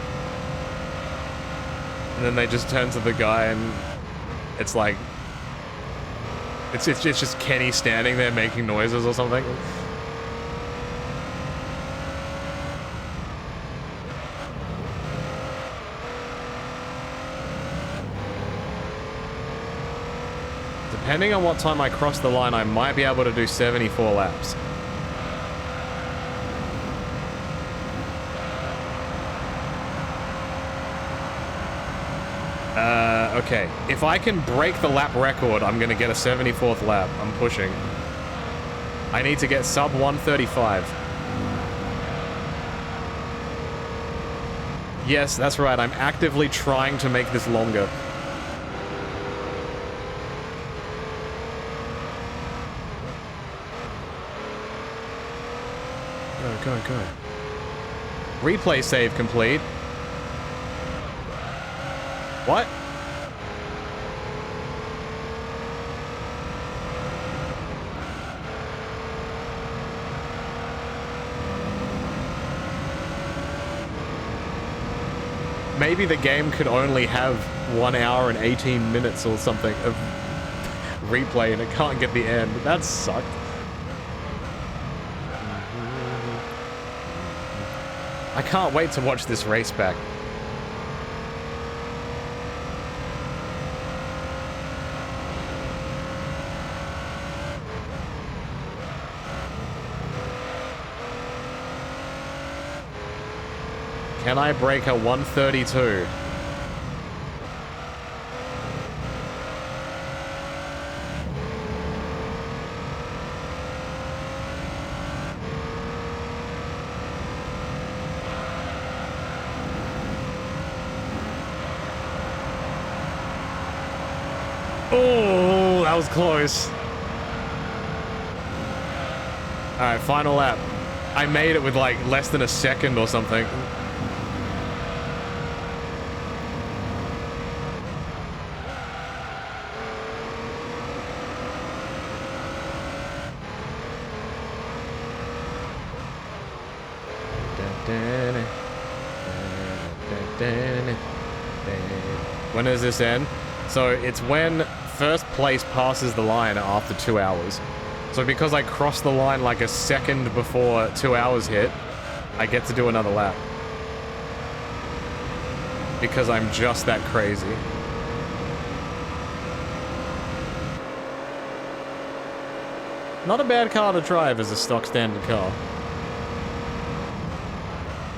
And then they just turn to the guy and it's like, it's just Kenny standing there making noises or something. Depending on what time I cross the line, I might be able to do 74 laps. Okay. If I can break the lap record, I'm gonna get a 74th lap. I'm pushing. I need to get sub 135. Yes, that's right. I'm actively trying to make this longer. Go. Replay save complete. What? Maybe the game could only have 1 hour and 18 minutes or something of replay and it can't get the end. That sucked. I can't wait to watch this race back. Can I break a 132? Oh, that was close. Alright, final lap. I made it with like less than a second or something. When does this end? So it's when first place passes the line after 2 hours. So because I crossed the line like a second before 2 hours hit, I get to do another lap. Because I'm just that crazy. Not a bad car to drive as a stock standard car.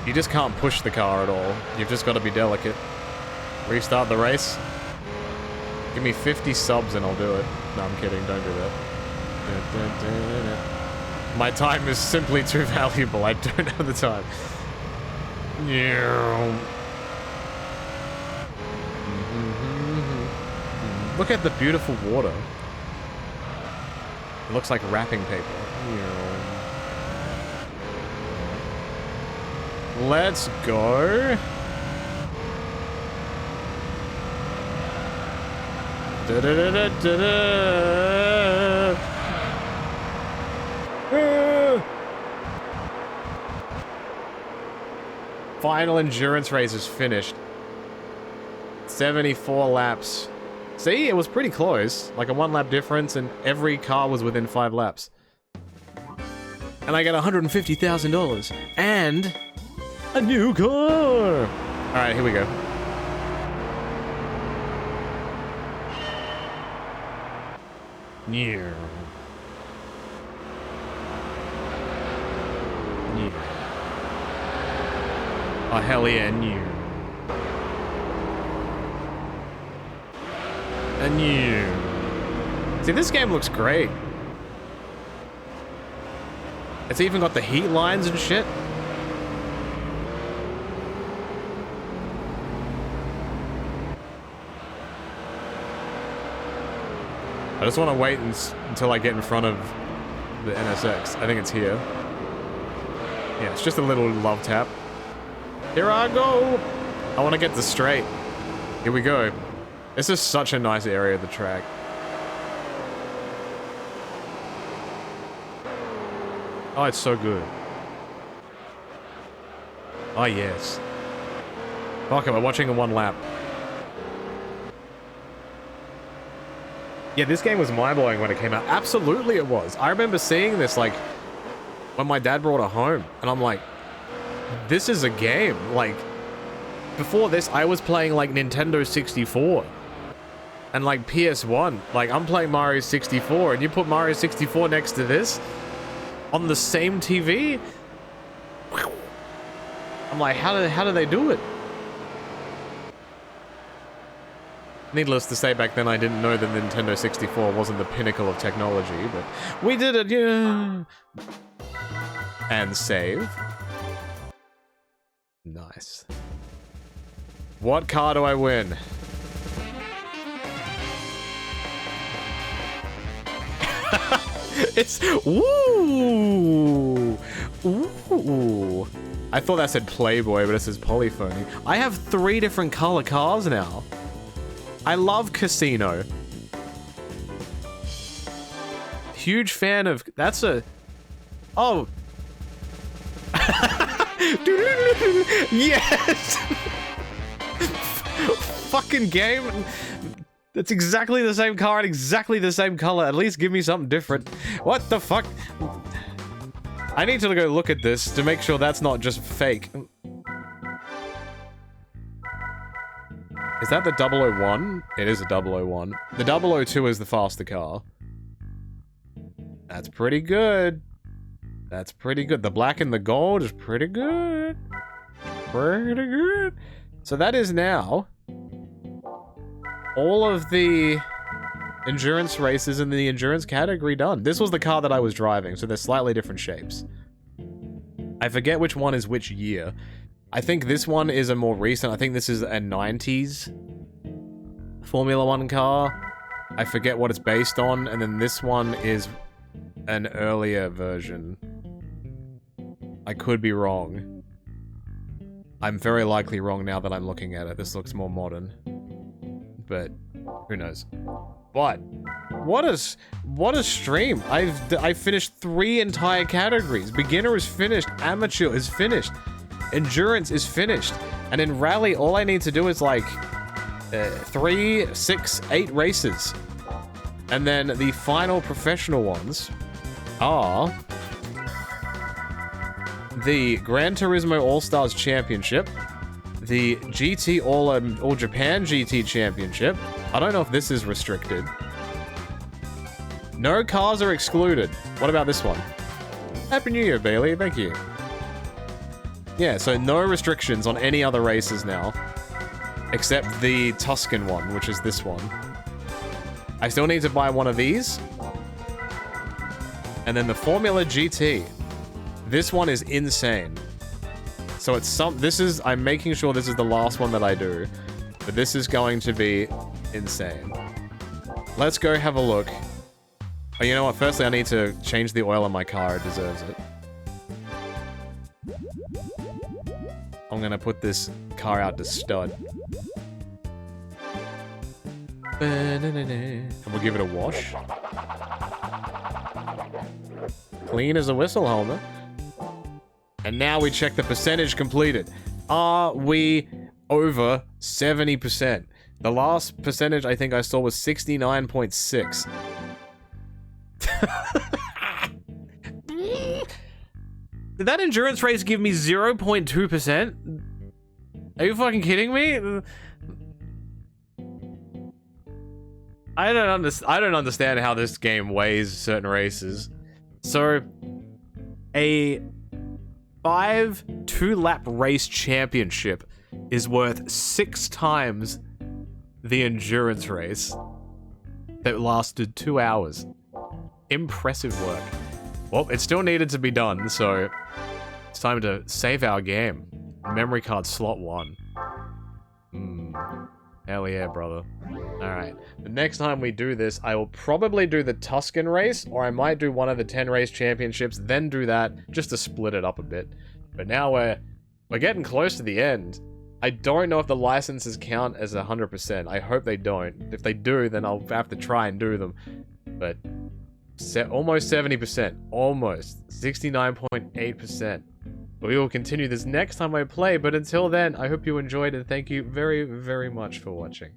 You just can't push the car at all. You've just got to be delicate. Restart the race. Give me 50 subs and I'll do it. No, I'm kidding. Don't do that. My time is simply too valuable. I don't have the time. Look at the beautiful water. It looks like wrapping paper. Let's go. Final endurance race is finished. 74 laps. See, it was pretty close. Like a 1 lap difference, and every car was within 5 laps. And I got $150,000 and a new car. All right, here we go. New. Oh, hell yeah, new. A new. See, this game looks great. It's even got the heat lines and shit. I just want to wait until I get in front of the NSX. I think it's here. Yeah, it's just a little love tap. Here I go! I want to get this straight. Here we go. This is such a nice area of the track. Oh, it's so good. Oh, yes. Fuck it, we're watching in 1 lap. Yeah, this game was mind-blowing when it came out. Absolutely it was. I remember seeing this, like, when my dad brought it home. And I'm like, this is a game. Like, before this, I was playing, like, Nintendo 64. And, like, PS1. Like, I'm playing Mario 64, and you put Mario 64 next to this? On the same TV? I'm like, how do they do it? Needless to say, back then I didn't know that Nintendo 64 wasn't the pinnacle of technology, but we did it, yeah. And save. Nice. What car do I win? It's woo! Ooh. I thought that said Playboy, but it says Polyphony. I have 3 different color cars now. I love Casino. Huge fan of... That's a... Oh. Yes! Fucking game. That's exactly the same car and exactly the same color. At least give me something different. What the fuck? I need to go look at this to make sure that's not just fake. Is that the 001? It is a 001. The 002 is the faster car. That's pretty good. That's pretty good. The black and the gold is pretty good. Pretty good. So that is now all of the endurance races in the endurance category done. This was the car that I was driving, so they're slightly different shapes. I forget which one is which year. I think this one is a more recent. I think this is a 90s Formula 1 car. I forget what it's based on, and then this one is an earlier version. I could be wrong. I'm very likely wrong now that I'm looking at it. This looks more modern. But who knows? But what a stream. I finished 3 entire categories. Beginner is finished, amateur is finished, endurance is finished, and in rally all I need to do is like 3, 6, 8 races. And then the final professional ones are the Gran Turismo All-Stars Championship, the GT All Japan GT Championship. I don't know if this is restricted. No cars are excluded. What about this one? Happy New Year, Bailey. Thank you. Yeah, so no restrictions on any other races now, except the Tuscan one, which is this one. I still need to buy one of these. And then the Formula GT. This one is insane. So it's I'm making sure this is the last one that I do. But this is going to be insane. Let's go have a look. Oh, you know what? Firstly, I need to change the oil in my car. It deserves it. I'm gonna put this car out to stud. And we'll give it a wash. Clean as a whistle, Homer. And now we check the percentage completed. Are we over 70%? The last percentage I think I saw was 69.6. Did that endurance race give me 0.2%? Are you fucking kidding me? I don't understand how this game weighs certain races. So, a 5 2-lap race championship is worth 6 times the endurance race that lasted 2 hours. Impressive work. Well, it still needed to be done, so it's time to save our game. Memory card slot 1. Hell yeah, brother. Alright, the next time we do this, I will probably do the Tuscan race, or I might do one of the 10 race championships, then do that, just to split it up a bit. But now we're getting close to the end. I don't know if the licenses count as 100%. I hope they don't. If they do, then I'll have to try and do them. But almost 70%. Almost. 69.8%. We will continue this next time I play, but until then, I hope you enjoyed and thank you very, very much for watching.